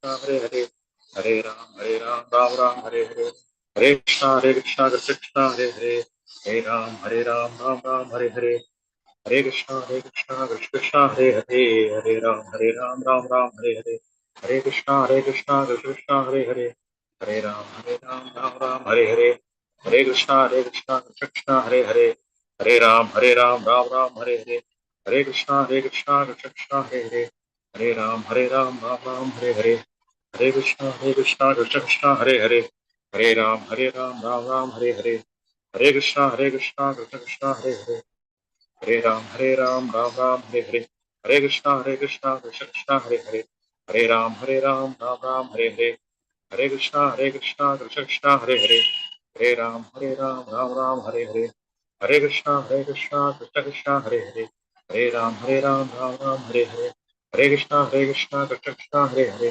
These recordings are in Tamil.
हरे हरे, हरे राम राम हरे हरे, हरे कृष्णा कृष्ण कृष्ण हरे हरे, हरे राम हरे हरे, हरे कृष्णा कृष्ण कृष्ण हरे हरे, हरे राम हरे हरे, हरे कृष्णा कृष्ण कृष्ण हरे हरे, राम हरे हरे, हरे कृष्णा कृष्ण कृष्ण हरे हरे, हरे राम हरे हरे, हरे कृष्णा कृष्ण कृष्ण हरे हरे, हरे राम हरे हरे, हरे कृष्णा कृष्ण कृष्ण हरे हरे, राम हरे हरे, हरे कृष्णा कृष्ण कृष्ण हरे हरे, हरे राम हरे हरे, हरे कृष्णा कृष्ण कृष्ण हरे हरे, हरे राम हरे हरे, हरे कृष्णा कृष्ण कृष्ण हरे हरे, राम हरे हरे, हरे कृष्णा कृष्ण कृष्ण हरे हरे, हरे राम हरे हरे, हरे कृष्णा कृष्ण कृष्ण हरे हरे,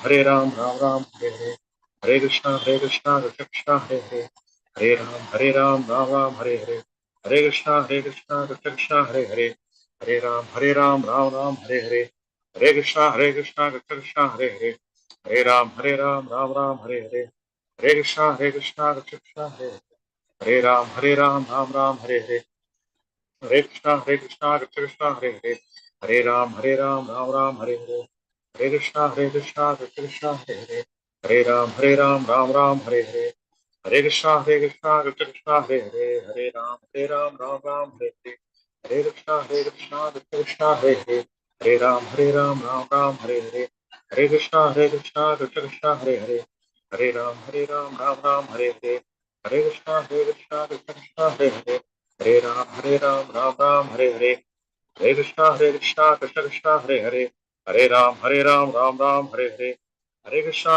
हरे राम हरे हरे, हरे कृष्णा कृष्ण कृष्ण हरे हरे, हरे राम हरे हरे, हरे कृष्णा कृष्ण कृष्ण हरे हरे, हरे राम हरे हरे, हरे कृष्णा कृष्ण कृष्ण हरे हरे, हरे राम हरे हरे, हरे कृष्णा कृष्ण हरे, हरे राम हरे हरे, हरे कृष्णा कृष्ण हरे हरे, हरे राम हरे हरे, हरे कृष्णा कृष्ण हरे हरे, हरे राम हरे हरे, हरे कृष्णा कृष्ण हरे हरे, राम हरे हरे, हरे कृष्णा कृष्ण हरे हरे, राम हरे हरे, हरे कृष्णा कृष्ण हरे हरे, राम हरे हरे, हरे कृष्णा कृष्ण हरे हरे, हरे राम हरे हरे, हरे कृष्णा कृष्ण कृष्ण हरे हरे, हरे राम हरे हरे, हरे कृष्णा कृष्ण कृष्ण हरे हरे, हरे राम हरे हरे, हरे कृष्णा कृष्ण कृष्ण हरे हरे, हरे राम हरे हरे, हरे कृष्णा कृष्ण कृष्ण हरे हरे, हरे राम हरे हरे, हरे कृष्णा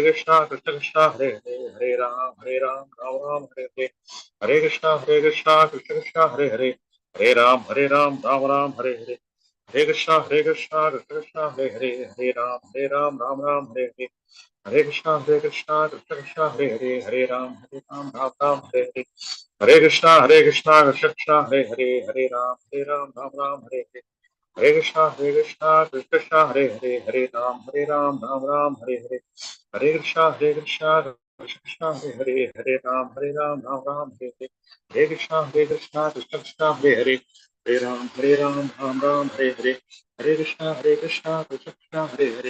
कृष्ण कृष्ण हरे हरे, हरे राम हरे हरे, हरे कृष्णा कृष्ण कृष्ण हरे हरे, राम हरे हरे, हरे कृष्णा कृष्ण कृष्ण हरे हरे, हरे राम हरे हरे, हरे कृष्णा कृष्ण कृष्ण हरे हरे, हरे राम हरे हरे, हरे कृष्णा कृष्ण कृष्ण हरे हरे, हरे राम हरे हरे, हरे कृष्णा कृष्ण कृष्ण हरे हरे, राम हरे हरे, हरे कृष्णा कृष्ण कृष्ण हरे हरे, हरे राम हरे हरे, हरे कृष्णा कृष्ण कृष्ण हरे हरे, हरे राम हरे हरे, हरे कृष्णा कृष्ण कृष्ण हरे हरे,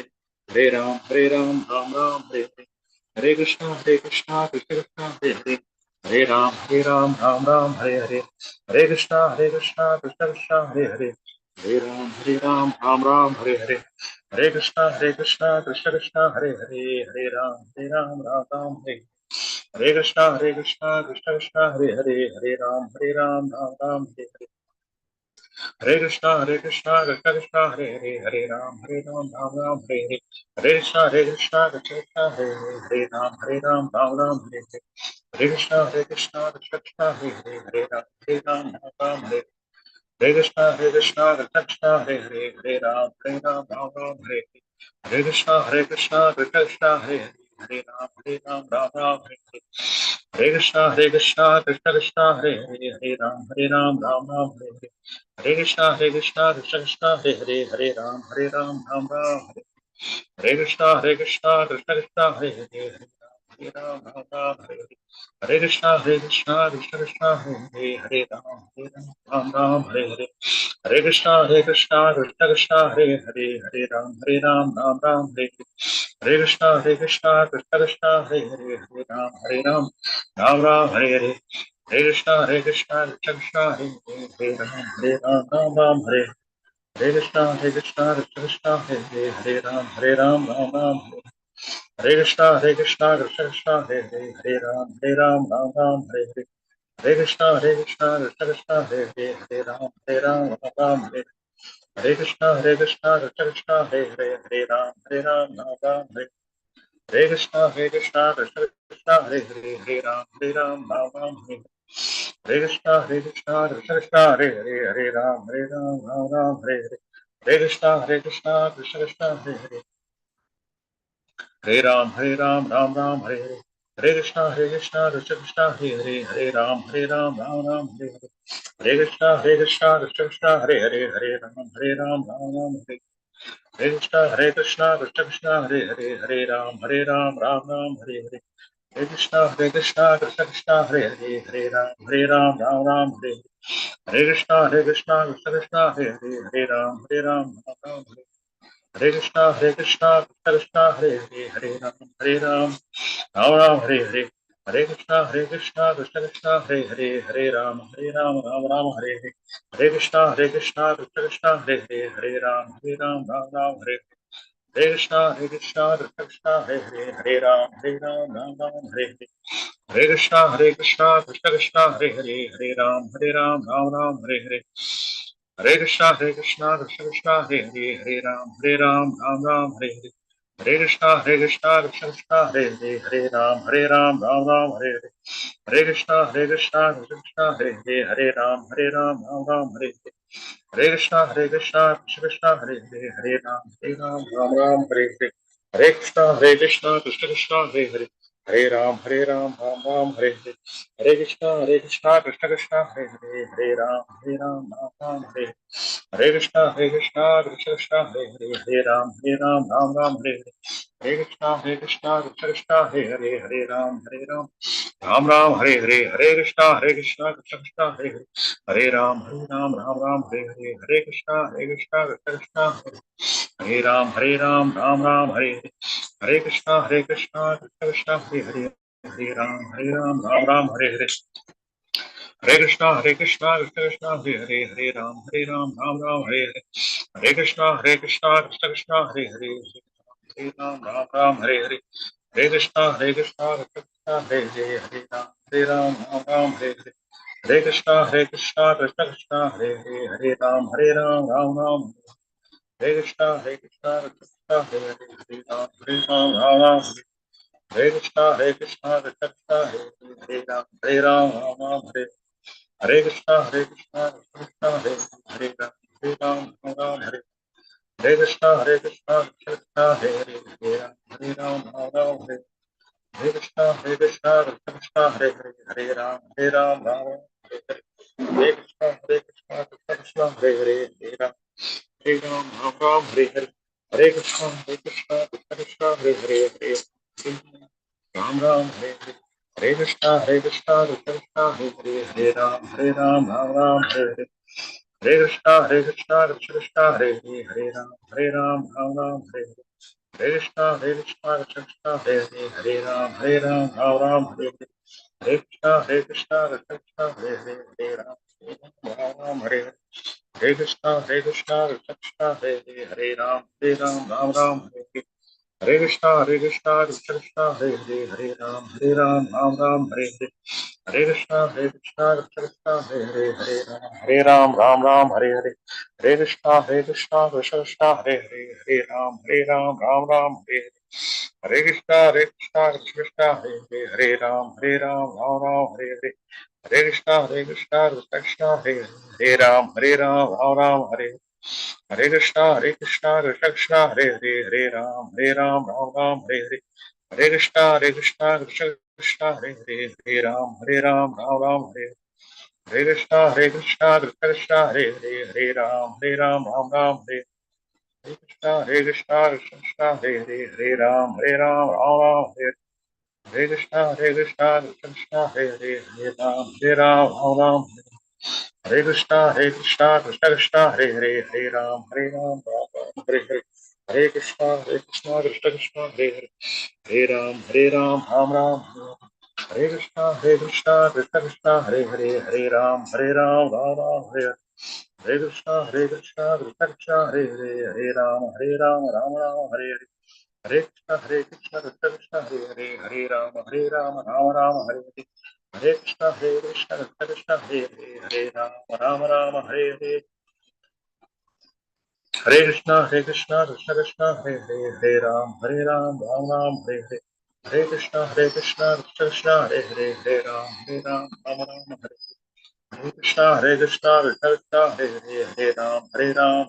हरे राम हरे हरे, हरे कृष्णा कृष्ण कृष्ण हरे हरे, हरे राम हरे, हरे कृष्णा कृष्ण कृष्ण हरे हरे, हरे राम हरे हरे, हरे कृष्णा कृष्ण कृष्ण हरे हरे, हरे राम हरे हरे, हरे कृष्णा कृष्ण कृष्ण हरे हरे, हरे राम हरे हरे, हरे कृष्णा कृष्ण कृष्ण हरे हरे, हरे राम हरे, हरे कृष्णा कृष्ण कृष्ण हरे हरे, हरे राम हरे हरे, हरे कृष्णा कृष्ण कृष्ण हरे हरे, हरे राम हरे हरे, हरे कृष्णा कृष्ण कृष्ण हरे हरे, हरे राम हरे हरे, हरे कृष्णा कृष्ण कृष्ण हरे हरे, हरे राम हरे, हरे कृष्णा कृष्ण कृष्ण हरे हरे, हरे राम हरे हरे, हरे कृष्णा कृष्ण कृष्ण हरे हरे, हरे राम हरे हरे, हरे कृष्णा कृष्ण कृष्ण हरे हरे, हरे राम हरे हरे, हरे कृष्णा कृष्ण कृष्ण हरे हरे, राम हरे हरे, हरे कृष्णा कृष्ण कृष्ण हरे हरे, हरे राम हरे, हरे कृष्णा कृष्ण कृष्ण हरे हरे, हरे राम हरे कृष्णा कृष्ण कृष्ण हरे हरे, हरे राम हरे हरे, हरे कृष्णा कृष्ण कृष्ण हरे हरे, हरे राम हरे, हरे कृष्णा कृष्ण कृष्ण हरे हरे, हरे राम हरे, हरे कृष्णा कृष्ण कृष्ण हरे हरे, हरे राम हरे, हरे कृष्णा कृष्ण कृष्ण हरे हरे, हरे राम हरे हरे, हरे कृष्णा कृष्ण कृष्ण हरे हरे, हरे Ram Ram Hare Hare, Hare Krishna, Krishna Krishna, Hare Hare, Hare Ram, Ram Hare Hare. Hare Krishna, Krishna Krishna, Hare Hare, Hare Ram, Ram Hare. Hare Krishna, Krishna Krishna, Hare Hare, Hare Ram, Ram Hare Hare. Hare Krishna, Krishna Krishna, Hare Hare, Hare Ram, Ram Hare. Hare Krishna, Krishna Krishna, Hare Hare, Hare Ram, Ram Hare. Hare Krishna, Krishna Krishna, Hare Hare, Hare Ram, Ram Hare Hare. Hare Krishna, Krishna Krishna, Hare Hare, Hare Ram, Ram Hare Hare. Hare Krishna, Krishna Krishna, Hare Hare, Hare Ram, Ram Hare. Hare Krishna, Krishna Krishna, Hare Hare, Hare Ram, Ram Hare Hare. Hare Krishna, Krishna Krishna, Hare Hare, Hare Ram, Ram Hare Hare. Hare Krishna, Krishna Krishna, Hare Hare, Hare Ram, Hare Hare. Hare Krishna, Krishna Krishna, Hare Hare, Hare Ram, Ram Hare Hare. Hare Krishna, Krishna Hare Hare, Hare Ram, Ram Hare Hare. Hare Krishna, Krishna Hare Hare, Hare Ram, Hare Hare. Hare Krishna, Krishna Hare Hare. Hare Ram, Ram Hare Hare. Hare Krishna, Krishna Hare Hare, Hare Ram, Hare Hare. Hare Krishna, Krishna Hare Hare, Hare Ram, Hare Hare. Hare Krishna, Krishna Hare Hare, Ram Hare Hare. Hare Krishna, Krishna Hare Hare. Hare Ram, Hare Hare. Hare Krishna, Krishna Hare Ram, Hare Hare. Hare Krishna, Krishna Hare Hare. Hare Ram, Hare Hare. Hare Krishna, Krishna Hare Hare, Ram, Hare Hare. Hare Krishna, Krishna Hare Hare, Ram, Hare Hare. Hare Krishna, Krishna Hare Hare, Ram, Hare Hare. Hare Krishna, Krishna Hare Hare, Ram, Hare Krishna, Krishna Hare Hare, Ram, Hare Krishna, Krishna Hare Ram, Hare Krishna, Krishna Hare Ram, Hare Krishna, Krishna Hare Ram, Hare Krishna, Krishna Hare Ram, Hare Krishna, Krishna Hare Ram, Ram, Hare Hare. Hare Krishna, Krishna Hare Ram, Hare Hare. Hare Krishna, Krishna Hare Ram, Ram, Hare Hare. Hare Krishna, Krishna Hare Ram, Hare Hare. Hare Krishna, Krishna Hare Ram, Hare Hare. Hare Krishna, Krishna Hare Ram, Hare Hare. Hare Krishna, Krishna Hare Ram, Hare Hare. Hare Krishna, Krishna Hare Ram, Hare Hare. Hare Krishna, Krishna Hare Ram, Hare Hare. Hare Krishna, Krishna Hare Ram, Hare Hare. Hare Krishna, Krishna Hare Ram, Hare Hare. Hare Krishna, Krishna Hare Ram, Hare Hare. Hare Krishna, Krishna Hare Ram, Hare Hare. Hare Krishna, Krishna Hare Ram, Hare Hare. Hare Krishna, Krishna Hare Ram, Hare Hare Krishna, Hare Ram, Hare Hare Krishna, Krishna Hare Ram, Hare Krishna, Krishna Hare Ram, Hare Hare. Hare Krishna, Krishna Hare Ram, Hare Krishna, Krishna Hare Ram, Hare Hare. Hare Krishna, Krishna Hare Ram, Hare Hare. Hare Krishna, Hare Ram, Hare Hare. Hare Krishna, Krishna Hare Ram, Hare Hare. Hare Krishna, Krishna Hare Ram, Hare Hare. Hare Krishna, Krishna Hare Ram, Hare Hare Krishna, Krishna Hare Ram,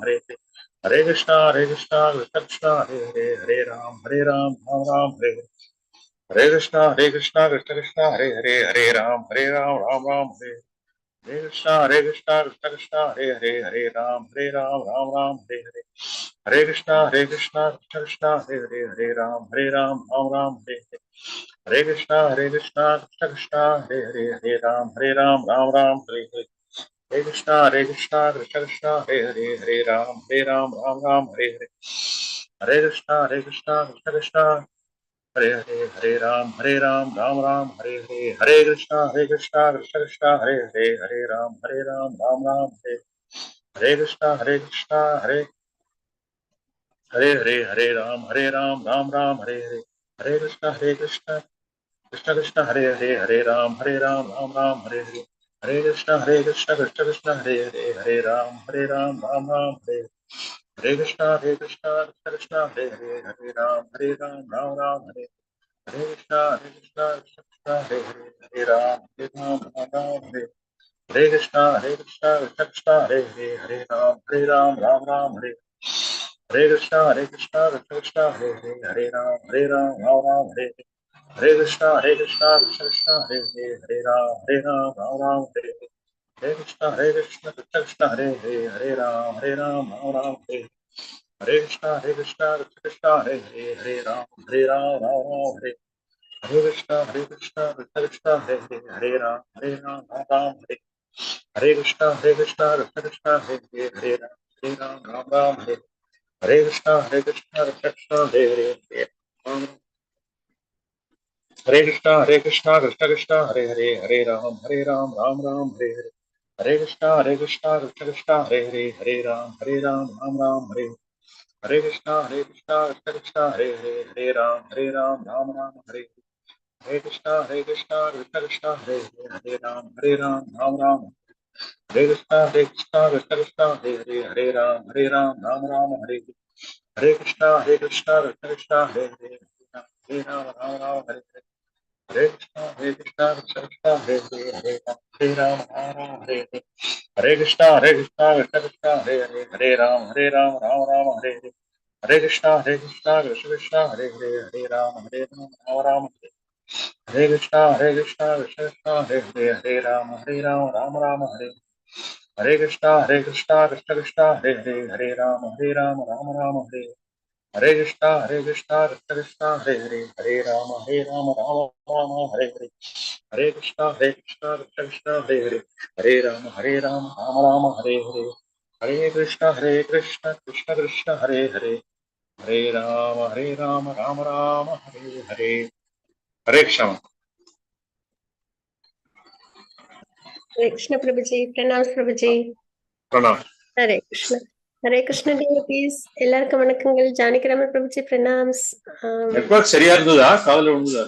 Hare Hare. Hare Krishna, Krishna Hare Ram, Hare Ram, Hare Hare. Hare Krishna, Krishna Krishna, Hare Hare, Hare Ram, Ram Ram, Hare Hare Krishna, Krishna Krishna, Hare Hare, Hare Ram, Ram Ram, Hare Hare. Hare Krishna, Krishna Krishna, Hare Hare, Hare Ram, Ram Ram, Hare Hare. Hare Krishna, Krishna Krishna, Hare Hare, Hare Ram, Ram Ram, Hare Hare. Hare Krishna, Krishna Krishna, Hare Hare, Hare Ram, Ram Ram, Hare Hare. Hare Krishna, Krishna Krishna, Hare Hare, Hare Ram, Ram Ram, Hare Hare. Hare Krishna, Krishna Krishna, Hare Hare, Hare Ram, Ram Ram, Hare Hare Krishna, Krishna, Hare Hare, Hare Ram, Ram Ram, Hare Hare. Hare Krishna, Krishna Krishna, Hare Hare, Hare Ram, Ram Ram, Hare Hare. Hare Krishna, Krishna Krishna, Hare Hare, Hare Ram, Ram Ram, Hare Hare. Hare Krishna, Krishna Krishna, Hare Hare, Hare Ram, Ram Ram, Hare Hare. Hare Krishna, Krishna Krishna, Hare Hare, Hare Ram, Ram Ram, Hare. Hare Krishna, Krishna Krishna, Hare Hare, Hare Ram, Ram Hare. Hare Krishna, Krishna Krishna, Hare Hare, Hare Ram, Ram Hare. Hare Krishna, Krishna Krishna, Hare Hare, Hare Ram, Ram Hare. Hare Krishna, Krishna Krishna, Hare Hare, Hare Ram, Ram Hare. Hare Krishna, Krishna Krishna, Hare Hare, Hare Ram, Ram Hare. Hare Krishna, Krishna Krishna, Hare Hare, Hare Ram, Ram Hare. Hare Krishna, Krishna Krishna, Hare Hare, Hare Ram, Ram Hare. Hare Krishna, Krishna Krishna, Hare Hare, Hare Ram. Hare Krishna, Krishna Krishna, Hare Hare, Hare Ram, Ram Ram, Hare Hare. Hare Krishna, Krishna Krishna, Hare Hare, Hare Ram, Ram Hare. Hare Krishna, Krishna Krishna, Hare Hare, Hare Ram, Ram Hare. Hare Krishna, Krishna Krishna, Hare Hare, Hare Ram, Ram. Hare Krishna, Krishna Hare Hare, Hare Ram, Ram Hare. Hare Krishna, Krishna Krishna, Hare Hare, Hare Ram, Ram Hare. Hare Krishna, Krishna Krishna, Hare Hare, Hare Ram, Hare. Hare Krishna, Krishna Krishna, Hare Hare, Hare Ram, Ram Hare. Hare Krishna, Krishna Krishna, Hare Hare, Hare Ram, Ram Hare. Hare Krishna, Krishna Krishna, Hare Hare, Hare Ram, Ram Hare. Hare Krishna, Krishna Krishna, Hare Hare, Hare Ram, Ram Hare. Hare Krishna, Krishna Krishna, Hare Hare, Hare Ram, Ram Hare Hare. Hare Krishna, Krishna Krishna, Hare Hare, Hare Ram, Ram Hare Hare. Hare Krishna, Krishna Krishna, Hare Hare, Hare Ram, Ram Hare Hare. Hare Krishna. Hare Krishna Prabhuji, pranams Prabhuji. Pranam. Hare Krishna. Hare Krishna devotees, எல்லாருக்கும் வணக்கங்கள். ஜானகிராமன் பிரபுஜி பிரணாம்ஸ். நெட்வொர்க் சரியா இருந்ததா? காதுல விழுந்ததா?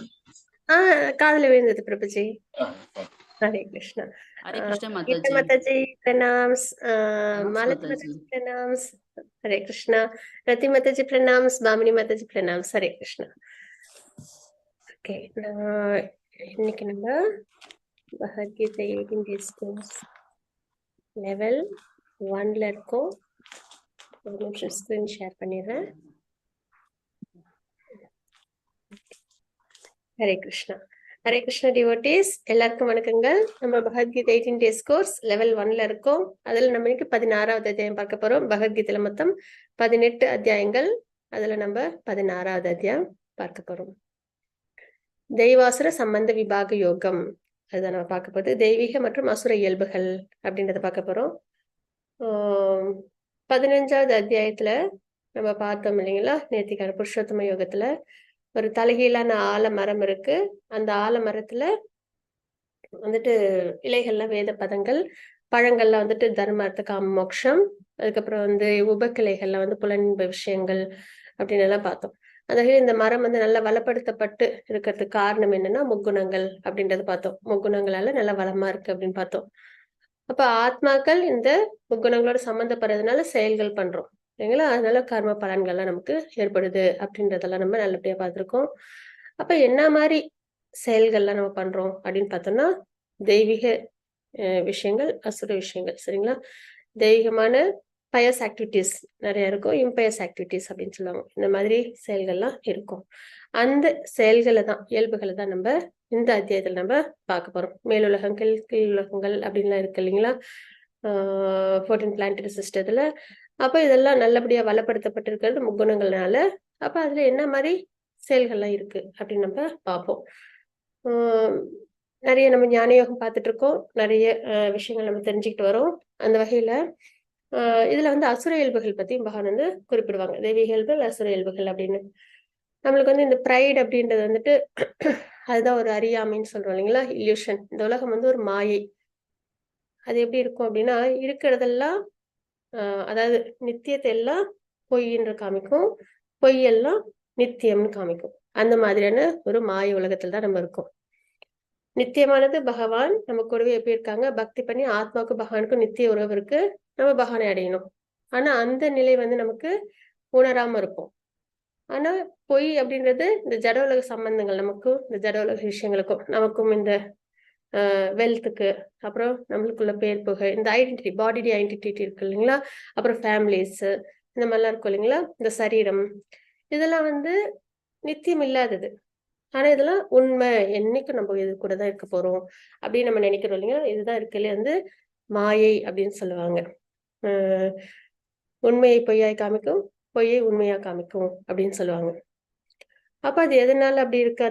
காதுல விழுந்தது பிரபுஜி. ஹரே கிருஷ்ணா. ஹரே கிருஷ்ண கீதா மாதாஜி. மாதாஜி பிரணாம்ஸ். மாலதி மாதாஜி. மாதாஜி பிரணாம்ஸ். ஹரே கிருஷ்ணா. ரதி மாதாஜி பிரணாம்ஸ். பாமினி மாதாஜி பிரணாம்ஸ். ஹரே கிருஷ்ணா. ஓகே, இன்னைக்கு நம்ம பகவத்கீதை 18 days course லெவல் 1ல இருக்கோம். ஒரு நிமிஷம் ஸ்கிரீன் ஷேர் பண்ணிடுறேன். ஹரே கிருஷ்ணா. ஹரே கிருஷ்ணா டிவோட்டீஸ், எல்லாருக்கும் வணக்கங்கள். நம்ம பகவத்கீதை 18 days கோர்ஸ் லெவல் 1ல இருக்கோம். அதுல நம்ம இன்னைக்கு 16வது அத்தியாயம் பார்க்க போறோம். பகவத்கீதையில மொத்தம் 18 அத்தியாயங்கள். அதுல நம்ம 16வது அத்தியாயம் பார்க்க போறோம். தெய்வாசுர சம்பந்த விபாக யோகம், அதுதான் நம்ம பார்க்க போகுது. தெய்வீக மற்றும் அசுர இயல்புகள் அப்படின்றத பார்க்க போறோம். 15வது அத்தியாயத்துல நம்ம பார்த்தோம் இல்லைங்களா, நேத்திக்கான புருஷோத்தம யோகத்துல ஒரு தலைகீழான ஆலமரம் இருக்கு. அந்த ஆலமரத்துல வந்துட்டு இலைகள்ல வேத பதங்கள், பழங்கள்ல வந்துட்டு தர்ம அர்த்த காம மோட்சம், அதுக்கப்புறம் வந்து உபக்கிளைகள்ல வந்து புலனின்ப விஷயங்கள் அப்படின்னு எல்லாம் பார்த்தோம். அதாவது இந்த மரம் வந்து நல்லா வளப்படுத்தப்பட்டு இருக்கிறதுக்கு காரணம் என்னன்னா முக்குணங்கள் அப்படின்றத பார்த்தோம். முக்குணங்களால நல்லா வளமா இருக்கு அப்படின்னு பார்த்தோம். அப்ப ஆத்மாக்கள் இந்த முக்குணங்களோட சம்பந்தப்படுறதுனால செயல்கள் பண்றோம் இல்லைங்களா, அதனால கர்ம பலன்கள்லாம் நமக்கு ஏற்படுது அப்படின்றதெல்லாம் நம்ம நல்லபடியா பார்த்திருக்கோம். அப்ப என்ன மாதிரி செயல்கள்லாம் நம்ம பண்றோம் அப்படின்னு பார்த்தோம்னா, தெய்வீக விஷயங்கள், அசுர விஷயங்கள். சரிங்களா, தெய்வீகமான பயஸ் ஆக்டிவிட்டிஸ் நிறைய இருக்கும், இம்பயஸ் ஆக்டிவிட்டிஸ் அப்படின்னு சொல்லுவாங்க. இந்த மாதிரி செயல்கள்லாம் இருக்கும். அந்த செயல்களை தான், இயல்புகளை தான் நம்ம இந்த அத்தியாயத்தில் நம்ம பார்க்க போறோம். மேலுலகங்கள், கீழுலகங்கள் அப்படின்லாம் இருக்கு இல்லைங்களா? 14 பிளான்டரி சிஸ்டத்துல. அப்ப இதெல்லாம் நல்லபடியா வளப்படுத்தப்பட்டிருக்கிறது முக்குணங்கள்னால. அப்ப அதுல என்ன மாதிரி செயல்கள்லாம் இருக்கு அப்படின்னு நம்ம பார்ப்போம். நிறைய நம்ம ஞான யோகம் பார்த்துட்டு இருக்கோம். நிறைய விஷயங்கள் நம்ம தெரிஞ்சுக்கிட்டு வரோம். அந்த வகையில இதுல வந்து அசுர இயல்புகள் பத்தி மகான் வந்து குறிப்பிடுவாங்க. தெய்வீக இயல்புகள், அசுர இயல்புகள் அப்படின்னு. நம்மளுக்கு வந்து இந்த ப்ரைட் அப்படின்றது வந்துட்டு அதுதான் ஒரு அறியாமைன்னு சொல்றோம் இல்லைங்களா? இல்யூஷன். இந்த உலகம் வந்து ஒரு மாயை. அது எப்படி இருக்கும் அப்படின்னா, இருக்கிறதெல்லாம் அதாவது நித்தியத்தை எல்லாம் பொய்ன்னு காமிக்கும், பொய் எல்லாம் நித்தியம்னு காமிக்கும். அந்த மாதிரியான ஒரு மாய உலகத்துல தான் நம்ம இருக்கோம். நித்தியமானது பகவான் நம்ம கூடவே எப்படி இருக்காங்க, பக்தி பண்ணி ஆத்மாவுக்கும் பகவானுக்கும் நித்திய உறவு இருக்கு, நம்ம பகவானை அடையணும். ஆனா அந்த நிலை வந்து நமக்கு உணராம இருப்போம். ஆனா பொய் அப்படின்றது இந்த ஜட உலக சம்பந்தங்கள், நமக்கும் இந்த ஜட உலக விஷயங்களுக்கும், நமக்கும் இந்த வெல்த்துக்கு, அப்புறம் நம்மளுக்குள்ள பேர் புகழ், இந்த ஐடென்டிட்டி, பாடி ஐடென்டிட்டி இருக்கு இல்லைங்களா? அப்புறம் ஃபேமிலிஸ், இந்த மாதிரிலாம் இருக்கும் இல்லைங்களா? இந்த சரீரம், இதெல்லாம் வந்து நித்தியம் இல்லாதது. ஆனா இதெல்லாம் உண்மை, என்னைக்கும் நம்ம இது கூட தான் இருக்க போறோம் அப்படின்னு நம்ம நினைக்கிறோம் இல்லைங்களா? இதுதான் இருக்கலே வந்து மாயை அப்படின்னு சொல்லுவாங்க. உண்மையை பொய்யாய் காமிக்கும், பொய்யை உண்மையா காமிக்கும் அப்படின்னு சொல்லுவாங்க. அப்ப அது எதனால அப்படி இருக்கு?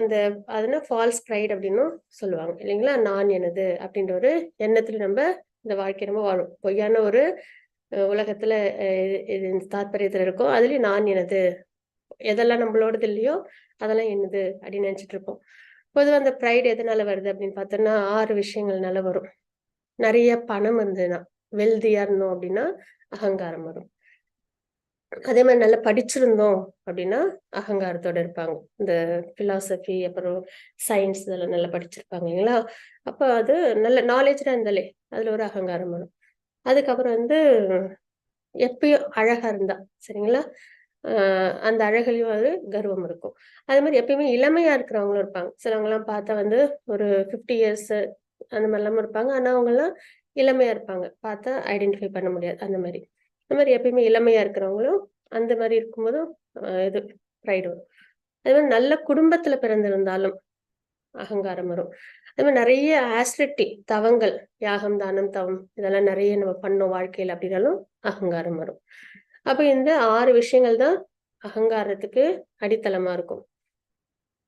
அதுனா ஃபால்ஸ் ப்ரைட் அப்படின்னு சொல்லுவாங்க இல்லைங்களா? நான் எனது அப்படின்ற ஒரு எண்ணத்துல நம்ம இந்த வாழ்க்கை நம்ம வாழும். பொய்யான ஒரு உலகத்துல இது இந்த தாத்பரியத்துல இருக்கும். அதுலயும் நான் எனது, எதெல்லாம் நம்மளோடது இல்லையோ அதெல்லாம் என்னது அப்படின்னு நினைச்சிட்டு இருப்போம். பொதுவா அந்த ப்ரைட் எதனால வருது அப்படின்னு பார்த்தோம்னா 6 விஷயங்கள்னால வரும். நிறைய பணம் இருந்ததுன்னா, வெல்தியா இருந்தோம் அப்படின்னா அகங்காரம் வரும். அதே மாதிரி நல்லா படிச்சிருந்தோம் அப்படின்னா அகங்காரத்தோட இருப்பாங்க. இந்த பிலாசபி, அப்புறம் சயின்ஸ் இதெல்லாம் நல்லா படிச்சிருப்பாங்க இல்லைங்களா? அப்ப அது நல்ல நாலேஜா இருந்தாலே அதுல ஒரு அகங்காரம் வரும். அதுக்கப்புறம் வந்து எப்பயும் அழகா இருந்தா சரிங்களா? அந்த அழகுலயும் ஒரு கர்வம் இருக்கும். அதே மாதிரி எப்பயுமே இளமையா இருக்கிறவங்களும் இருப்பாங்க. சிலவங்க எல்லாம் பார்த்தா வந்து ஒரு 50 இயர்ஸ் அந்த மாதிரிலாம் இருப்பாங்க. ஆனா அவங்க எல்லாம் இளமையா இருப்பாங்க. பார்த்தா ஐடென்டிஃபை பண்ண முடியாது அந்த மாதிரி. அந்த மாதிரி எப்பயுமே இளமையா இருக்கிறவங்களும் அந்த மாதிரி இருக்கும்போதும் இது ப்ரைடு வரும். அதே மாதிரி நல்ல குடும்பத்துல பிறந்திருந்தாலும் அகங்காரம் வரும். அதே மாதிரி நிறைய ஆஸ்ட்ரிட்டி தவங்கள், யாகம், தானம், தவம் இதெல்லாம் நிறைய நம்ம பண்ணோம் வாழ்க்கையில அப்படின்னாலும் அகங்காரம் வரும். அப்ப இந்த 6 விஷயங்கள் தான் அகங்காரத்துக்கு அடித்தளமா இருக்கும்.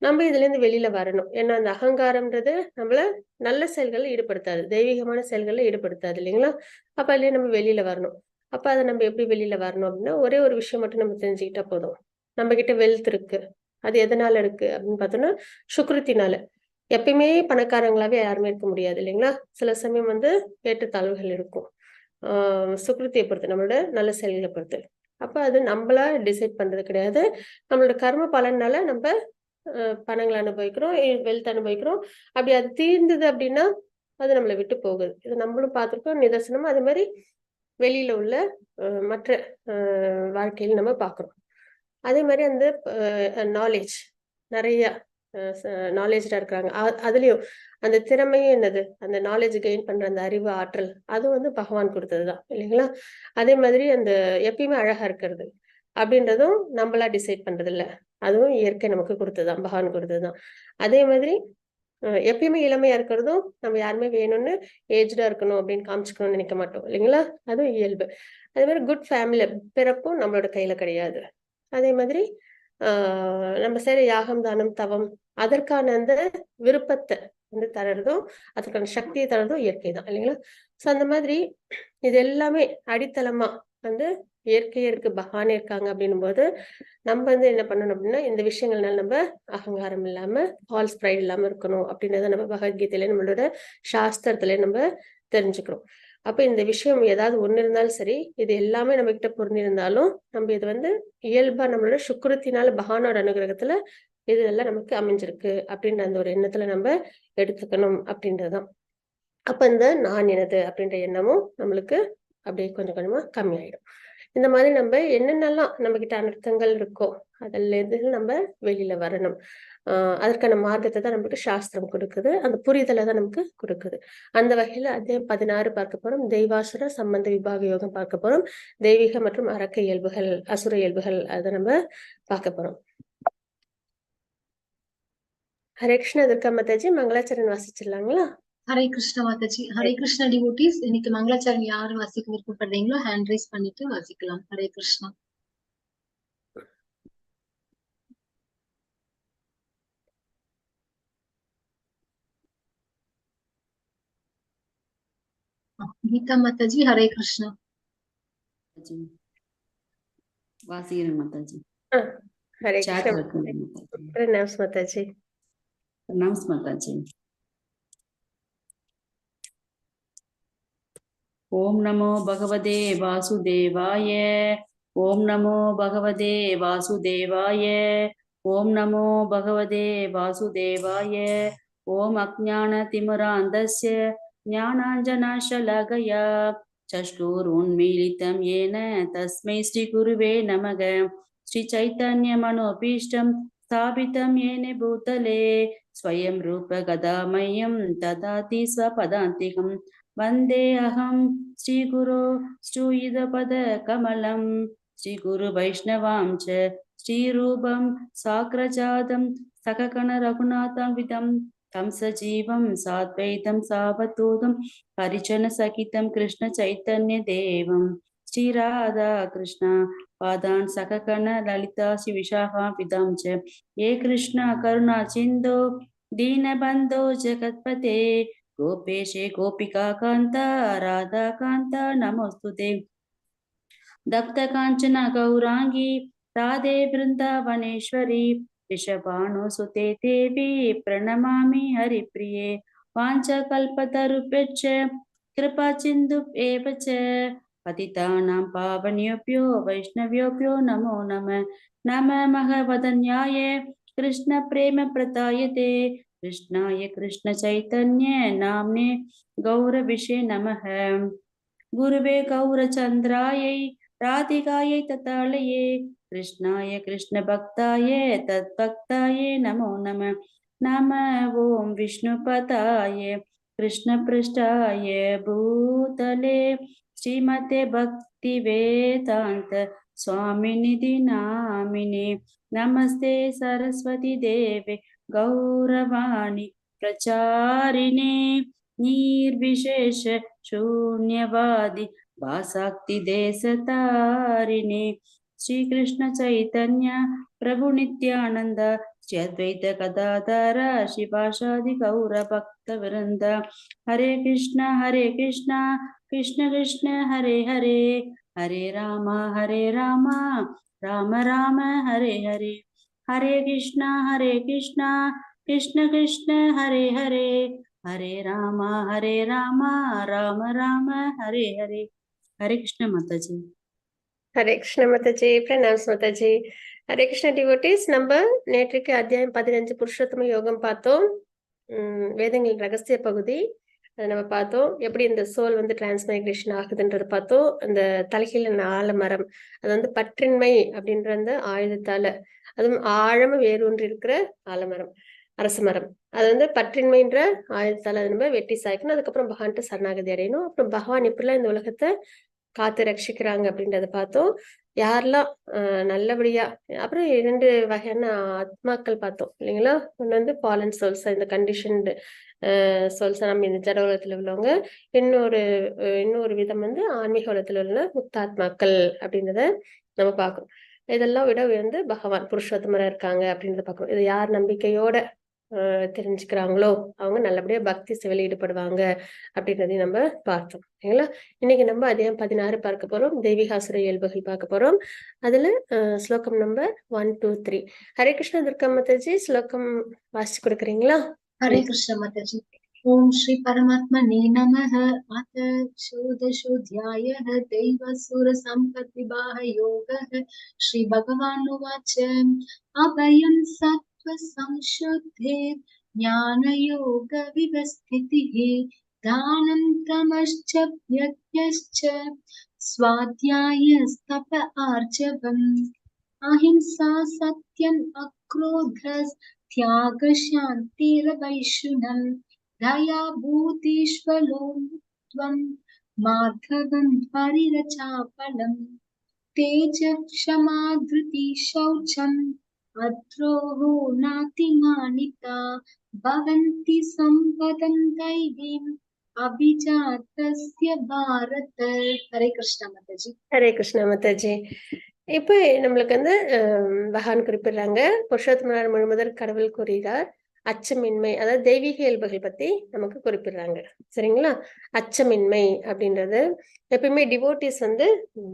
நம்ம இதுல இருந்து வெளியில வரணும். ஏன்னா அந்த அகங்காரம்ன்றது நம்மள நல்ல செயல்கள்ல ஈடுபடுத்தாது. தெய்வீகமான செயல்கள்ல ஈடுபடுத்தாது இல்லைங்களா? அப்ப அதுலயே நம்ம வெளியில வரணும். அப்ப அத நம்ம எப்படி வெளியில வரணும் அப்படின்னா, ஒரே ஒரு விஷயம் மட்டும் நம்ம தெரிஞ்சுக்கிட்டா போதும். நம்ம கிட்ட வெல்த் இருக்கு. அது எதனால இருக்கு அப்படின்னு பார்த்தோம்னா, சுக்ருத்தினால. எப்பயுமே பணக்காரங்களாவே யாருமே இருக்க முடியாது இல்லைங்களா? சில சமயம் வந்து ஏற்றத்தாழ்வுகள் இருக்கும். சுக்ருத்திய பொறுத்து, நம்மளோட நல்ல செயல்கள பொறுத்து. அப்ப அது நம்மளா டிசைட் பண்றது கிடையாது. நம்மளோட கர்ம பலனால நம்ம பணங்கள அனுபவிக்கிறோம், வெல்த் அனுபவிக்கிறோம். அப்படி அது தீர்ந்தது அப்படின்னா, அது நம்மள விட்டு போகுது. இத நம்மளும் பார்த்திருக்கோம் நிதர்சனமா. அது மாரி வெளியில உள்ள மற்ற அ வாழ்க்கையில நம்ம பார்க்கிறோம். அதே மாரி அந்த நாலேட்ஜ் நெறைய நாலேஜ்டா இருக்கிறாங்க. அதுலயும் அந்த திறமையும் என்னது? அந்த நாலேட்ஜ் கெயின் பண்ற அந்த அறிவு, ஆற்றல் அதுவும் வந்து பகவான் குடுத்தது தான் இல்லைங்களா? அதே மாதிரி அந்த எப்பயுமே அழகா இருக்கிறது அப்படின்றதும் நம்மளா டிசைட் பண்றது இல்ல. அதுவும் இயற்கை நமக்கு குடுத்தது தான். பகவான் குடுத்தது தான். அதே மாதிரி எப்பயுமே இளமையா இருக்கிறதும் நம்ம யாருமே வேணும்னு ஏஜ்டா இருக்கணும் அப்படின்னு காமிச்சுக்கணும்னு நினைக்க மாட்டோம் இல்லைங்களா? அதுவும் இயல்பு. அதே மாதிரி குட் ஃபேமிலில பிறப்பும் நம்மளோட கையில கிடையாது. அதே மாதிரி நம்ம செய்ற யாகம், தானம், தவம் அதற்கான அந்த விருப்பத்த வந்து தர்றதும், அதுக்கான சக்திய தர்றதும் இயற்கை தான் இல்லைங்களா? ஸோ அந்த மாதிரி இது எல்லாமே அடித்தளமா வந்து இயற்கையே இருக்கு, பகவானே இருக்காங்க அப்படின்னும்போது, நம்ம வந்து என்ன பண்ணணும் அப்படின்னா, இந்த விஷயங்கள்னால நம்ம அகங்காரம் இல்லாம, ஃபால்ஸ் ப்ரைட் இல்லாம இருக்கணும் அப்படின்றத நம்ம பகவத்கீதையில நம்மளோட சாஸ்திரத்திலே நம்ம தெரிஞ்சுக்கிறோம். அப்ப இந்த விஷயம் ஏதாவது ஒண்ணு இருந்தாலும் சரி, இது எல்லாமே நம்மகிட்ட பொருந்திருந்தாலும், நம்ம இது வந்து இயல்பா நம்மளோட சுக்கிரத்தினால பகவானோட அனுகிரகத்துல இதெல்லாம் நமக்கு அமைஞ்சிருக்கு அப்படின்ற அந்த ஒரு எண்ணத்துல நம்ம எடுத்துக்கணும் அப்படின்றதுதான். அப்ப இந்த நான் எனது அப்படின்ற எண்ணமும் நம்மளுக்கு அப்படியே கொஞ்சம் கொஞ்சமா கம்மியாயிடும். இந்த மாதிரி நம்ம என்னென்னலாம் நம்ம கிட்ட அனர்த்தங்கள் இருக்கோ அதுல இருந்து நம்ம வெளியில வரணும். அதற்கான மார்க்கத்தை தான் நமக்கு சாஸ்திரம் கொடுக்குது. அந்த புரிதலை தான் நமக்கு கொடுக்குது. அந்த வகையில அத்தியாயம் 16 பார்க்க போறோம். தெய்வாசுர சம்பந்த விபாக யோகம் பார்க்க போறோம். தெய்வீக மற்றும் அரக்க இயல்புகள், அசுர இயல்புகள் அதை நம்ம பார்க்க போறோம். ஹரே கிருஷ்ணா துர்கா மாதாஜி, மங்களாச்சரண் வாசிச்சிடலாங்களா? ஹரே கிருஷ்ண மாதாஜி. ஹரே கிருஷ்ண டிவோட்டீஸ், இன்னைக்கு மங்களாச்சரண் யாரு வாசிக்க விருப்பப்படுறீங்களோ ஹேண்ட் ரைஸ் பண்ணிட்டு வாசிக்கலாம். ஹரே கிருஷ்ணா. கீதா மாதாஜி, ஹரே கிருஷ்ணா. வாசிக்கிறேன் மாதாஜி. ஹரே கிருஷ்ணா. சாட் இருக்கு மாதாஜி. பிரணாம்ஸ் மாதாஜி. பிரணாம்ஸ் மாதாஜி. ஓம் நமோ பகவதே வாசுதேவாய. ஓம் நமோ பகவதே வாசுதேவாய. ஓம் நமோ பகவதே வாசுதேவாய. ஓம் அஜ்ஞான திமிராந்தஸ்ய ஞானாஞ்சனாஷலகயா சஷ்டூருன்மீலிதம் ஏன தஸ்மை ஸ்ரீ குருவே நமக. ஸ்ரீ சைத்தன்ய மனோபீஷ்டம் ஸ்தாபிதம் ஏன பூதலே ஸ்வயம் ரூப கதாமயம் ததாதி ஸ்வபதாந்திகம் வந்தே அகம் ஸ்ரீ குரு ஸ்ரூயிதபத கமலம் ஸ்ரீ குரு வைஷ்ணவாம் ச ஸ்ரீ ரூபம் சாக்ரஜாதம் சககண ரகுநாதான்விதம் தம் சஜீவம் சாத்வைதம் சாவதூதம் பரிஜன சகிதம் கிருஷ்ண சைத்தன்ய தேவம் ஸ்ரீ ராதா கிருஷ்ணா பாதான் சககண லலிதா ஸ்ரீ விஷாகான்விதாம் ச ஏ கிருஷ்ணா கருணா சிந்தோ दीनबन्धो जगत्पते गोपेशे गोपिका कान्ता राधा कान्ता नमोस्तुते दत्त कांचन गौरांगी राधे वृंदावनेश्वरी ऋषभानुसुते देवी प्रणमामि हरिप्रिये वाञ्छकल्पतरुभ्यश्च कृपा सिन्धुभ्येव च पतितानां पावनेभ्यो वैष्णवेभ्यो नमो नमः नमः महवदन्याय कृष्ण प्रेम प्रदायते कृष्णाय कृष्ण चैतन्य नाम्ने गौरविषे नमः गुरुवे गौरचन्द्रायै राधिकायै ततालये कृष्णाय कृष्ण भक्ताय तद्भक्ताय नमो नमः नमः ओं विष्णुपदाय कृष्ण पृष्ठाय भूतले श्रीमते भक्ति वेदांत स्वामिनिधि नामिने नमस्ते सरस्वती देवे गौरवाणी प्रचारिणे निर्विशेष शून्यवादी भासाक्ति देशतारिणे श्री कृष्ण चैतन्य प्रभु नित्यानंद श्री अद्वैत गदाधर शिवासादि गौर भक्त वृंद हरे कृष्ण कृष्ण कृष्ण हरे हरे हरे राम राम राम हरे हरे हरे कृष्ण कृष्ण कृष्ण हरे हरे हरे राम राम राम हरे हरे हरे कृष्ण माताजी. ஹரே கிருஷ்ண மாதாஜி, பிரணாம்ஸ் மாதாஜி. ஹரே கிருஷ்ண டிவோட்டீஸ், நம்ம நேற்றுக்கு அத்தியாயம் 15 புருஷோத்தம யோகம் பார்த்தோம். வேதங்களின் ரகசிய பகுதி அதை நம்ம பார்த்தோம். எப்படி இந்த சோல் வந்து டிரான்ஸ்மைக்ரேஷன் ஆகுதுன்றதை பார்த்தோம். அந்த தலைகீழ ஆலமரம், அது வந்து பற்றின்மை அப்படின்ற அந்த ஆயுதத்தால, அதுவும் ஆழமா வேரூன்றி இருக்கிற ஆலமரம், அரச மரம், அது வந்து பற்றின்மைன்ற ஆயுதத்தால அதை நம்ம வெட்டி சாய்க்கணும். அதுக்கப்புறம் பகவான்ட்டு சரணாகதி அடையணும். அப்புறம் பகவான் இப்படிலாம் இந்த உலகத்தை காத்து ரட்சிக்கிறாங்க அப்படின்றத பார்த்தோம். யாரெல்லாம் நல்லபடியா, அப்புறம் 2 வகையான ஆத்மாக்கள் பார்த்தோம் இல்லைங்களா? ஒன்று வந்து ஃபாலன் சோல்ஸ், இந்த கண்டிஷன்டு சோல்ஸ், நம்ம இந்த ஜட உலகத்துல உள்ளவங்க. இன்னொரு விதம் வந்து ஆன்மீக உலகத்துல உள்ள முக்தாத்மாக்கள் அப்படின்றத நம்ம பார்க்கணும். இதெல்லாம் விட வந்து பகவான் புருஷோத்தமரா இருக்காங்க அப்படின்றத பார்க்கணும். இது யார் நம்பிக்கையோட தெரிஞ்சுக்கிறாங்களோ அவங்க நல்லபடியா பக்தி சேவையில் ஈடுபடுவாங்க அப்படின்றதையும் நம்ம பார்த்தோம் இல்லைங்களா? இன்னைக்கு நம்ம அத்தியாயம் 16 பார்க்க போறோம். தெய்வீகாசுர இயல்புகள் பார்க்க போறோம். அதுல ஸ்லோகம் நம்பர் 1, 2, 3. ஹரே கிருஷ்ண துர்கா மாதாஜி, ஸ்லோகம் வாசிச்சு கொடுக்குறீங்களா? ஹரே கிருஷ்ண மாதாஜி. ஓம் ஸ்ரீ பரமாத்மனே நமः. அத ஷோடசோऽध्यायः दैवासुर संपद्विवाह योगः. श्री भगवान् उवाच अभयं सत्त्वसंशुद्धे ज्ञानयोग विवस्थितिः दानं तमश्च यज्ञश्च स्वाध्यायस्तप आर्जवम् अहिंसा सत्यम् अक्रोधस् त्याग शान्तिरवैशुनम् दया भूतेष्वलोत्वम् माधवम् हरिरचापलम् तेज क्षमा धृति शौचम् अद्रोहो नातिमानिता भवन्ति सम्पदं दैवीम् अभिजातस्य भारत. हरे कृष्णा माताजी. ஹரே கிருஷ்ணா மாதாஜி. இப்ப நம்மளுக்கு வந்து பகவான் குறிப்பிடுறாங்க, புருஷோத்தமனார் முழுமுதற் கடவுள் கூறுகிறார் அச்சமின்மை, அதாவது தெய்வீக இயல்புகள் பத்தி நமக்கு குறிப்பிடுறாங்க. சரிங்களா? அச்சமின்மை அப்படின்றது எப்பயுமே டிவோட்டிஸ் வந்து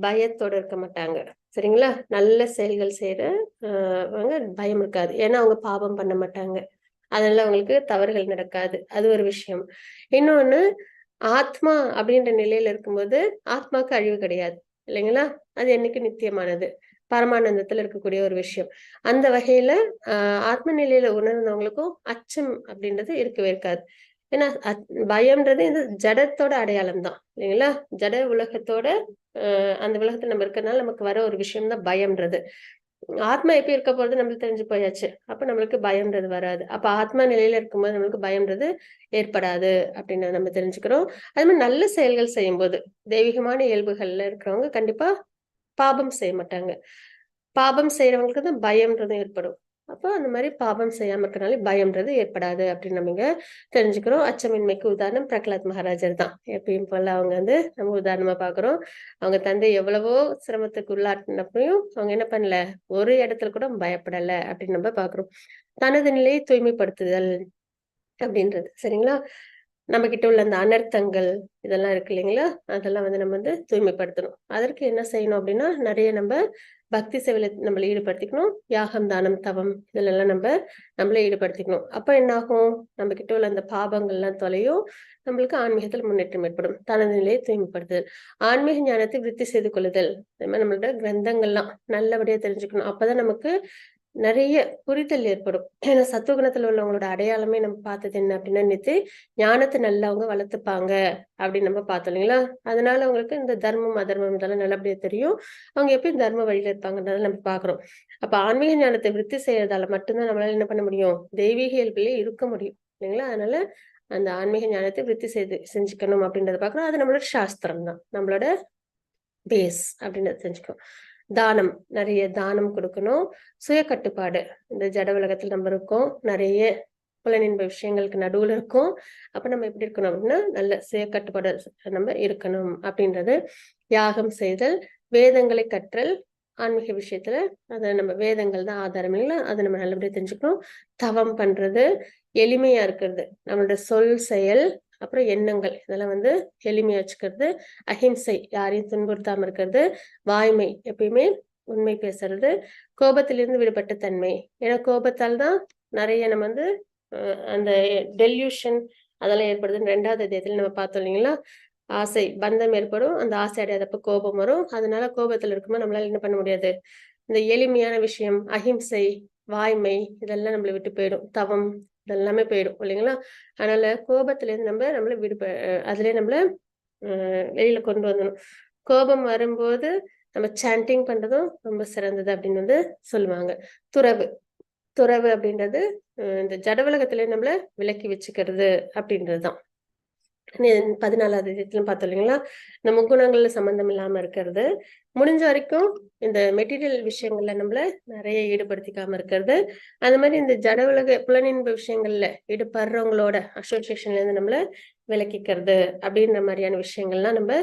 பயத்தோட இருக்க மாட்டாங்க. சரிங்களா? நல்ல செயல்கள் செய்யறவங்க பயம் இருக்காது. ஏன்னா அவங்க பாவம் பண்ண மாட்டாங்க, அதனால அவங்களுக்கு தவறுகள் நடக்காது. அது ஒரு விஷயம். இன்னொன்னு, ஆத்மா அப்படின்ற நிலையில இருக்கும்போது ஆத்மாக்கு அழிவு கிடையாது இல்லைங்களா? அது என்னைக்கு நித்தியமானது, பரமானந்தத்துல இருக்கக்கூடிய ஒரு விஷயம். அந்த வகையில ஆத்ம நிலையில உணர்ந்தவங்களுக்கும் அச்சம் அப்படின்றது இருக்கவே இருக்காது. ஏன்னா பயம்ன்றது இந்த ஜடத்தோட அடையாளம் தான் இல்லைங்களா? ஜட உலகத்தோட அந்த உலகத்துல நம்ம இருக்கிறதுனால நமக்கு வர ஒரு விஷயம் தான் பயம்ன்றது. ஆத்மா எப்படி இருக்க போறது நம்மளுக்கு தெரிஞ்சு போயாச்சு. அப்ப நம்மளுக்கு பயம்ன்றது வராது. அப்ப ஆத்மா நிலையில இருக்கும்போது நம்மளுக்கு பயம்ன்றது ஏற்படாது அப்படின்னு நம்ம தெரிஞ்சுக்கிறோம். அது மாதிரி நல்ல செயல்கள் செய்யும்போது தெய்வீகமான இயல்புகள்ல இருக்கிறவங்க கண்டிப்பா பாபம் செய்ய மாட்டாங்க. பாபம் செய்யறவங்களுக்கு தான் பயம்ன்றது ஏற்படும். அப்போ அந்த மாதிரி பாபம் செய்யாம இருக்கனால பயம்ன்றது ஏற்படாது அப்படின்னு நம்ம இங்க தெரிஞ்சுக்கிறோம். அச்சமின்மைக்கு உதாரணம் பிரகலாத் மகாராஜர் தான். எப்பயும் போல அவங்க வந்து நம்ம உதாரணமா பாக்குறோம். அவங்க தந்தை எவ்வளவோ சிரமத்துக்கு உள்ளாட்டினப்பையும் அவங்க என்ன பண்ணல, ஒரு இடத்துல கூட பயப்படல அப்படின்னு நம்ம பாக்குறோம். தனது நிலையை தூய்மைப்படுத்துதல் அப்படின்றது. சரிங்களா? நம்ம கிட்ட உள்ள அந்த அனர்த்தங்கள் இதெல்லாம் இருக்கு இல்லைங்களா? அதெல்லாம் வந்து நம்ம வந்து தூய்மைப்படுத்தணும். அதற்கு என்ன செய்யணும் அப்படின்னா, நிறைய நம்ம பக்தி சேவையில நம்மளை ஈடுபடுத்திக்கணும். யாகம், தானம், தவம் இதுல எல்லாம் நம்மளை ஈடுபடுத்திக்கணும். அப்ப என்ன ஆகும்? நம்ம கிட்ட உள்ள அந்த பாபங்கள்லாம் தொலையும், நம்மளுக்கு ஆன்மீகத்தில் முன்னேற்றம் ஏற்படும். தனது நிலையை தூய்மைப்படுத்துதல், ஆன்மீக ஞானத்தை விருத்தி செய்து கொள்ளுதல், இந்த மாதிரி நம்மளோட கிரந்தங்கள்லாம் நல்லபடியா தெரிஞ்சுக்கணும். அப்பதான் நமக்கு நிறைய புரிதல் ஏற்படும். ஏன்னா சத்துவகுணத்துல உள்ளவங்களோட அடையாளமே நம்ம பார்த்தது என்ன அப்படின்னா, நேத்து ஞானத்தை நல்லா அவங்க வளர்த்துப்பாங்க அப்படின்னு நம்ம பார்த்தோம் இல்லைங்களா? அதனால அவங்களுக்கு இந்த தர்மம் அதர்மம் இதெல்லாம் நல்லபடியா தெரியும். அவங்க எப்பயும் தர்ம வழியில இருப்பாங்கன்றத நம்ம பாக்குறோம். அப்ப ஆன்மீக ஞானத்தை விருத்தி செய்யறதால மட்டும்தான் நம்மளால என்ன பண்ண முடியும், தெய்வீக இயல்பிலே இருக்க முடியும் இல்லைங்களா? அதனால அந்த ஆன்மீக ஞானத்தை விருத்தி செஞ்சுக்கணும் அப்படின்றத பாக்குறோம். அது நம்மளோட சாஸ்திரம் தான், நம்மளோட பேஸ் அப்படின்றத தெரிஞ்சுக்கணும். தானம், நிறைய தானம் கொடுக்கணும். சுய கட்டுப்பாடு, இந்த ஜட உலகத்தில் நம்ம இருக்கோம், நிறைய புலனின்ப விஷயங்களுக்கு நடுவுல இருக்கும். அப்ப நம்ம எப்படி இருக்கணும் அப்படின்னா, நல்ல சுய கட்டுப்பாடு நம்ம இருக்கணும் அப்படின்றது. யாகம் செய்தல், வேதங்களை கற்றல், ஆன்மீக விஷயத்துல அத நம்ம வேதங்கள் தான் ஆதாரம் இல்லைங்களா? அதை நம்ம நல்லபடியா தெரிஞ்சுக்கணும். தவம் பண்றது, எளிமையா இருக்கிறது, நம்மளோட சொல் செயல் அப்புறம் எண்ணங்கள் இதெல்லாம் வந்து எளிமையா வச்சுக்கிறது. அஹிம்சை, யாரையும் துன்புறுத்தாம இருக்கிறது. வாய்மை, எப்பயுமே உண்மை பேசுறது. கோபத்திலிருந்து விடுபட்ட தன்மை, ஏன்னா கோபத்தால் தான் நிறைய நம்ம வந்து அந்த டெல்யூஷன் அதெல்லாம் ஏற்படுதுன்னு 2வது அத்தியாயத்துல நம்ம பார்த்தோம் இல்லைங்களா? ஆசை பந்தம் ஏற்படும், அந்த ஆசை அடையாதப்ப கோபம் வரும். அதனால கோபத்துல இருக்கும்போது நம்மளால என்ன பண்ண முடியாது, இந்த எளிமையான விஷயம், அஹிம்சை, வாய்மை இதெல்லாம் நம்மளை விட்டு போயிடும். தவம் இதெல்லாமே போயிடும் இல்லைங்களா? அதனால கோபத்துல இருந்து நம்மள அதுலயே நம்மள வெளியில கொண்டு வந்துடும். கோபம் வரும்போது நம்ம சாண்டிங் பண்றதும் ரொம்ப சிறந்தது அப்படின்னு வந்து சொல்லுவாங்க. துறவு, துறவு அப்படின்றது இந்த ஜட உலகத்திலே நம்மள விலக்கி வச்சுக்கிறது அப்படின்றதுதான். 14வது அத்தியாயத்திலும் பார்த்தோம் இல்லைங்களா? இந்த முக்குணங்கள்ல சம்பந்தம் இல்லாம இருக்கிறது. முடிஞ்ச வரைக்கும் இந்த மெட்டீரியல் விஷயங்கள்ல நம்மள நிறைய ஈடுபடுத்திக்காம இருக்கிறது. அந்த மாதிரி இந்த ஜட உலக புலனின்ப விஷயங்கள்ல ஈடுபடுறவங்களோட அசோசியேஷன்ல இருந்து நம்மள விலக்கிக்கிறது அப்படின்ற மாதிரியான விஷயங்கள்லாம் நம்ம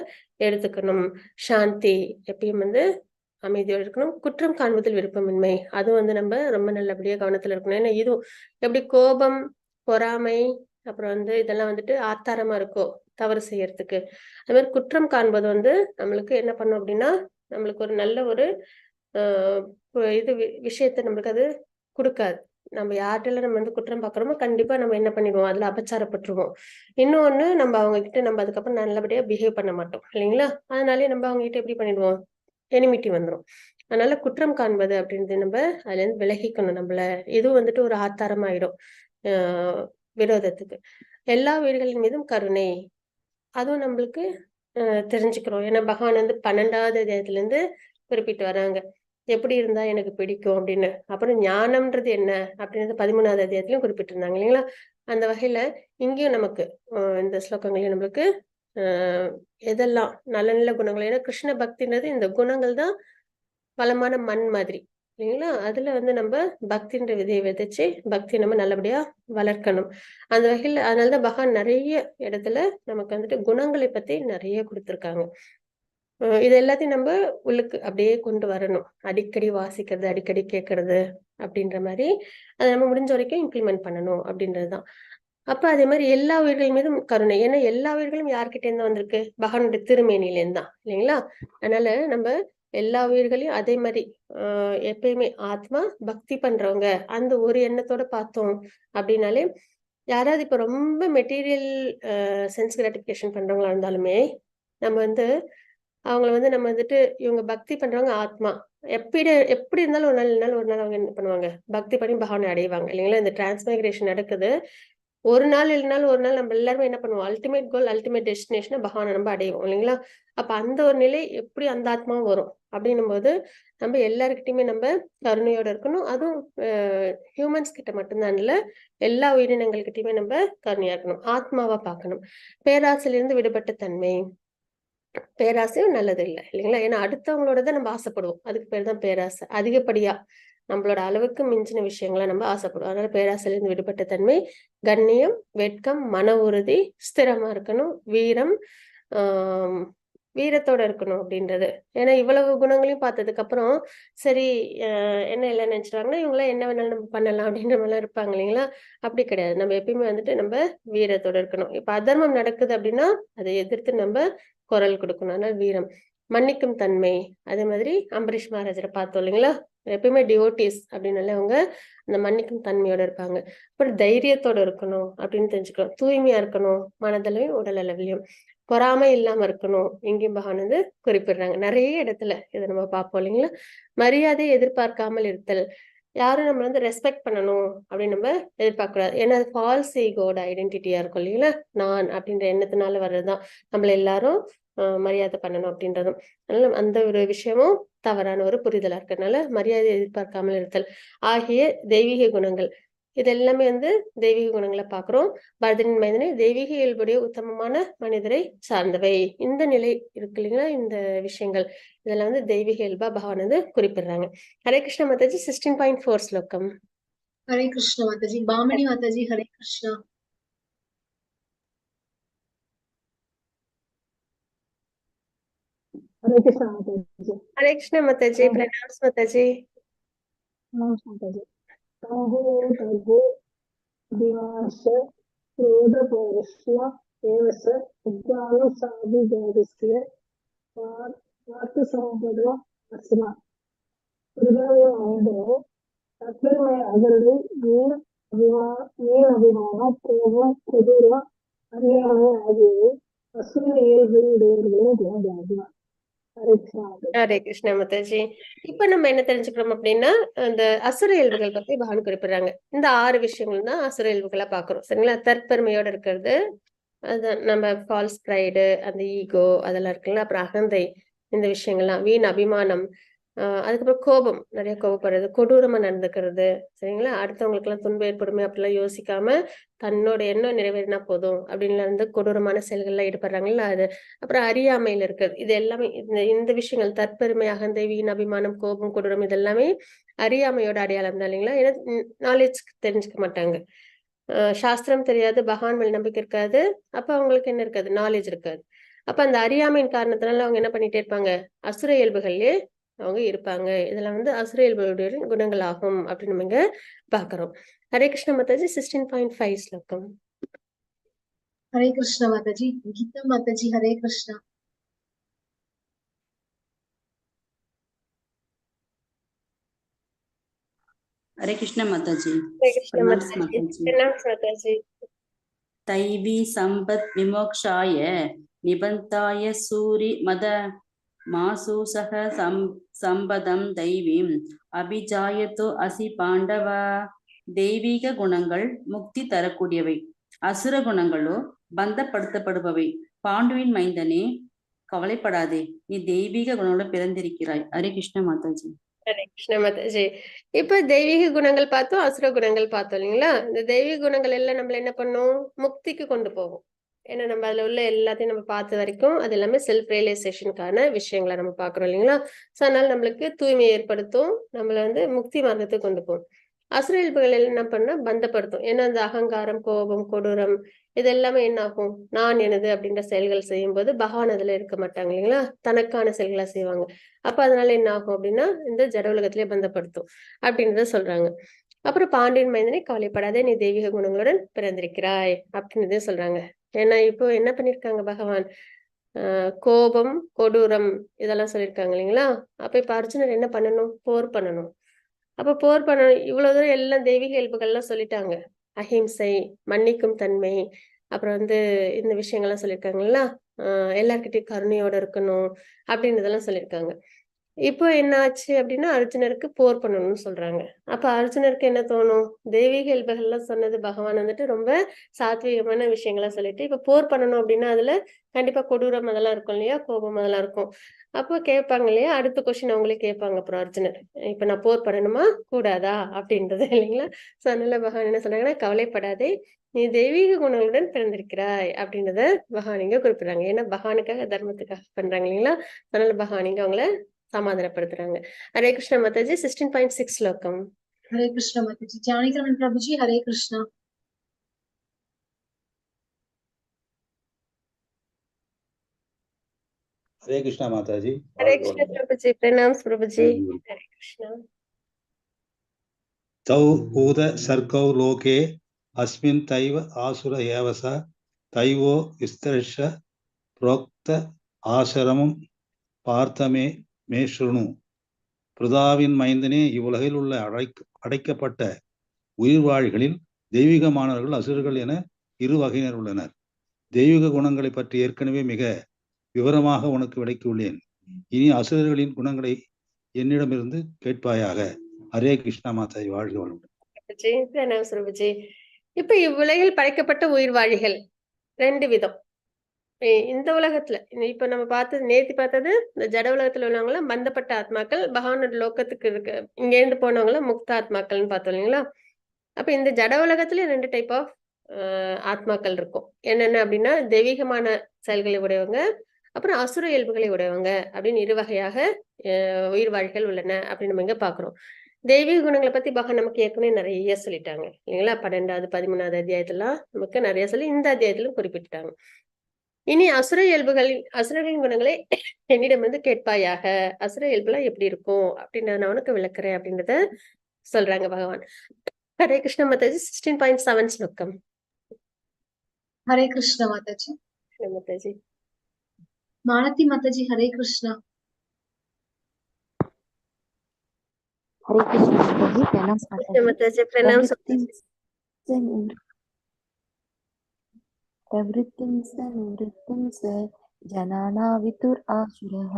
எடுத்துக்கணும். சாந்தி, எப்பயும் வந்து அமைதியோடு இருக்கணும். குற்றம் காண்பதில் விருப்பமின்மை, அதுவும் வந்து நம்ம ரொம்ப நல்லபடியா கவனத்துல இருக்கணும். ஏன்னா இதுவும் எப்படி கோபம், பொறாமை அப்புறம் வந்து இதெல்லாம் வந்துட்டு ஆத்தாரமா இருக்கும் தவறு செய்யறதுக்கு. அது மாதிரி குற்றம் காண்பது வந்து நம்மளுக்கு என்ன பண்ணும் அப்படின்னா, நம்மளுக்கு ஒரு நல்ல ஒரு இது விஷயத்த நம்மளுக்கு அது கொடுக்காது. நம்ம யார்கிட்ட நம்ம வந்து குற்றம் பார்க்குறோமோ கண்டிப்பா நம்ம என்ன பண்ணிடுவோம், அதுல அபச்சாரப்பட்டுருவோம். இன்னொன்னு, நம்ம அவங்க கிட்ட நம்ம அதுக்கப்புறம் நல்லபடியா பிஹேவ் பண்ண மாட்டோம் இல்லைங்களா? அதனாலே நம்ம அவங்க கிட்ட எப்படி பண்ணிடுவோம், எனிமிட்டி வந்துடும். அதனால குற்றம் காண்பது அப்படின்றது நம்ம அதுல இருந்து விலகிக்கணும். நம்மள இதுவும் வந்துட்டு ஒரு ஆத்தாரமாயிடும் விரோதத்துக்கு. எல்லா உயிர்களின் மீதும் கருணை, அதுவும் நம்மளுக்கு தெரிஞ்சுக்கிறோம். ஏன்னா பகவான் வந்து 12வது அத்தியாயத்துல இருந்து குறிப்பிட்டு வராங்க, எப்படி இருந்தா எனக்கு பிடிக்கும் அப்படின்னு. அப்புறம் ஞானம்ன்றது என்ன அப்படின்றது 13வது அத்தியாயத்திலும் குறிப்பிட்டிருந்தாங்க இல்லைங்களா? அந்த வகையில இங்கேயும் நமக்கு இந்த ஸ்லோகங்களையும் நம்மளுக்கு எதெல்லாம் நல்ல நல்ல குணங்கள், ஏன்னா கிருஷ்ண பக்தின்றது இந்த குணங்கள் தான் வளமான மண் மாதிரி இல்லைங்களா? அதுல வந்து நம்ம பக்தின்ற விதையை விதைச்சு பக்தி நம்ம நல்லபடியா வளர்க்கணும். அந்த வகையில அதனாலதான் பகவான் நிறைய இடத்துல நமக்கு வந்துட்டு குணங்களை பத்தி நிறைய கொடுத்திருக்காங்க. இது எல்லாத்தையும் நம்ம உள்ளுக்கு அப்படியே கொண்டு வரணும். அடிக்கடி வாசிக்கிறது, அடிக்கடி கேட்கறது அப்படின்ற மாதிரி அதை நம்ம முடிஞ்ச வரைக்கும் இம்ப்ளிமெண்ட் பண்ணணும் அப்படின்றதுதான். அப்ப அதே மாதிரி எல்லா உயிர்கள் மீதும் கருணை. ஏன்னா எல்லா உயிர்களும் யார்கிட்ட இருந்து வந்திருக்கு? பகவானுடைய திருமேனியிலேருந்து தான், இல்லைங்களா? அதனால நம்ம எல்லா உயிர்களையும் அதே மாதிரி எப்பயுமே ஆத்மா பக்தி பண்றவங்க அந்த ஒரு எண்ணத்தோட பார்த்தோம் அப்படின்னாலே, யாராவது இப்ப ரொம்ப மெட்டீரியல் சென்ஸ் கிராட்டிபிகேஷன் பண்றவங்களா இருந்தாலுமே நம்ம வந்து அவங்கள வந்து நம்ம வந்துட்டு இவங்க பக்தி பண்றவங்க ஆத்மா. எப்படி எப்படி இருந்தாலும் ஒரு நாள் அவங்க என்ன பண்ணுவாங்க? பக்தி பண்ணி பகவானை அடைவாங்க, இல்லைங்களா? இந்த டிரான்ஸ்மைக்ரேஷன் நடக்குது. ஒரு நாள் இல்லைனாலும் ஒரு நாள் நம்ம எல்லாருமே என்ன பண்ணுவோம்? அல்டிமேட் கோல், அல்டிமேட் டெஸ்டினேஷன் பகவானை நம்ம அடைவோம், இல்லைங்களா? அப்ப அந்த ஒரு நிலை எப்படி அந்த ஆத்மாவும் வரும் அப்படின்னும் போது நம்ம எல்லாருக்கிட்டையுமே நம்ம கருணையோட இருக்கணும். அதுவும் ஹியூமன்ஸ் கிட்ட மட்டும்தான் இல்ல, எல்லா உயிரினங்கள்கிட்டயுமே நம்ம கருணையா இருக்கணும். ஆத்மாவா பார்க்கணும். பேராசையிலிருந்து விடுபட்ட தன்மை. பேராசையும் நல்லது இல்லை, இல்லைங்களா? ஏன்னா அடுத்தவங்களோட நம்ம ஆசைப்படுவோம். அதுக்கு பேர் தான் பேராசை. அதிகப்படியா நம்மளோட அளவுக்கு மிஞ்சின விஷயங்களை நம்ம ஆசைப்படுவோம். அதனால பேராசையிலிருந்து விடுபட்ட தன்மை, கண்ணியம், வெட்கம், மன உறுதி, ஸ்திரமா இருக்கணும், வீரம், ஆஹ் வீரத்தோட இருக்கணும் அப்படின்றது. ஏன்னா இவ்வளவு குணங்களையும் பார்த்ததுக்கு அப்புறம் சரி என்ன இல்லை நினைச்சிட்டாங்கன்னா இவங்களாம் என்ன வேணாலும் நம்ம பண்ணலாம் அப்படின்ற மாதிரிலாம் இருப்பாங்க, இல்லைங்களா? அப்படி கிடையாது. நம்ம எப்பயுமே வந்துட்டு நம்ம வீரத்தோட இருக்கணும். இப்ப அதர்மம் நடக்குது அப்படின்னா அதை எதிர்த்து நம்ம குரல் கொடுக்கணும். அதனால வீரம். மன்னிக்கும் தன்மை. அதே மாதிரி அம்பரீஷ் மகாராஜரை பார்த்தோம், இல்லைங்களா? எப்பயுமே டிவோட்டிஸ் அப்படின்னாலே அவங்க அந்த மன்னிக்கும் தன்மையோட இருப்பாங்க. அப்புறம் தைரியத்தோட இருக்கணும் அப்படின்னு தெரிஞ்சுக்கணும். தூய்மையா இருக்கணும், மனதளவையும் உடல் அளவிலையும். பொறாமை இல்லாம இருக்கணும். இங்கேயும் பகவான் வந்து குறிப்பிடுறாங்க நிறைய இடத்துல. இதை நம்ம பார்ப்போம், இல்லைங்களா? மரியாதையை எதிர்பார்க்காமல் இருத்தல். யாரும் நம்ம வந்து ரெஸ்பெக்ட் பண்ணணும் அப்படின்னு நம்ம எதிர்பார்க்க கூடாது. ஏன்னா அது ஃபால்ஸ் ஈகோட ஐடென்டிட்டியா இருக்கும், இல்லைங்களா? நான் அப்படின்ற எண்ணத்தினால வர்றதுதான். நம்மள எல்லாரும் மரியாதை பண்ணணும் அப்படின்றதும். அதனால அந்த ஒரு விஷயமும் தவறான ஒரு புரிதலா இருக்கிறதுனால மரியாதை எதிர்பார்க்காமல் இருத்தல் ஆகிய தெய்வீக குணங்கள். இது எல்லாமே வந்து தெய்வீக குணங்களை பார்க்கிறோம். பரதனின் மைந்தனை தெய்வீக இயல்புடைய உத்தமமான மனிதரை சார்ந்தவை. இந்த நிலை இருக்கு, இல்லைங்களா? இந்த விஷயங்கள் இதெல்லாம் வந்து தெய்வீக இயல்பா பகவான் வந்து குறிப்பிடுறாங்க. ஹரே கிருஷ்ண மாதாஜி. 16.4 ஸ்லோகம். ஹரே கிருஷ்ண மாதாஜி. பாமணி மாதாஜி. ஹரே கிருஷ்ணா. हरे कृष्ण माताजी। हरे कृष्ण माताजी। प्रणाम माताजी। नमस्कार माताजी। तंगो तंगो दिवाश क्रोध पौरुष्य एवस उद्गानो साधु जगस्य वार्त संपदो अस्मा हृदय आंदो तत्वमय अगल्ली वीण अभिमान कोपम कुदूर அறியாமை ஆகியவை அசுர இயல்புடையவர்களின் குணங்களாகும். ஹரே கிருஷ்ண மாதாஜி. இப்ப நம்ம என்ன தெரிஞ்சுக்கிறோம் அப்படின்னா அந்த அசுர இயல்புகள் பத்தி பகவான் குறிப்பிடுறாங்க. இந்த 6 விஷயங்கள் தான் அசுர இயல்புகளா பாக்குறோம், சரிங்களா? தற்பெருமையோட இருக்கிறது, அதுதான் நம்ம ஃபால்ஸ் ப்ரைடு, அந்த ஈகோ அதெல்லாம் இருக்குல்ல. அப்புறம் அகந்தை, இந்த விஷயங்கள்லாம், வீண் அபிமானம், அதுக்கப்புறம் கோபம், நிறைய கோபப்படுறது, கொடூரமா நடந்துக்கிறது, சரிங்களா? அடுத்தவங்களுக்கு எல்லாம் துன்பம் ஏற்படுமே அப்படிலாம் யோசிக்காம தன்னோட எண்ணம் நிறைவேறினா போதும் அப்படின்னு இருந்து கொடூரமான செயல்கள்லாம் ஈடுபடுறாங்கல்ல அது. அப்புறம் அறியாமையில இருக்கிறது. இது எல்லாமே இந்த விஷயங்கள் தற்பெருமை, அகந்தை, வீண் அபிமானம், கோபம், கொடூரம் இதெல்லாமே அறியாமையோட அடையாளம் தான், இல்லைங்களா? ஏன்னா நாலேஜ் தெரிஞ்சுக்க மாட்டாங்க. சாஸ்திரம் தெரியாது, பகவான் மேல் நம்பிக்கை இருக்காது. அப்ப அவங்களுக்கு என்ன இருக்காது? நாலேஜ் இருக்காது. அப்ப அந்த அறியாமையின் காரணத்தினால அவங்க என்ன பண்ணிட்டே இருப்பாங்க? அசுர இயல்புகள்லயே அவங்க இருப்பாங்க. இதெல்லாம் வந்து அசுர இயல்புடைய குணங்கள் ஆகும் அப்படின்னு நம்ம இங்க பாக்குறோம். ஹரே கிருஷ்ண மாதாஜி. 16.5 ஸ்லோகம். ஹரே கிருஷ்ண மாதாஜி. கீதா மாதாஜி. ஹரே கிருஷ்ணா. हरे कृष्ण माताजी। हरे कृष्ण प्रणाम माताजी। माताजी। प्रणाम माताजी। दैवी संपत् विमोक्षाय निबन्धाय सूरि मद मासु सह संपदं दैवीम् அபிஜாயத்தோ அசி பாண்டவா. தெய்வீக குணங்கள் முக்தி தரக்கூடியவை, அசுர குணங்களோ பந்தப்படுத்தப்படுபவை. பாண்டுவின் மைந்தனே கவலைப்படாதே, நீ தெய்வீக குணங்களோட பிறந்திருக்கிறாய். ஹரே கிருஷ்ண மாதாஜி. ஹரே கிருஷ்ண மாதாஜி. இப்ப தெய்வீக குணங்கள் பார்த்தோம், அசுர குணங்கள் பார்த்தோம், இல்லைங்களா? இந்த தெய்வீக குணங்கள் எல்லாம் நம்மள என்ன பண்ணும்? முக்திக்கு கொண்டு போகும், ஏன்னா நம்ம அதுல உள்ள எல்லாத்தையும் நம்ம பார்த்த வரைக்கும் அது எல்லாமே செல்ஃப் ரியலைசேஷனுக்கான விஷயங்களை நம்ம பார்க்குறோம் இல்லைங்களா. ஸோ அதனால நம்மளுக்கு தூய்மையை ஏற்படுத்தும், நம்மளை வந்து முக்தி மார்க்கத்துக்கு கொண்டு போகும். அசுர இயல்புகள் என்ன பண்ணா பந்தப்படுத்தும். ஏன்னா அந்த அகங்காரம், கோபம், கொடூரம் இது எல்லாமே என்ன ஆகும், நான் எனது அப்படின்ற செயல்கள் செய்யும்போது பகவான் அதுல இருக்க மாட்டாங்க இல்லைங்களா, தனக்கான செயல்களா செய்வாங்க. அப்ப அதனால என்ன ஆகும் அப்படின்னா இந்த ஜட உலகத்திலே பந்தப்படுத்தும் அப்படின்றத சொல்றாங்க. அப்புறம் பாண்டியன் மைந்தனே கவலைப்படாதே, நீ தெய்வீக குணங்களுடன் பிறந்திருக்கிறாய் அப்படின்றதே சொல்றாங்க. ஏன்னா இப்போ என்ன பண்ணிருக்காங்க பகவான், கோபம், கொடூரம் இதெல்லாம் சொல்லியிருக்காங்க இல்லைங்களா. அப்ப இப்ப அர்ஜுனர் என்ன பண்ணணும், போர் பண்ணணும். அப்ப போர் பண்ணணும். இவ்வளவு தூரம் எல்லாம் தெய்வீக இயல்புகள்லாம் சொல்லிட்டாங்க. அஹிம்சை, மன்னிக்கும் தன்மை, அப்புறம் வந்து இந்த விஷயங்கள்லாம் சொல்லியிருக்காங்கல்ல. எல்லார்கிட்டயும் கருணையோட இருக்கணும் அப்படின்றதெல்லாம் சொல்லியிருக்காங்க. இப்போ என்ன ஆச்சு அப்படின்னா அர்ஜுனருக்கு போர் பண்ணணும்னு சொல்றாங்க. அப்ப அர்ஜுனருக்கு என்ன தோணும், தெய்வீக இயல்புகள்லாம் சொன்னது பகவான் வந்துட்டு ரொம்ப சாத்வீகமான விஷயங்களா சொல்லிட்டு இப்ப போர் பண்ணணும் அப்படின்னா அதுல கண்டிப்பா கொடூரம் அதெல்லாம் இருக்கும் இல்லையா, கோபம் அதெல்லாம் இருக்கும். அப்போ கேட்பாங்க இல்லையா, அடுத்த கொஸ்டின் அவங்களே கேட்பாங்க அப்புறம் அர்ஜுனர், இப்ப நான் போர் பண்ணணுமா கூடாதா அப்படின்றது இல்லைங்களா. சோ அதனால பகவான் என்ன சொன்னாங்கன்னா, கவலைப்படாதே, நீ தெய்வீக குணங்களுடன் பிறந்திருக்கிறாய் அப்படின்றத பகவான் இங்க குறிப்பிடுறாங்க. ஏன்னா பகவானுக்காக தர்மத்துக்காக பண்றாங்க இல்லைங்களா. அதனால பகவான் இங்க அவங்கள சமாதானப்படுத்துறாங்க. ஹரே கிருஷ்ண மாதாஜி. 16.6 ஸ்லோகம். ஹரே கிருஷ்ண மாதாஜி. ஜானகிராமன் பிரபுஜி ஹரே கிருஷ்ணா. हरे कृष्णा माता जी. हरे कृष्ण प्रभुजी. प्रणाम प्रभुजी. हरे कृष्णा. तौ ऊद सर्गौ लोके अस्मिन् तैव आसुर एव स तैवो विस्तरश प्रोक्त ஆசிரமம் பார்த்தமே மே ஸ்ருணு. பிரதாவின் மைந்தனே, இவ்வுலகில் உள்ள அடைக்கப்பட்ட உயிர்வாழிகளில் தெய்வீகமானவர்கள் அசுரர்கள் என இரு வகையினர் உள்ளனர். தெய்வீக குணங்களை பற்றி ஏற்கனவே மிக விவரமாக உனக்கு விளக்கியுள்ளேன். இனி அசுரர்களின் குணங்களை என்னிடமிருந்து கேட்பாயாக. ஹரே கிருஷ்ணா மாதா, வாழ்க வளமுடன். இப்ப இவ்வுலகில் படைக்கப்பட்ட உயிர்வாழிகள் 2 விதம். இந்த உலகத்துல இப்ப நம்ம பார்த்தது, நேத்தி பார்த்தது இந்த ஜட உலகத்துல உள்ளவங்கள பந்தப்பட்ட ஆத்மாக்கள், பகவானோட லோகத்துக்கு இருக்கு இங்க இருந்து போனவங்கள முக்த ஆத்மாக்கள்னு பார்த்தோம் இல்லைங்களா. அப்ப இந்த ஜட உலகத்துல 2 டைப் ஆஃப் ஆத்மாக்கள் இருக்கும். என்னென்ன அப்படின்னா தெய்வீகமான செயல்களை உடையவங்க, அப்புறம் அசுர இயல்புகளை உடையவங்க அப்படின்னு இரு வகையாக உயிர்வாழிகள் உள்ளன அப்படின்னு நம்ம இங்க பாக்குறோம். தெய்வீக குணங்களை பத்தி பகவான் நமக்கு ஏற்கனவே நிறைய சொல்லிட்டாங்க இல்லைங்களா. 12வது 13வது அத்தியாயத்திலாம் நமக்கு நிறைய சொல்லி இந்த அத்தியாயத்திலும் குறிப்பிட்டுட்டாங்க. இனி அசுர இயல்புகளின் அசுரர்களின் குணங்களை என்னிடம் வந்து கேட்பாயாக. அசுர இயல்புலாம் எப்படி இருக்கும் அப்படின்றத நான் உனக்கு விளக்குறேன் அப்படின்றத சொல்றாங்க பகவான். ஹரே கிருஷ்ண மாதாஜி. 16.7 ஸ்லோகம். ஹரே கிருஷ்ண மாதாஜி. மாதாஜி. மாலதி மாதாஜி ஹரே கிருஷ்ணா. हरे कृष्ण माताजी. प्रणाम माताजी. प्रणाम प्रवृत्तिं स निवृत्तिं स जनाना वितुर आसुरः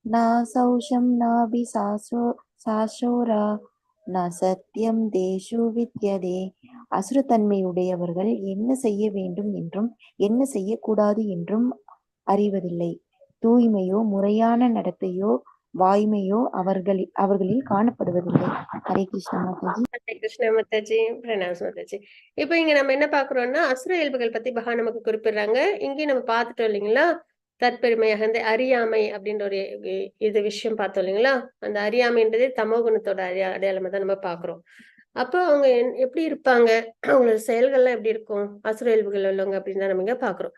न सौषं नाभिसासोरा न சத்தியம் தேஷு வித்யதே. அசுரத்தன்மையுடையவர்கள் என்ன செய்ய வேண்டும் என்றும் என்ன செய்யக்கூடாது என்றும் அறிவதில்லை. தூய்மையோ முறையான நடத்தையோ வாய்மையோ அவர்களில் காணப்படுவதில்லை. ஹரே கிருஷ்ண மாதாஜி. ஹரே கிருஷ்ண மாதாஜி. பிரணாம் மாதாஜி. இப்ப இங்க நம்ம என்ன பாக்குறோம்னா அசுர இயல்புகள் பத்தி பகவான் நமக்கு குறிப்பிடுறாங்க. இங்கேயும் நம்ம பார்த்துட்டோம் இல்லைங்களா. தற்பெருமை, அகந்தை, அறியாமை அப்படின்ற ஒரு இது விஷயம் பார்த்தோம் இல்லைங்களா. அந்த அறியாமைன்றதே தமோ குணத்தோட அடையாளமா தான் நம்ம பாக்குறோம். அப்போ அவங்க எப்படி இருப்பாங்க, அவங்களோட செயல்கள்லாம் எப்படி இருக்கும், அசுர இயல்புகள் உள்ளவங்க அப்படின்னு தான் நம்ம இங்க பாக்குறோம்.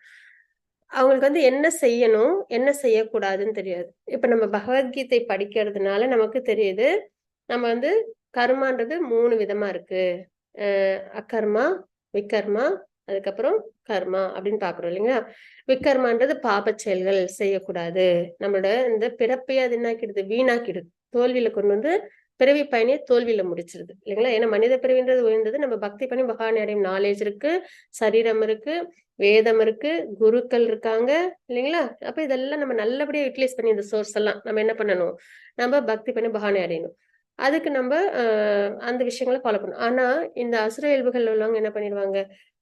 அவங்களுக்கு வந்து என்ன செய்யணும் என்ன செய்யக்கூடாதுன்னு தெரியாது. இப்ப நம்ம பகவத்கீதை படிக்கிறதுனால நமக்கு தெரியுது, நம்ம வந்து கர்மான்றது 3 விதமா இருக்கு. அகர்மா, விகர்மா, அதுக்கப்புறம் கர்மா அப்படின்னு பாக்குறோம் இல்லைங்களா. விகர்மான்றது பாப செயல்கள் செய்யக்கூடாது. நம்மளோட இந்த பிறப்பையே அது என்னாக்கிடுது, வீணாக்கிடுது, தோல்வியில கொண்டு வந்து பிறவி பயணியை தோல்வியில முடிச்சிருது இல்லைங்களா. ஏன்னா மனித பிறவின்றது உயர்ந்தது. நம்ம பக்தி பண்ணி பகவான் அடையும் நாலேஜ் இருக்கு, சரீரம் இருக்கு, வேதம் இருக்கு, குருக்கள் இருக்காங்க இல்லைங்களா. அப்ப இதெல்லாம் நம்ம நல்லபடியா யூட்டிலைஸ் பண்ணி இந்த சோர்ஸ் எல்லாம் நம்ம என்ன பண்ணணும், நம்ம பக்தி பண்ணி பகவானை அடையணும். அதுக்கு நம்ம அந்த விஷயங்களை ஃபாலோ பண்ணணும். ஆனா இந்த அசுர இயல்புகள் உள்ளவங்க என்ன பண்ணிடுவாங்க,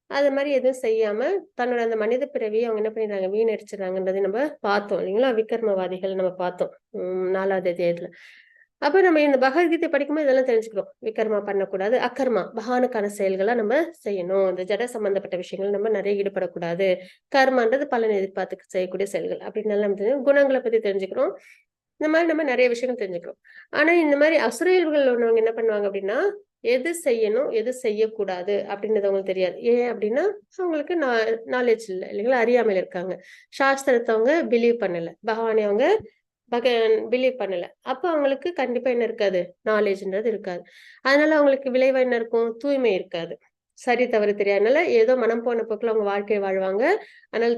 அது மாதிரி எதுவும் செய்யாம தன்னோட அந்த மனித பிறவியை அவங்க என்ன பண்ணிடுறாங்க, வீணடிச்சிடறாங்கன்றதை நம்ம பார்த்தோம் இல்லைங்களா. விக்ரமவாதிகள் நம்ம பார்த்தோம் 4வது அத்தியாயத்துல. அப்ப நம்ம இந்த பகவத்கீதை படிக்கும்போது இதெல்லாம் தெரிஞ்சுக்கிறோம். விகர்மா பண்ணக்கூடாது, அகர்மா பகவானுக்கான செயல்களா நம்ம செய்யணும். இந்த ஜட சம்பந்தப்பட்ட விஷயங்கள் நம்ம நிறைய ஈடுபடக்கூடாது. கர்மான்றது பலன் எதிர்பார்த்து செய்யக்கூடிய செயல்கள் அப்படின்னு எல்லாம் குணங்களை பத்தி தெரிஞ்சுக்கிறோம். இந்த மாதிரி நம்ம நிறைய விஷயங்கள் தெரிஞ்சுக்கிறோம். ஆனா இந்த மாதிரி அசுர இயல்புகள் உள்ளவங்க என்ன பண்ணுவாங்க அப்படின்னா, எது செய்யணும் எது செய்யக்கூடாது அப்படின்றது அவங்களுக்கு தெரியாது. ஏன் அப்படின்னா அவங்களுக்கு நாலேஜ் இல்லை இல்லைங்களா, அறியாமையில இருக்காங்க. சாஸ்திரத்தை அவங்க பிலீவ் பண்ணல, பகவானை அவங்க பிலீவ் பண்ணல. அப்ப அவங்களுக்கு கண்டிப்பா என்ன இருக்காது, நாலேஜ்ன்றது இருக்காது. அதனால அவங்களுக்கு விளைவா என்ன இருக்கும், தூய்மை இருக்காது. சரி தவறு தெரியாதனால ஏதோ மனம் போன போக்குல அவங்க வாழ்க்கையை வாழ்வாங்க. அதனால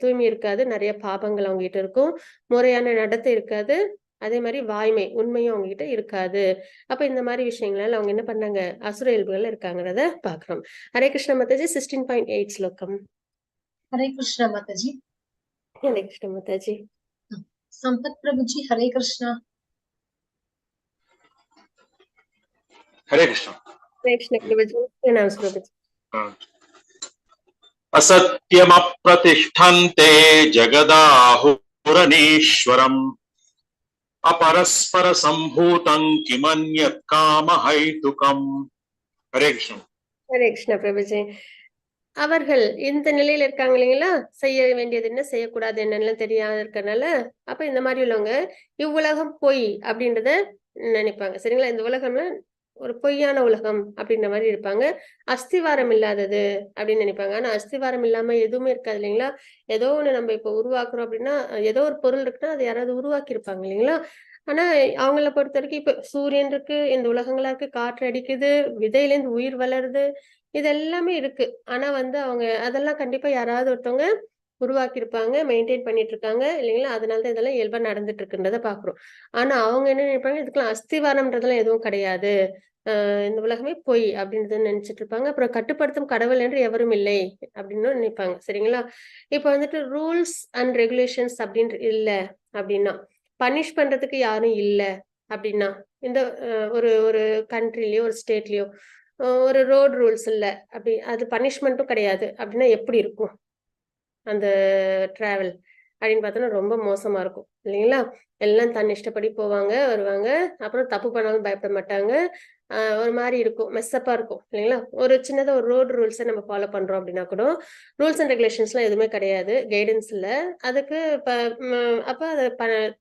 தூய்மை இருக்காது, நிறைய பாபங்கள் அவங்க கிட்ட இருக்கும், முறையான நடத்தை இருக்காது, அதே மாதிரி வாய்மை உண்மையும் அவங்க கிட்ட இருக்காது. அப்ப இந்த மாதிரி விஷயங்களால அவங்க என்ன பண்ணாங்க, அசுர இயல்புகள் இருக்காங்கிறத பாக்குறோம். ஹரே கிருஷ்ண மாதாஜி. 16.8 ஸ்லோகம். ஹரே கிருஷ்ணா மாதாஜி. ஹரே கிருஷ்ண மாதாஜி. சம்பத் பிரபுஜி ஹரே கிருஷ்ணா. हरे कृष्ण। हरे कृष्ण प्रभुजी। प्रणाम प्रभुजी। असत्यमप्रतिष्ठन्ते जगदाहुरनीश्वरम् अपरस्पर सम्भूतं किमन्यत् कामहैतुकम्। हरे कृष्ण। हरे कृष्ण प्रभुजी। அவர்கள் இந்த நிலையில இருக்காங்க இல்லைங்களா, செய்ய வேண்டியது என்ன செய்யக்கூடாது என்னன்னு தெரியாத இருக்கனால அப்ப இந்த மாதிரி உள்ளவங்க இவ்வுலகம் பொய் அப்படின்றத நினைப்பாங்க. சரிங்களா, இந்த உலகம்ல ஒரு பொய்யான உலகம் அப்படின்ற மாதிரி இருப்பாங்க. அஸ்திவாரம் இல்லாதது அப்படின்னு நினைப்பாங்க. ஆனா அஸ்திவாரம் இல்லாம எதுவுமே இருக்காது இல்லைங்களா. ஏதோ ஒண்ணு நம்ம இப்ப உருவாக்குறோம் அப்படின்னா, ஏதோ ஒரு பொருள் இருக்குன்னா அதை யாராவது உருவாக்கி இருப்பாங்க இல்லைங்களா. ஆனா அவங்கள பொறுத்த வரைக்கும் இப்ப சூரியன் இருக்கு, இந்த உலகங்களா இருக்கு, காற்று அடிக்குது, விதையிலேருந்து உயிர் வளருது, இது எல்லாமே இருக்கு. ஆனா அவங்க அதெல்லாம் கண்டிப்பா யாராவது ஒருத்தவங்க உருவாக்கி இருப்பாங்க, மெயின்டைன் பண்ணிட்டு இருக்காங்க இல்லைங்களா. அதனாலதான் இதெல்லாம் இயல்பா நடந்துட்டு இருக்குன்றத பாக்குறோம். ஆனா அவங்க என்ன நினைப்பாங்க, இதுக்கெல்லாம் அஸ்திவாரம்ன்றதெல்லாம் எதுவும் கிடையாது, இந்த உலகமே பொய் அப்படின்றத நினைச்சிட்டு இருப்பாங்க. அப்புறம் கட்டுப்படுத்தும் கடவுள் என்று எவரும் இல்லை அப்படின்னு நினைப்பாங்க. சரிங்களா. இப்ப ரூல்ஸ் அண்ட் ரெகுலேஷன்ஸ் அப்படின்னு இல்ல அப்படின்னா, பனிஷ் பண்றதுக்கு யாரும் இல்ல அப்படின்னா, இந்த ஒரு ஒரு கண்ட்ரிலயோ ஒரு ஸ்டேட்லயோ ஒரு ரோட் ரூல்ஸ் இல்ல அப்படி, அது பனிஷ்மெண்ட்டும் கிடையாது அப்படின்னா எப்படி இருக்கும் அந்த டிராவல் அப்படின்னு பார்த்தோன்னா ரொம்ப மோசமா இருக்கும் இல்லைங்களா. எல்லாம் தன் இஷ்டப்படி போவாங்க வருவாங்க, அப்புறம் தப்பு பண்ணாலும் பயப்பட மாட்டாங்க. ஒரு மாதிரி இருக்கும், மெஸ்ஸப்பா இருக்கும் இல்லைங்களா. ஒரு சின்னதா ஒரு ரோடு ரூல்ஸை நம்ம ஃபாலோ பண்றோம் அப்படின்னா கூட ரூல்ஸ் அண்ட் ரெகுலேஷன்ஸ்லாம் எதுவுமே கிடையாது, கைடன்ஸ் இல்லை அதுக்கு. அப்ப அதை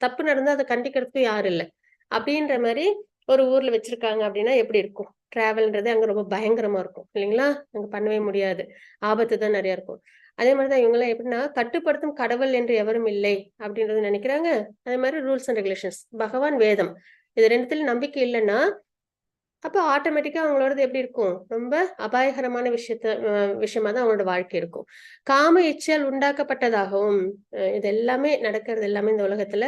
தப்பு நடந்தா அதை கண்டிக்கிறதுக்கு யாரும் இல்லை அப்படின்ற மாதிரி ஒரு ஊர்ல வச்சிருக்காங்க அப்படின்னா எப்படி இருக்கும், டிராவல்ன்றது அங்க ரொம்ப பயங்கரமா இருக்கும் இல்லைங்களா. அங்க பண்ணவே முடியாது, ஆபத்து தான் நிறைய இருக்கும். அதே மாதிரிதான் இவங்க எல்லாம் எப்படின்னா, கட்டுப்படுத்தும் கடவுள் என்று எவரும் இல்லை அப்படின்றது நினைக்கிறாங்க. அதே மாதிரி ரூல்ஸ் அண்ட் ரெகுலேஷன்ஸ், பகவான், வேதம், இது ரெண்டுத்துல நம்பிக்கை இல்லைன்னா அப்ப ஆட்டோமேட்டிக்கா அவங்களோடது எப்படி இருக்கும், ரொம்ப அபாயகரமான விஷயமா தான் அவங்களோட வாழ்க்கை இருக்கும். காம இச்சையால் உண்டாக்கப்பட்டதாகவும் இது எல்லாமே நடக்கிறது எல்லாமே இந்த உலகத்துல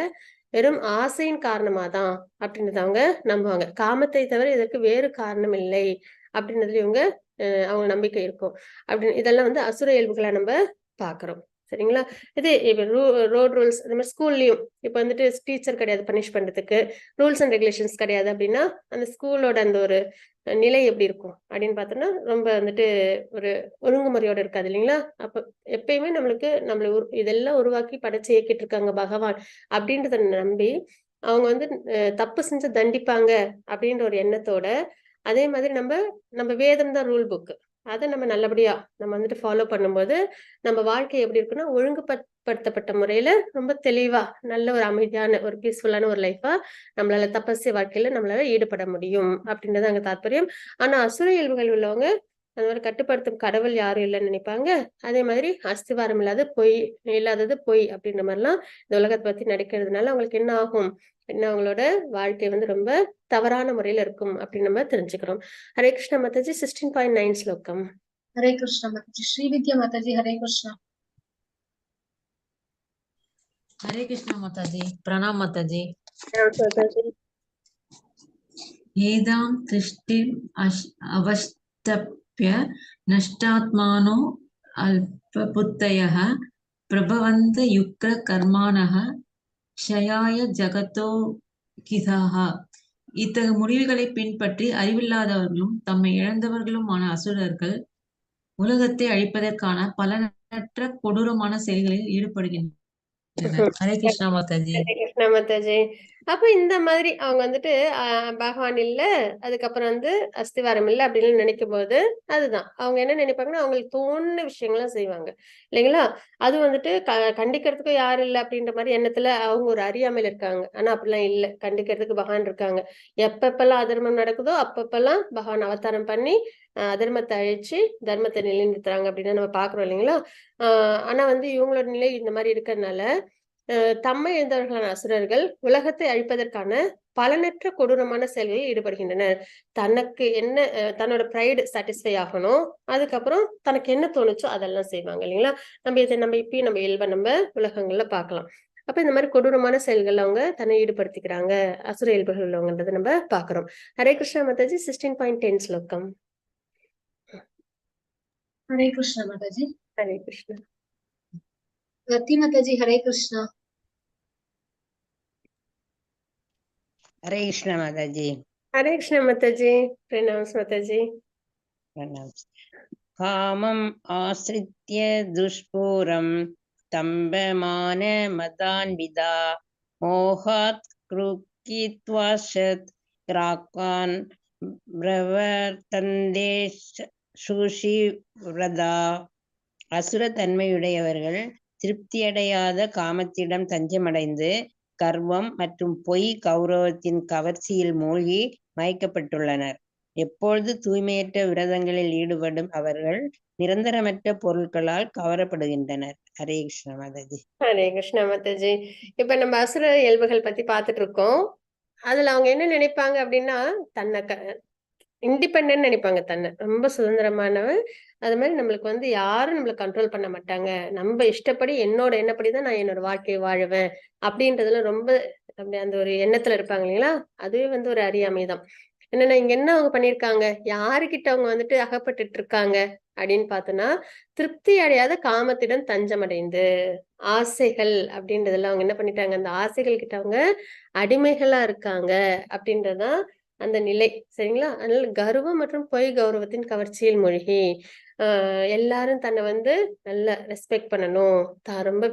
வெறும் ஆசையின் காரணமாதான் அப்படின்றத அவங்க நம்புவாங்க. காமத்தை தவிர இதற்கு வேறு காரணம் இல்லை அப்படின்றதுல இவங்க அவங்க நம்பிக்கை இருக்கும் அப்படின்னு. இதெல்லாம் அசுர இயல்புகளை நம்ம பாக்குறோம். சரிங்களா. இது இப்ப ரோட் ரூல்ஸ், இந்த மாதிரி ஸ்கூல்லயும் இப்ப டீச்சர் கிடையாது பனிஷ் பண்றதுக்கு, ரூல்ஸ் அண்ட் ரெகுலேஷன்ஸ் கிடையாது அப்படின்னா அந்த ஸ்கூலோட அந்த ஒரு நிலை எப்படி இருக்கும் அப்படின்னு பார்த்தோம்னா ரொம்ப ஒரு ஒழுங்குமுறையோட இருக்காது இல்லைங்களா. அப்ப எப்பயுமே நம்மளை இதெல்லாம் உருவாக்கி படைச்சு இயக்கிட்டு இருக்காங்க பகவான் அப்படின்றத நம்பி அவங்க தப்பு செஞ்சு தண்டிப்பாங்க அப்படின்ற ஒரு எண்ணத்தோட, அதே மாதிரி நம்ம வேதம் தான் ரூல் புக், அதை நம்ம நல்லபடியா நம்ம ஃபாலோ பண்ணும்போது நம்ம வாழ்க்கை எப்படி இருக்குன்னா ஒழுங்குபடுத்தப்பட்ட முறையில ரொம்ப தெளிவா நல்ல ஒரு அமைதியான ஒரு பீஸ்ஃபுல்லான ஒரு லைஃபா நம்மளால தபஸ்ய வாழ்க்கையில நம்மளால ஈடுபட முடியும் அப்படின்றது அங்க தாற்பயம். ஆனா அசுர இயல்புகள் உள்ளவங்க அந்த மாதிரி கட்டுப்படுத்தும் கடவுள் யாரும் இல்லைன்னு நினைப்பாங்க. அதே மாதிரி அஸ்திவாரம் இல்லாதது பொய் அப்படின்ற மாதிரிலாம் இந்த உலகத்தை பத்தி நடக்கிறதுனால அவங்களுக்கு என்ன ஆகும், அவங்களோட வாழ்க்கை ரொம்ப தவறான முறையில இருக்கும் அப்படின்னு நம்ம தெரிஞ்சுக்கிறோம். ஹரே கிருஷ்ண மாதாஜி. 16.9 ஸ்லோகம். ஹரே கிருஷ்ண மாதாஜி. ஸ்ரீவித்யா மாதாஜி ஹரே கிருஷ்ணா. हरे कृष्णा माताजी। प्रणाम माताजी। एदां सृष्टिम् अवष्टप्य नष्टात्मानो अल्पबुद्धयः प्रभवन्त युक्तकर्माणः क्षयाय जगतो किसाः. இத்தகைய முடிவுகளை பின்பற்றி அறிவில்லாதவர்களும் தம்மை இழந்தவர்களுமான அசுரர்கள் உலகத்தை அழிப்பதற்கான பலனற்ற கொடூரமான செயல்களில் ஈடுபடுகின்றனர். ஹரே கிருஷ்ணா மாதாஜி. ஹரே கிருஷ்ணா மாதாஜி. அப்ப இந்த மாதிரி அவங்க வந்துட்டு பகவான் இல்ல, அதுக்கப்புறம் வந்து அஸ்திவாரம் இல்ல அப்படின்னு நினைக்கும் போது அதுதான் அவங்க என்ன நினைப்பாங்கன்னா அவங்களுக்கு தோணுன விஷயங்கள்லாம் செய்வாங்க இல்லைங்களா? அது வந்துட்டு கண்டிக்கிறதுக்கு யாரும் இல்ல அப்படின்ற மாதிரி எண்ணத்துல அவங்க ஒரு அறியாமையில இருக்காங்க. ஆனா அப்படிலாம் இல்ல, கண்டிக்கிறதுக்கு பகவான் இருக்காங்க. எப்பப்பெல்லாம் அதர்மம் நடக்குதோ அப்பப்பெல்லாம் பகவான் அவதாரம் பண்ணி அதர்மத்தை அழிச்சு தர்மத்தை நிலைநிறுத்துறாங்க அப்படின்னு நம்ம பாக்குறோம் இல்லைங்களா? ஆனா வந்து இவங்களோட நிலை இந்த மாதிரி இருக்கிறதுனால தம்மை இழந்தவர்களான அசுரர்கள் உலகத்தை அழிப்பதற்கான பலனற்ற கொடூரமான செயல்களில் ஈடுபடுகின்றனர். தனக்கு என்ன தன்னோட ப்ரைடு சாட்டிஸ்ஃபை ஆகணும், அதுக்கப்புறம் தனக்கு என்ன தோணுச்சோ அதெல்லாம் செய்வாங்க இல்லைங்களா? நம்ம இப்பயும் நம்ம இயல்பை நம்ம உலகங்கள்ல பார்க்கலாம். அப்ப இந்த மாதிரி கொடூரமான செயல்கள் அவங்க தன்னை ஈடுபடுத்திக்கிறாங்க அசுர இயல்புகள் உள்ளவங்கன்றதை நம்ம பாக்குறோம். ஹரே கிருஷ்ணா மாதாஜி. 16.10 ஸ்லோகம். ஹரே கிருஷ்ணா மாதாஜி. ஹரே கிருஷ்ணா. ரத்தி மாதாஜி ஹரே கிருஷ்ணா. हरे कृष्ण माता जी। हरे कृष्ण माता जी। प्रणाम माता जी। प्रणाम। कामम् आश्रित्य दुष्पूरं स्तम्भमान मदान्विता मोहात् कृकित्वाशत् ग्राकान् प्रवर्तन्ते சுஷிவ்ரதா. அசுர தன்மையுடையவர்கள் திருப்தியடையாத காமத்திடம் தஞ்சமடைந்து கர்வம் மற்றும் பொய் கௌரவத்தின் கவர்ச்சியில் மூழ்கி மயக்கப்பட்டுள்ளனர். எப்பொழுது தூய்மையற்ற விரதங்களில் ஈடுபடும் அவர்கள் நிரந்தரமற்ற பொருட்களால் கவரப்படுகின்றனர். ஹரே கிருஷ்ண மாதாஜி. ஹரே கிருஷ்ணா மாதாஜி. இப்ப நம்ம அசுர இயல்புகள் பத்தி பார்த்துட்டு இருக்கோம். அதுல அவங்க என்ன நினைப்பாங்க அப்படின்னா தன்னை இண்டிபெண்டன்ட் நினைப்பாங்க, தன்னை ரொம்ப சுதந்திரமானவன். அது மாதிரி நம்மளுக்கு வந்து யாரும் நம்மள கண்ட்ரோல் பண்ண மாட்டாங்க, நம்ம இஷ்டப்படி என்னோட எண்ணப்படிதான் நான் என்னோட வாழ்க்கையை வாழுவேன் அப்படின்றதுல ரொம்ப அப்படி அந்த ஒரு எண்ணத்துல இருப்பாங்க இல்லைங்களா? அதுவே வந்து ஒரு அறியாமைதான். என்னன்னா இங்க என்ன அவங்க பண்ணிருக்காங்க, யாருக்கிட்ட அவங்க வந்துட்டு அகப்பட்டுட்டு இருக்காங்க அப்படின்னு பார்த்தோன்னா திருப்தி அடையாத காமத்திடம் தஞ்சமடைந்து ஆசைகள் அப்படின்றதுல அவங்க என்ன பண்ணிட்டாங்க, அந்த ஆசைகள் கிட்ட அவங்க அடிமைகளா இருக்காங்க அப்படின்றதுதான் அந்த நிலை. சரிங்களா? அதனால கர்வம் மற்றும் பொய் கௌரவத்தின் கவர்ச்சியில் மூழ்கி எல்லாரும் தன்னை வந்து நல்ல ரெஸ்பெக்ட் பண்ணணும், தான் ரொம்ப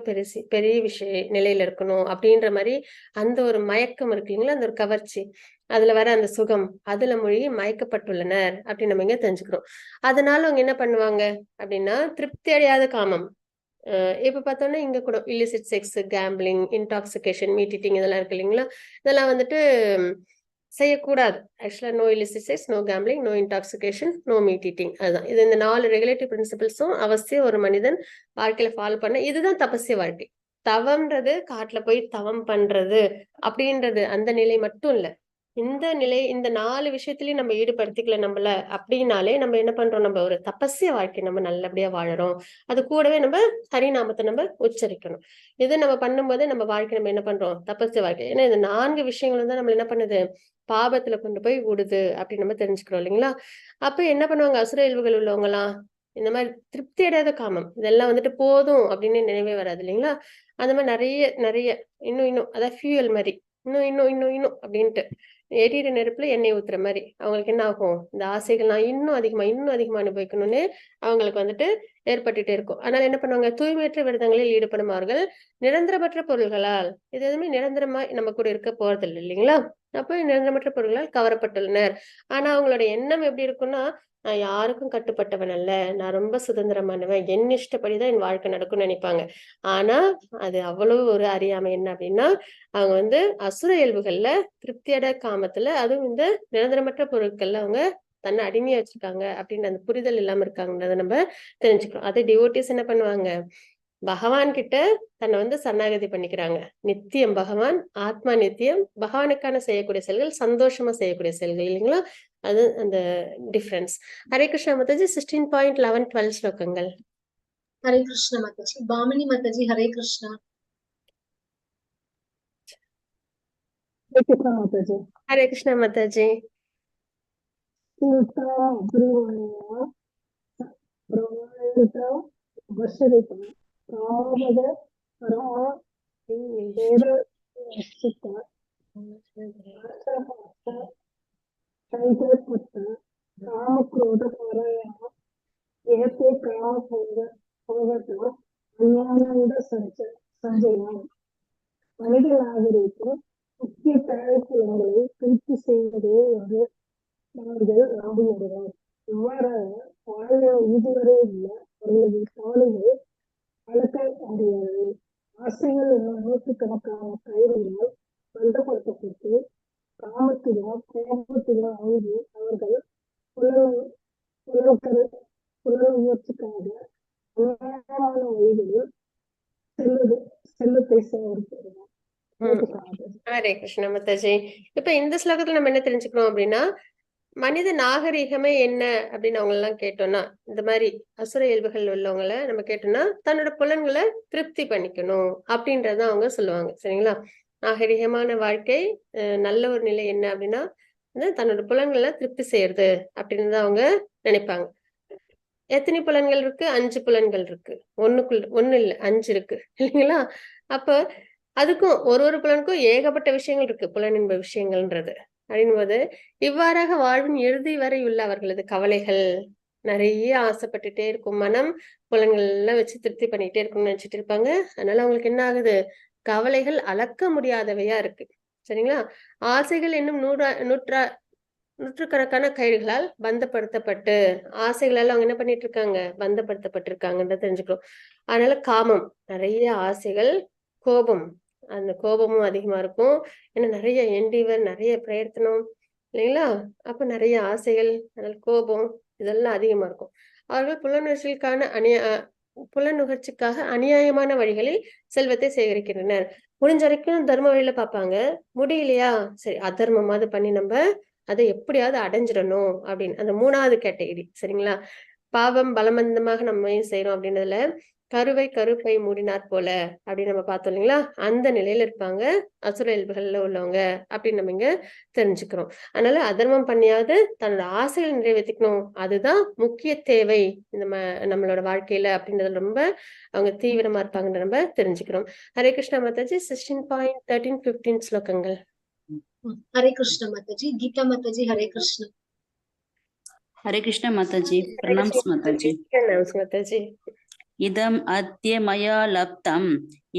பெரிய விஷய நிலையில இருக்கணும் அப்படின்ற மாதிரி அந்த ஒரு மயக்கம் இருக்கு இல்லைங்களா? அந்த ஒரு கவர்ச்சி, அதுல வர அந்த சுகம், அதுல மூழ்கி மயக்கப்பட்டுள்ளனர் அப்படின்னு நம்ம இங்க தெரிஞ்சுக்கிறோம். அதனால அவங்க என்ன பண்ணுவாங்க அப்படின்னா திருப்தி அடையாத காமம். இப்ப பார்த்தோம்னா இங்க கூட illicit sex, gambling, intoxication, meat eating இதெல்லாம் இருக்கு இல்லைங்களா? இதெல்லாம் வந்துட்டு செய்யக்கூடாது. ஆக்சுவலா no illicit sex, no gambling, no intoxication, no meat eating. அதுதான் இது. இந்த 4 ரெகுலேட்டிவ் பிரின்சிபிள்ஸும் அவசியம் ஒரு மனிதன் வாழ்க்கையில ஃபாலோ பண்ண. இதுதான் தபஸ்ய வாழ்க்கை. தவம்ன்றது காட்டுல போய் தவம் பண்றது அப்படின்றது அந்த நிலை மட்டும் இல்ல. இந்த நிலை இந்த 4 விஷயத்திலயும் நம்ம ஈடுபடுத்திக்கல நம்மள அப்படின்னாலே நம்ம என்ன பண்றோம், நம்ம ஒரு தபஸ்ய வாழ்க்கை நம்ம நல்லபடியா வாழறோம். அது கூடவே நம்ம ஹரிநாமத்தை நம்ம உச்சரிக்கணும். இது நம்ம பண்ணும்போது நம்ம வாழ்க்கை நம்ம என்ன பண்றோம், தபஸ்ய வாழ்க்கை. ஏன்னா இந்த 4 விஷயங்களும் தான் நம்ம என்ன பண்ணுது, பாபத்துல கொண்டு போய் விடுது அப்படின்னு நம்ம தெரிஞ்சுக்கிறோம் இல்லைங்களா? அப்ப என்ன பண்ணுவாங்க அசுர இயல்புகள் உள்ளவங்க எல்லாம், இந்த மாதிரி திருப்தி அடையாத காமம் இதெல்லாம் வந்துட்டு போதும் அப்படின்னு நினைவே வராது இல்லைங்களா? அந்த மாதிரி நிறைய நிறைய இன்னும் அதாவது ஃபியூயல் மாதிரி இன்னும் அப்படின்ட்டு எரியிற நெருப்புல எண்ணெய் ஊத்துற மாதிரி அவங்களுக்கு என்ன ஆகும், இந்த ஆசைகள்லாம் இன்னும் அதிகமா அனுபவிக்கணும்னு அவங்களுக்கு வந்துட்டு ஏற்பட்டுட்டே இருக்கும். அதனால என்ன பண்ணுவாங்க, தூய்மையற்ற விரதங்களில் ஈடுபடுமார்கள் நிரந்தரமற்ற பொருள்களால். இது எதுவுமே நிரந்தரமா நம்ம கூட இருக்க போறது இல்லை இல்லைங்களா? அப்ப நிரந்தரமற்ற பொருள்களால் கவரப்பட்டுள்ளனர். ஆனா அவங்களோட எண்ணம் எப்படி இருக்கும்னா, நான் யாருக்கும் கட்டுப்பட்டவன் அல்ல, நான் ரொம்ப சுதந்திரமானவன், என் இஷ்டப்படிதான் என் வாழ்க்கை நடக்கும்னு நினைப்பாங்க. ஆனா அது அவ்வளவு ஒரு அறியாமை. என்ன அப்படின்னா அவங்க வந்து அசுர இயல்புகள்ல திருப்தியட காமத்துல அதுவும் இந்த நிரந்தரமற்ற பொருட்கள்ல அவங்க தன்னை அடிமையா வச்சிருக்காங்க அப்படின்னு அந்த புரிதல் இல்லாம இருக்காங்கன்றத நம்ம தெரிஞ்சுக்கிறோம். அதே டிவோட்டிஸ் என்ன பண்ணுவாங்க, பகவான் கிட்ட தன்னை வந்து சரணாகதி பண்ணிக்கிறாங்க. நித்தியம் பகவான், ஆத்மா நித்தியம், பகவானுக்கான செய்யக்கூடிய செயல்கள் சந்தோஷமா செய்யக்கூடிய செயல்கள் இல்லைங்களா? அது அந்த டிஃபரன்ஸ். ஹரே கிருஷ்ணா மாதாஜி. 16.11 12 ஸ்லோகங்கள். ஹரே கிருஷ்ண மாதாஜி. பாமினி மாதாஜி ஹரே கிருஷ்ணா. हरे कृष्ण माता जी। ஹரே கிருஷ்ணா மாதாஜி. மனித நாகரிகம் முக்கிய புலன்களை திருப்தி செய்வதே என்று அவர்கள் நம்புகிறார்கள். இவ்வாறாக வாழ்வில் இதுவரை உள்ள அவர்களது கவலைகள் பழக்க அடையாது. ஆசைகள் என்னும் நூற்றுக்கணக்கான கயிறுகளால் பந்தப்படுத்தப்பட்டு காமத்திலும் கோபத்திலும் அழுது அவர்கள் புலனுணர்ச்சிக்காக அநியாயமான வழிகளில் செல்லத்தை சேகரிக்கிறார். ஹரே கிருஷ்ண மாதாஜி. இப்ப இந்த ஸ்லோகத்துல நம்ம என்ன தெரிஞ்சுக்கணும் அப்படின்னா, மனித நாகரிகமே என்ன அப்படின்னு அவங்க எல்லாம் கேட்டோம்னா, இந்த மாதிரி அசுர இயல்புகள் உள்ளவங்கள நம்ம கேட்டோம்னா தன்னோட புலன்களை திருப்தி பண்ணிக்கணும் அப்படின்றத அவங்க சொல்லுவாங்க. சரிங்களா? நாகரிகமான வாழ்க்கை நல்ல ஒரு நிலை என்ன அப்படின்னா தன்னோட புலன்களை திருப்தி செய்யறது அப்படின்னு தான் அவங்க நினைப்பாங்க. எத்தனை புலன்கள் இருக்கு? 5 புலன்கள் இருக்கு. ஒண்ணு இல்ல 5 இருக்கு இல்லைங்களா? அப்ப அதுக்கும் ஒரு புலனுக்கும் ஏகப்பட்ட விஷயங்கள் இருக்கு. புலனின்ப விஷயங்கள்ன்றது அப்படின்போது இவ்வாறாக வாழ்வின் இறுதி வரை உள்ள அவர்களது கவலைகள் நிறைய ஆசைப்பட்டுட்டே இருக்கும். மனம் புலன்கள் எல்லாம் வச்சு திருப்தி பண்ணிட்டே இருக்கும்னு நினைச்சிட்டு இருப்பாங்க. அதனால அவங்களுக்கு என்ன ஆகுது? கவலைகள் அளக்க முடியாதவையா இருக்கு. சரிங்களா? ஆசைகள் என்னும் நூற்றுக்கணக்கான கயிறுகளால் பந்தப்படுத்தப்பட்டு ஆசைகளால் அவங்க என்ன பண்ணிட்டு இருக்காங்க? பந்தப்படுத்தப்பட்டிருக்காங்கன்றத தெரிஞ்சுக்கிறோம். அதனால காமம், நிறைய ஆசைகள், கோபம், அந்த கோபமும் அதிகமா இருக்கும். ஏன்னா நிறைய எண்டிவர், நிறைய பிரயத்தனம் இல்லைங்களா? அப்ப நிறைய ஆசைகள், அதனால கோபம் இதெல்லாம் அதிகமா இருக்கும். அவர்கள் புலனுகர்ச்சிக்காக அநியாயமான வழிகளில் செல்வத்தை சேகரிக்கின்றனர். முடிஞ்ச வரைக்கும் தர்ம வழியில பார்ப்பாங்க. முடியலையா, சரி அதர்மமாவது பண்ணி நம்ம அதை எப்படியாவது அடைஞ்சிடணும் அப்படின்னு, அந்த 3வது கேட்டகரி. சரிங்களா? பாவம் பலமந்தமாக நம்ம செய்யறோம் அப்படின்றதுல கருப்பை மூடினார் போல அப்படின்னு நம்ம பார்த்தோம் இல்லைங்களா? அந்த நிலையில இருப்பாங்க அசுர இயல்புகள்ல உள்ளவங்க அப்படின்னு நம்ம இங்க தெரிஞ்சுக்கிறோம். அதனால அதர்மம் பண்ணியாவது தன்னோட ஆசைகளை நிறைவேற்றிக்கணும், அதுதான் முக்கிய தேவை நம்மளோட வாழ்க்கையில அப்படின்றதுல ரொம்ப அவங்க தீவிரமா இருப்பாங்கன்னு நம்ம தெரிஞ்சுக்கிறோம். ஹரே கிருஷ்ணா மாதாஜி. 16.13, 15 ஸ்லோகங்கள். ஹரே கிருஷ்ண மாதாஜி. கீதா மாதாஜி. ஹரே கிருஷ்ண. ஹரே கிருஷ்ண மாதாஜி. பிரணாம்ஸ் மாதாஜி. மாதாஜி. இதம் அத்ய மயா லப்தம்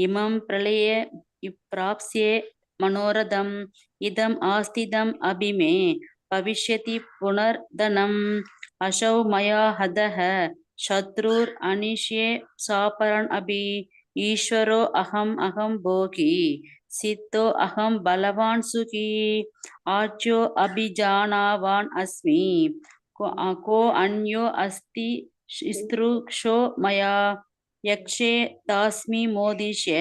இமம் பிரளயே பிராப்ஸ்யே மனோரதம் இதம் ஆஸ்திதம் அபிமே பவிஷ்யதி புனர்தனம் அசௌ மயா ஹதஹ சத்ருர் அனிஷ்யே சாபரன் அபி ஈஸ்வரோ அகம் போகி சித்தோ அகம் பலவான் சுகி ஆச்யோ அபிஜானாவான் அஸ்மி கோ அன்யோ அஸ்தி ஸ்திருக்ஷோ மயா யக்ஷே தாஸ்மி மோதிஷ்ய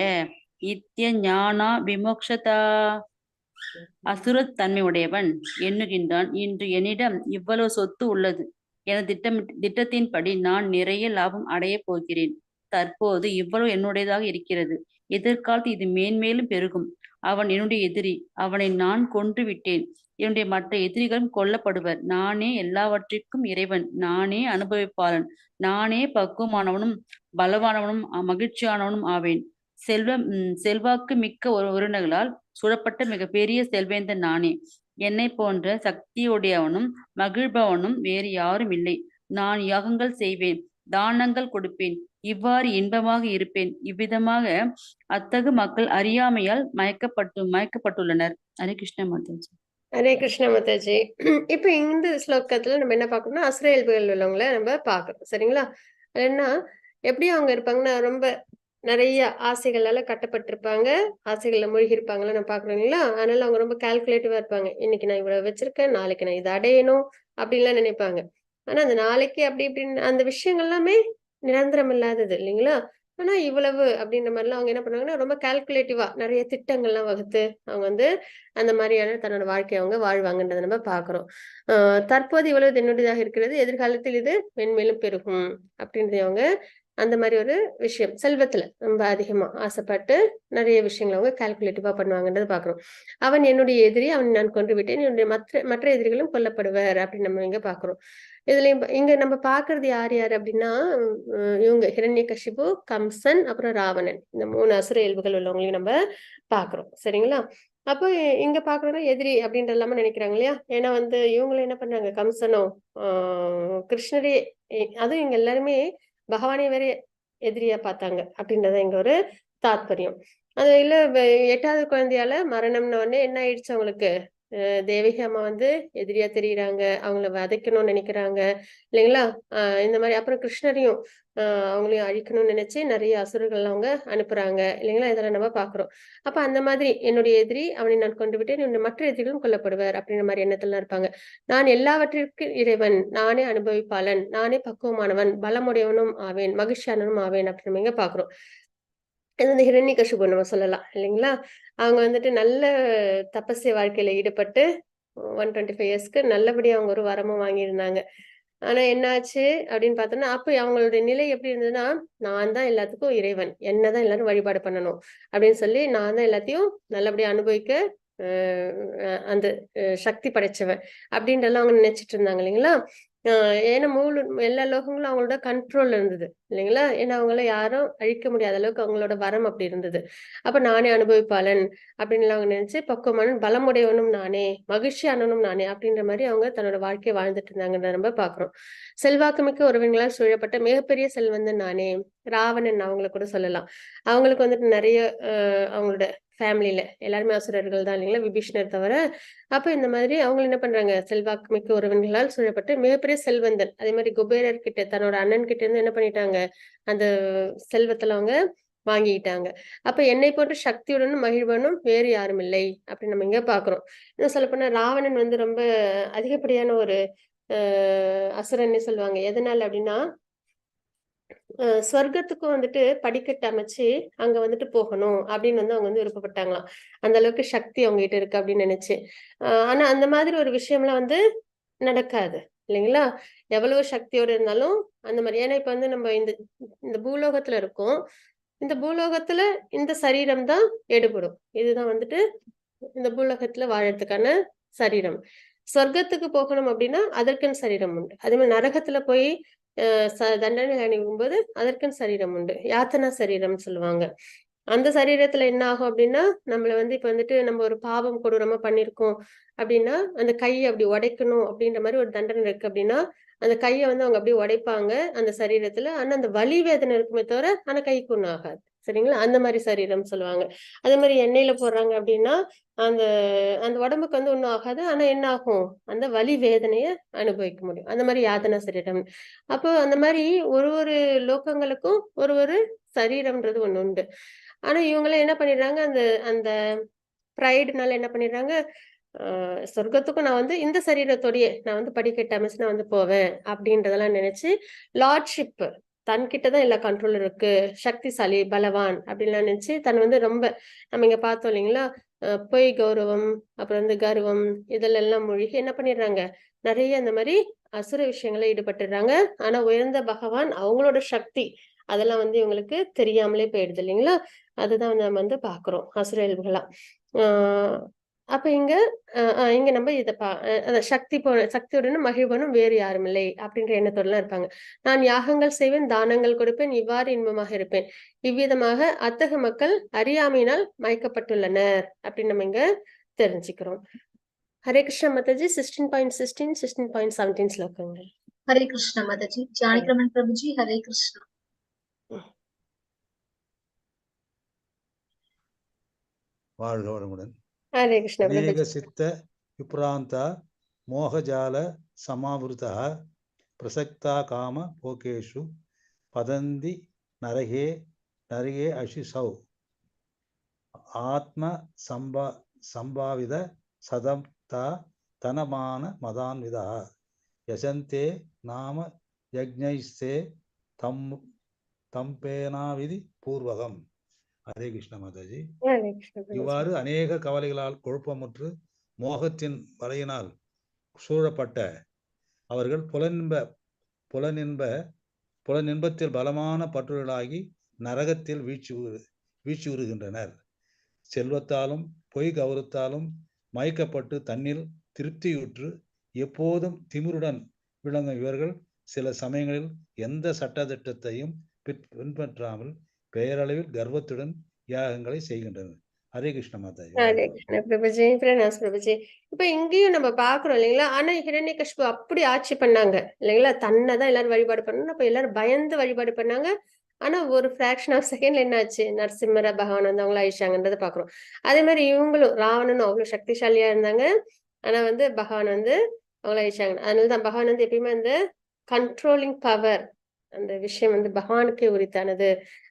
இத்யஞானா விமோக்ஷதா. அசுரத்தன்மை உடையவன் எண்ணுகின்றான், இன்று என்னிடம் இவ்வளவு சொத்து உள்ளது, எனது திட்டத்தின்படி நான் நிறைய லாபம் அடையப் போகிறேன். தற்போது இவ்வளவு என்னுடையதாக இருக்கிறது, எதிர்காலத்தில் இது மேன்மேலும் பெருகும். அவன் என்னுடைய எதிரி, அவனை நான் கொன்று விட்டேன். என்னுடைய மற்ற எதிரிகளும் கொல்லப்படுவர். நானே எல்லாவற்றிற்கும் இறைவன், நானே அனுபவிப்பாளன், நானே பக்குவமானவனும் பலவானவனும் மகிழ்ச்சியானவனும் ஆவேன். செல்வாக்கு மிக்க உறவினர்களால் சூழப்பட்ட மிகப்பெரிய செல்வேந்தன் நானே. என்னை போன்ற சக்தியுடையவனும் மகிழ்பவனும் வேறு யாரும் இல்லை. நான் யாகங்கள் செய்வேன், தானங்கள் கொடுப்பேன், இவ்வாறு இன்பமாக இருப்பேன். இவ்விதமாக அத்தகு மக்கள் அறியாமையால் மயக்கப்பட்டுள்ளனர். ஹரே கிருஷ்ண மாதாஜி. ஹரே கிருஷ்ண மாதாஜி. இப்ப இந்த ஸ்லோகத்துல நம்ம என்ன பார்க்கணும்னா அசுர இயல்புகள் உள்ளவங்கள நம்ம பார்க்கறோம். சரிங்களா? என்ன எப்படி அவங்க இருப்பாங்கன்னா, ரொம்ப நிறைய ஆசைகளால கட்டப்பட்டிருப்பாங்க, ஆசைகள்ல மூழ்கி இருப்பாங்களா நம்ம பாக்குறோம் இல்லைங்களா? அதனால அவங்க ரொம்ப கால்குலேட்டிவா இருப்பாங்க. இன்னைக்கு நான் இவ்வளவு வச்சிருக்கேன், நாளைக்கு நான் இதை அடையணும் அப்படின்லாம் நினைப்பாங்க. ஆனா அந்த நாளைக்கு அப்படி இப்படின்னு அந்த விஷயங்கள் எல்லாமே நிரந்தரம் இல்லாதது இல்லைங்களா? ஆனா இவ்வளவு அப்படின்ற மாதிரிலாம் அவங்க என்ன பண்ணுவாங்கன்னா ரொம்ப கால்குலேட்டிவா நிறைய திட்டங்கள்லாம் வகுத்து அவங்க அந்த மாதிரியான தன்னோட வாழ்க்கையை அவங்க வாழ்வாங்கன்றதை நம்ம பாக்குறோம். தற்போது இவ்வளவு என்னுடையதாக இருக்கிறது, எதிர்காலத்தில் இது மென்மேலும் பெருகும் அப்படின்றத அவங்க அந்த மாதிரி ஒரு விஷயம் செல்வத்துல ரொம்ப அதிகமா ஆசைப்பட்டு நிறைய விஷயங்களை அவங்க கால்குலேட்டிவா பண்ணுவாங்கன்றத பாக்குறோம். அவன் என்னுடைய எதிரி, அவன் நான் கொன்று விட்டேன், என்னுடைய மற்ற எதிரிகளும் கொல்லப்படுவர் அப்படின்னு நம்ம இங்க பாக்குறோம். இதுல இங்க நம்ம பாக்குறது யார் அப்படின்னா இவங்க ஹிரண்யகசிபு, கம்சன், அப்புறம் ராவணன், இந்த 3 அசுர இயல்புகள் உள்ளவங்களையும் நம்ம பாக்குறோம். சரிங்களா? அப்போ இங்க பாக்குறோம்னா எதிரி அப்படின்ற இல்லாம நினைக்கிறாங்க இல்லையா? ஏன்னா இவங்களும் என்ன பண்றாங்க, கம்சனும் கிருஷ்ணரே, அதுவும் இங்க எல்லாருமே பகவானே வேற எதிரியா பார்த்தாங்க அப்படின்றத இங்க ஒரு தாத்பரியம். அது இல்ல 8வது குழந்தையால மரணம்ன உடனே என்ன ஆயிடுச்சு அவங்களுக்கு? தேவகி அம்மா வந்து எதிரியா தெரியுறாங்க, அவங்கள வதைக்கணும்னு நினைக்கிறாங்க இல்லைங்களா? இந்த மாதிரி அப்புறம் கிருஷ்ணரையும் அவங்களையும் அழிக்கணும்னு நினைச்சு நிறைய அசுரர்கள் அவங்க அனுப்புறாங்க இல்லைங்களா? இதெல்லாம் நம்ம பாக்குறோம். அப்ப அந்த மாதிரி என்னுடைய எதிரி அவனை நான் கொண்டு விட்டேன், என்னுடைய மற்ற எதிரிகளும் கொல்லப்படுவார் அப்படின்ற மாதிரி எண்ணத்துல இருப்பாங்க. நான் எல்லாவற்றிற்கும் இறைவன், நானே அனுபவிப்பாளன், நானே பக்குவமானவன், பலமுடையவனும் ஆவேன், மகிழ்ச்சியானவனும் ஆவேன் அப்படின்னு நம்ம இங்க பாக்குறோம். இது வந்து ஹிரண்யகசிபு நம்ம சொல்லலாம் இல்லைங்களா? அவங்க வந்துட்டு நல்ல தபஸ்ய வாழ்க்கையில ஈடுபட்டு 125 இயர்ஸ்க்கு நல்லபடியா அவங்க ஒரு வரமும் வாங்கியிருந்தாங்க. ஆனா என்ன ஆச்சு அப்படின்னு பார்த்தோம்னா, அப்ப அவங்களுடைய நிலை எப்படி இருந்ததுன்னா, நான் தான் எல்லாத்துக்கும் இறைவன், என்னதான் எல்லாரும் வழிபாடு பண்ணணும் அப்படின்னு சொல்லி, நான் தான் எல்லாத்தையும் நல்லபடியா அனுபவிக்க அந்த சக்தி படைச்சவன் அப்படின்றலாம் அவங்க நினைச்சிட்டு இருந்தாங்க இல்லைங்களா? ஏன்னா எல்லா லோகங்களும் அவங்களோட கண்ட்ரோல்ல இருந்தது இல்லைங்களா? ஏன்னா அவங்கள யாரும் அழிக்க முடியாத அளவுக்கு அவங்களோட வரம் அப்படி இருந்தது. அப்ப நானே அனுபவிப்பாளன் அப்படின்னு அவங்க நினைச்சு பக்குவமானன், பலமுடையவனும் நானே, மகிழ்ச்சியானவனும் நானே அப்படின்ற மாதிரி அவங்க தன்னோட வாழ்க்கையை வாழ்ந்துட்டு இருந்தாங்கன்னு நம்ம பாக்குறோம். செல்வாக்குமிக்க உறவினங்களால் சூழப்பட்ட மிகப்பெரிய செல்வந்தன் நானே, ராவணன் அவங்கள கூட சொல்லலாம். அவங்களுக்கு வந்துட்டு நிறைய அவங்களோட ஃபேமிலியில எல்லாருமே அசுரர்கள் தான் இல்லைங்களா? விபீஷணர் தவிர. அப்ப இந்த மாதிரி அவங்க என்ன பண்றாங்க, செல்வாக்கு மிக்க உறவினர்களால் சூழப்பட்டு மிகப்பெரிய செல்வந்தன். அதே மாதிரி குபேரர் கிட்ட தன்னோட அண்ணன் கிட்ட இருந்து என்ன பண்ணிட்டாங்க, அந்த செல்வத்துல அவங்க வாங்கிக்கிட்டாங்க. அப்ப என்னை போன்ற சக்தியுடனும் மகிழ்வனும் வேறு யாரும் இல்லை அப்படின்னு நம்ம இங்க பாக்குறோம். இன்னும் சொல்ல போனா ராவணன் வந்து ரொம்ப அதிகப்படியான ஒரு அசுரன்னு சொல்லுவாங்க. எதனால அப்படின்னா, சொர்க்கத்துக்கும் வந்துட்டு படிக்கட்டு அமைச்சு அங்க வந்துட்டு போகணும் அப்படின்னு வந்து அவங்க வந்து விருப்பப்பட்டாங்களாம். அந்த அளவுக்கு சக்தி அவங்க கிட்ட இருக்கு அப்படின்னு நினைச்சு. ஆனா அந்த மாதிரி ஒரு விஷயம்லாம் வந்து நடக்காது இல்லைங்களா? எவ்வளவு சக்தியோட இருந்தாலும் அந்த மாதிரி. ஏன்னா இப்ப வந்து நம்ம இந்த இந்த பூலோகத்துல இருக்கோம். இந்த பூலோகத்துல இந்த சரீரம் தான் எடுபடும். இதுதான் வந்துட்டு இந்த பூலோகத்துல வாழறதுக்கான சரீரம். சொர்க்கத்துக்கு போகணும் அப்படின்னா அதற்குன்னு சரீரம் உண்டு. அதே மாதிரி நரகத்துல போய் தண்டனை அணிவும்போது அதற்குன்னு சரீரம் உண்டு. யாத்தனா சரீரம்னு சொல்லுவாங்க. அந்த சரீரத்துல என்ன ஆகும் அப்படின்னா, நம்மள வந்து இப்ப வந்துட்டு நம்ம ஒரு பாவம் கொடூரமா பண்ணிருக்கோம் அப்படின்னா, அந்த கையை அப்படி உடைக்கணும் அப்படின்ற மாதிரி ஒரு தண்டனை இருக்கு அப்படின்னா, அந்த கையை வந்து அவங்க அப்படியே உடைப்பாங்க அந்த சரீரத்துல. ஆனா அந்த வலி வேதனை இருக்குமே தவிர ஆனா கைக்கு ஒண்ணும் ஆகாது. சரிங்களா? அந்த மாதிரி சரீரம் சொல்லுவாங்க. அதே மாதிரி எண்ணெயில போடுறாங்க அப்படின்னா, அந்த அந்த உடம்புக்கு வந்து ஒண்ணும் ஆகாது. ஆனா என்ன ஆகும், அந்த வலி வேதனைய அனுபவிக்க முடியும். அந்த மாதிரி யாதனா சரீரம். அப்போ அந்த மாதிரி ஒரு ஒரு லோகங்களுக்கும் ஒரு ஒரு சரீரம்ன்றது ஒண்ணு உண்டு. ஆனா இவங்கெல்லாம் என்ன பண்ணிடுறாங்க, அந்த அந்த ப்ரைடுனால என்ன பண்ணிடுறாங்க, சொர்க்கத்துக்கும் நான் வந்து இந்த சரீரத்தோடயே நான் வந்து படிக்கட்டு அமைச்சு நான் வந்து போவேன் அப்படின்றதெல்லாம் நினைச்சு லார்ட்ஷிப் தன்கிட்டதான் எல்லா கண்ட்ரோல் இருக்கு, சக்திசாலி, பலவான் அப்படின்லாம் நினைச்சு தன் வந்து ரொம்ப நம்ம இங்க பார்த்தோம் இல்லைங்களா? பொய் கௌரவம், அப்புறம் வந்து கர்வம், இதுல எல்லாம் மூழ்கி என்ன பண்ணிடுறாங்க, நிறைய அந்த மாதிரி அசுர விஷயங்கள ஈடுபட்டுறாங்க. ஆனா உயர்ந்த பகவான் அவங்களோட சக்தி அதெல்லாம் வந்து இவங்களுக்கு தெரியாமலே போயிடுது இல்லைங்களா? அதுதான் நம்ம வந்து பாக்குறோம் அசுர இயல்புகளா. ஆஹ் அப்ப இங்க இங்க நம்ம இத சக்தியுடனும் மகிழ்வனும் வேறு யாரும் இல்லை அப்படின்ற எண்ணத்தோடலாம் இருப்பாங்க. நான் யாகங்கள் செய்வேன், தானங்கள் கொடுப்பேன், இவ்வாறு இன்பமாக இருப்பேன். இவ்விதமாக அத்தகு மக்கள் அறியாமையினால் மயக்கப்பட்டுள்ளனர் அப்படின்னு நம்ம இங்க தெரிஞ்சுக்கிறோம். ஹரே கிருஷ்ணா மாதாஜி. 16.16, 16.17 ஸ்லோகங்கள். ஹரே கிருஷ்ணா மாதாஜி. ஜானகிராமன் பிரபுஜி, ஹரே கிருஷ்ணா. வாழ்க வளமுடன். ஹரே கிருஷ்ணா அநேக பிரபுஜி. சித்த விப்ராந்தா மோகஜால சமாவிருதா பிரசக்தா காம போகேஷு பதந்தி நரகே நரகே அஷிசௌ ஆத்ம சம்பாவித சதம்தா தனமான மதான்விதா யசந்தே நாம யஜ்ஞைஸ்தே தம்பேனாவிதி பூர்வகம். ஹரே கிருஷ்ண மாதாஜி. ஹரே கிருஷ்ணா பிரபுஜி. இவ்வாறு அநேக கவலைகளால் குழப்பமுற்று மோகத்தின் வலையினால் சூழப்பட்ட அவர்கள் புலனின்பத்தில் பலமான பற்றுகளாகி நரகத்தில் வீழ்ச்சியுறுகின்றனர். செல்வத்தாலும் பொய் கௌரவத்தாலும் மயக்கப்பட்டு தன்னில் திருப்தியுற்று எப்போதும் திமிருடன் விளங்கும் இவர்கள் சில சமயங்களில் எந்த சட்டத்திட்டத்தையும் பின்பற்றாமல் பெயரளவில் கர்வத்துடன் யாகங்களை செய்கின்றனர். ஹரே கிருஷ்ண மாதாஜி. ஹரே கிருஷ்ண பிரபுஜி. பிரணாஸ் பிரபுஜி. இப்ப இங்கேயும் நம்ம பாக்குறோம் இல்லைங்களா? ஆனா ஹிரண்யகசிபு அப்படி ஆட்சி பண்ணாங்க இல்லைங்களா? தன்னைதான் எல்லாரும் வழிபாடு பண்ணணும். அப்ப எல்லாரும் பயந்து வழிபாடு பண்ணாங்க. ஆனா ஒரு ஃபிராக்ஷன் ஆஃப் செகண்ட்ல என்ன ஆச்சு, நரசிம்மர பகவான் வந்து அவங்கள அழிச்சாங்கன்றதை பாக்குறோம். அதே மாதிரி இவங்களும் ராவணனும் அவ்வளவு சக்திசாலியா இருந்தாங்க. ஆனா வந்து பகவான் வந்து அவங்கள அழிச்சாங்க. அதனாலதான் பகவான் வந்து எப்பயுமே அந்த கண்ட்ரோலிங் பவர், அந்த விஷயம் வந்து பகவானுக்கே உரித்தானது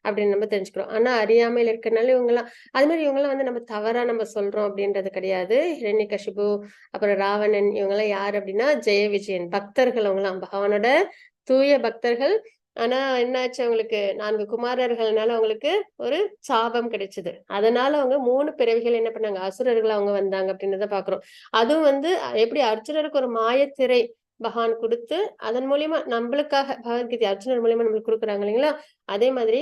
அப்படின்னு நம்ம தெரிஞ்சுக்கிறோம். ஆனா அறியாமையில இருக்கனால இவங்கெல்லாம் அது மாதிரி இவங்கெல்லாம் வந்து நம்ம தவறா நம்ம சொல்றோம் அப்படின்றது கிடையாது. ஹிரண்யகசிபு, அப்புறம் ராவணன், இவங்கெல்லாம் யாரு அப்படின்னா ஜெய விஜயன் பக்தர்கள். அவங்கலாம் பகவானோட தூய பக்தர்கள். ஆனா என்னாச்சு, அவங்களுக்கு 4 குமாரர்கள்னால அவங்களுக்கு ஒரு சாபம் கிடைச்சது. அதனால அவங்க 3 பிறவிகள் என்ன பண்ணாங்க, அசுரர்கள் அவங்க வந்தாங்க அப்படின்றத பாக்குறோம். அதுவும் வந்து எப்படி அர்ஜுனருக்கு ஒரு மாயத்திரை பகவான் கொடுத்து அதன் மூலியமா நம்மளுக்காக பகவத்கீதை அர்ஜுனர் மூலியமா நம்மளுக்கு கொடுக்குறாங்க இல்லைங்களா? அதே மாதிரி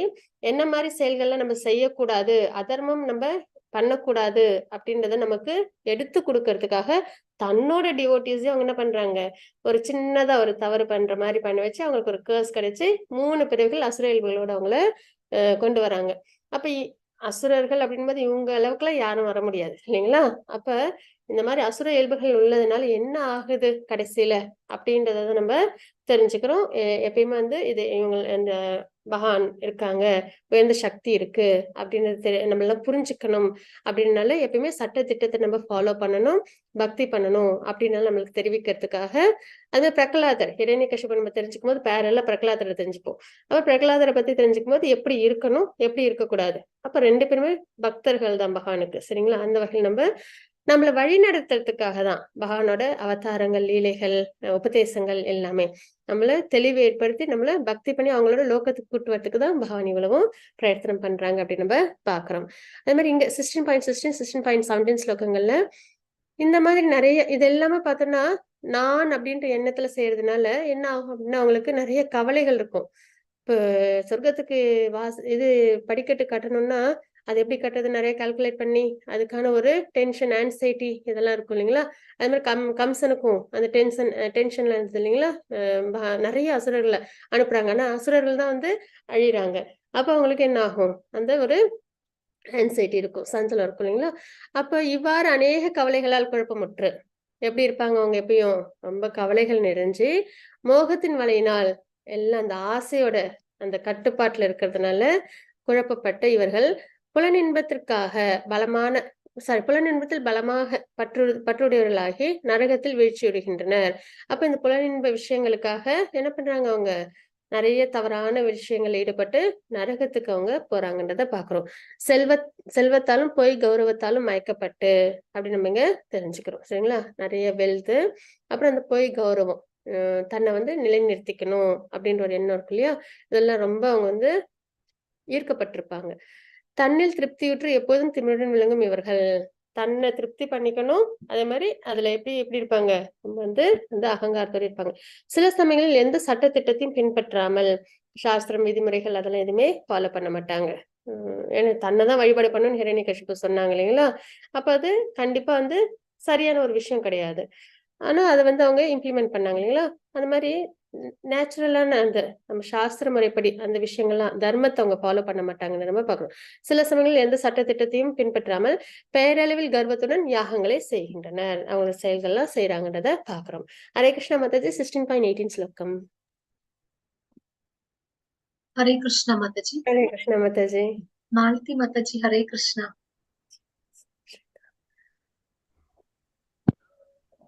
என்ன மாதிரி செயல்கள்லாம் நம்ம செய்யக்கூடாது, அதர்மம் நம்ம பண்ணக்கூடாது அப்படின்றத நமக்கு எடுத்து கொடுக்கறதுக்காக தன்னோட டிவோட்டிஸையும் அவங்க என்ன பண்றாங்க, ஒரு சின்னதா ஒரு தவறு பண்ற மாதிரி பண்ண வச்சு அவங்களுக்கு ஒரு கேர்ஸ் கிடைச்சு 3 பிறவிகள் அசுர இயல்புகளோட அவங்கள கொண்டு வராங்க. அப்ப அசுரர்கள் அப்படின்போது இவங்க அளவுக்குலாம் யாரும் வர முடியாது இல்லைங்களா? அப்ப இந்த மாதிரி அசுர இயல்புகள் உள்ளதுனால என்ன ஆகுது கடைசியில அப்படின்றத நம்ம தெரிஞ்சுக்கிறோம். எப்பயுமே வந்து இது இவங்க இந்த பகவான் இருக்காங்க, உயர்ந்த சக்தி இருக்கு அப்படின்றது நம்ம எல்லாம் புரிஞ்சுக்கணும். அப்படின்னால எப்பயுமே சட்ட திட்டத்தை நம்ம ஃபாலோ பண்ணணும், பக்தி பண்ணணும் அப்படின்னு நம்மளுக்கு தெரிவிக்கிறதுக்காக அது பிரகலாதர் ஹிரண்யகசிபு நம்ம தெரிஞ்சுக்கும் போது பேரல்ல பிரகலாதரை தெரிஞ்சுப்போம். அப்ப பிரகலாதரை பத்தி தெரிஞ்சுக்கும் போது எப்படி இருக்கணும், எப்படி இருக்கக்கூடாது. அப்ப 2 பேருமே பக்தர்கள் தான் பகவானுக்கு, சரிங்களா? அந்த வகையில் நம்மளை வழி நடத்துறதுக்காக தான் பகவானோட அவதாரங்கள், லீலைகள், உபதேசங்கள் எல்லாமே நம்மள தெளிவு ஏற்படுத்தி நம்மள பக்தி பண்ணி அவங்களோட லோகத்துக்கு கூட்டு வரத்துக்கு தான் பகவான் இவ்வளவும் பிரயத்தனம் பண்றாங்க அப்படின்னு நம்ம பாக்குறோம். அதே மாதிரி இங்க 16.16, 16.17 ஸ்லோகங்கள்ல இந்த மாதிரி நிறைய இது எல்லாமே பார்த்தோம்னா நான் அப்படின்ற எண்ணத்துல செய்யறதுனால என்ன ஆகும் அப்படின்னா அவங்களுக்கு நிறைய கவலைகள் இருக்கும். இப்போ சொர்க்கத்துக்கு இது படிக்கட்டு கட்டணும்னா அது எப்படி கட்டுறது, நிறைய கால்குலேட் பண்ணி அதுக்கான ஒரு டென்ஷன், ஆன்சைட்டி இதெல்லாம் இருக்கும் இல்லைங்களா? அது மாதிரி கம்சனுக்கும் அந்த டென்ஷன்ல இருந்தது இல்லைங்களா? நிறைய அசுரர்களை அனுப்புறாங்க. ஆனா அசுரர்கள் தான் வந்து அழிறாங்க. அப்ப அவங்களுக்கு என்ன ஆகும், அந்த ஒரு ஆன்சைட்டி இருக்கும், சஞ்சலம் இருக்கும் இல்லைங்களா? அப்ப இவ்வாறு அநேக கவலைகளால் குழப்பமுற்று எப்படி இருப்பாங்க அவங்க, எப்பயும் ரொம்ப கவலைகள் நிறைஞ்சு மோகத்தின் வலையினால் எல்லாம் அந்த ஆசையோட அந்த கட்டுப்பாட்டுல இருக்கிறதுனால குழப்பப்பட்ட இவர்கள் புலனின்பத்திற்காக புலனின்பத்தில் பலமாக பற்றுடையவர்களாகி நரகத்தில் வீழ்ச்சியுறுகின்றனர். அப்ப இந்த புலனின்ப விஷயங்களுக்காக என்ன பண்றாங்க, அவங்க நிறைய தவறான விஷயங்கள் ஈடுபட்டு நரகத்துக்கு அவங்க போறாங்கன்றத பாக்குறோம். செல்வத்தாலும் பொய் கௌரவத்தாலும் மயக்கப்பட்டு அப்படின்னு நம்ம இங்க தெரிஞ்சுக்கிறோம், சரிங்களா? நிறைய வெல்த், அப்புறம் அந்த பொய் கௌரவம், தன்னை வந்து நிலைநிறுத்திக்கணும் அப்படின்ற ஒரு எண்ணம் இருக்கு இல்லையா? இதெல்லாம் ரொம்ப அவங்க வந்து ஈர்க்கப்பட்டிருப்பாங்க. தன்னில் திருப்தியுற்று எப்போதும் திமிருடன் விளங்கும் இவர்கள் தன்னை திருப்தி பண்ணிக்கணும். அதே மாதிரி அதுல எப்படி இருப்பாங்க, நம்ம வந்து அகங்காரத்தோடு இருப்பாங்க. சில சமயங்களில் எந்த சட்ட திட்டத்தையும் பின்பற்றாமல் சாஸ்திரம், விதிமுறைகள் அதெல்லாம் எதுவுமே ஃபாலோ பண்ண மாட்டாங்க. ஏன்னா தன்னைதான் வழிபாடு பண்ணணும்னு ஹிரண்யகசிபு சொன்னாங்க இல்லைங்களா? அப்ப அது கண்டிப்பா வந்து சரியான ஒரு விஷயம் கிடையாது. ஆனா அதை வந்து அவங்க இம்ப்ளிமெண்ட் பண்ணாங்க இல்லைங்களா? அந்த மாதிரி நேச்சுரலான அந்த நம்ம சாஸ்திர முறைப்படி அந்த விஷயங்கள்லாம் தர்மத்தை அவங்க ஃபாலோ பண்ண மாட்டாங்கன்னு நம்ம பார்க்கணும். சில சமயங்களில் எந்த சட்ட திட்டத்தையும் பின்பற்றாமல் பேரளவில் கர்வத்துடன் யாகங்களை செய்கின்றனர். அவங்க செயல்கள்லாம் செய்யறாங்கன்றத பாக்குறோம். ஹரே கிருஷ்ணா மாதாஜி. 16.18 ஸ்லோகம். ஹரே கிருஷ்ணா மாதாஜி. ஹரே கிருஷ்ணா மாதாஜி. மாலதி மாதாஜி. ஹரே கிருஷ்ணா.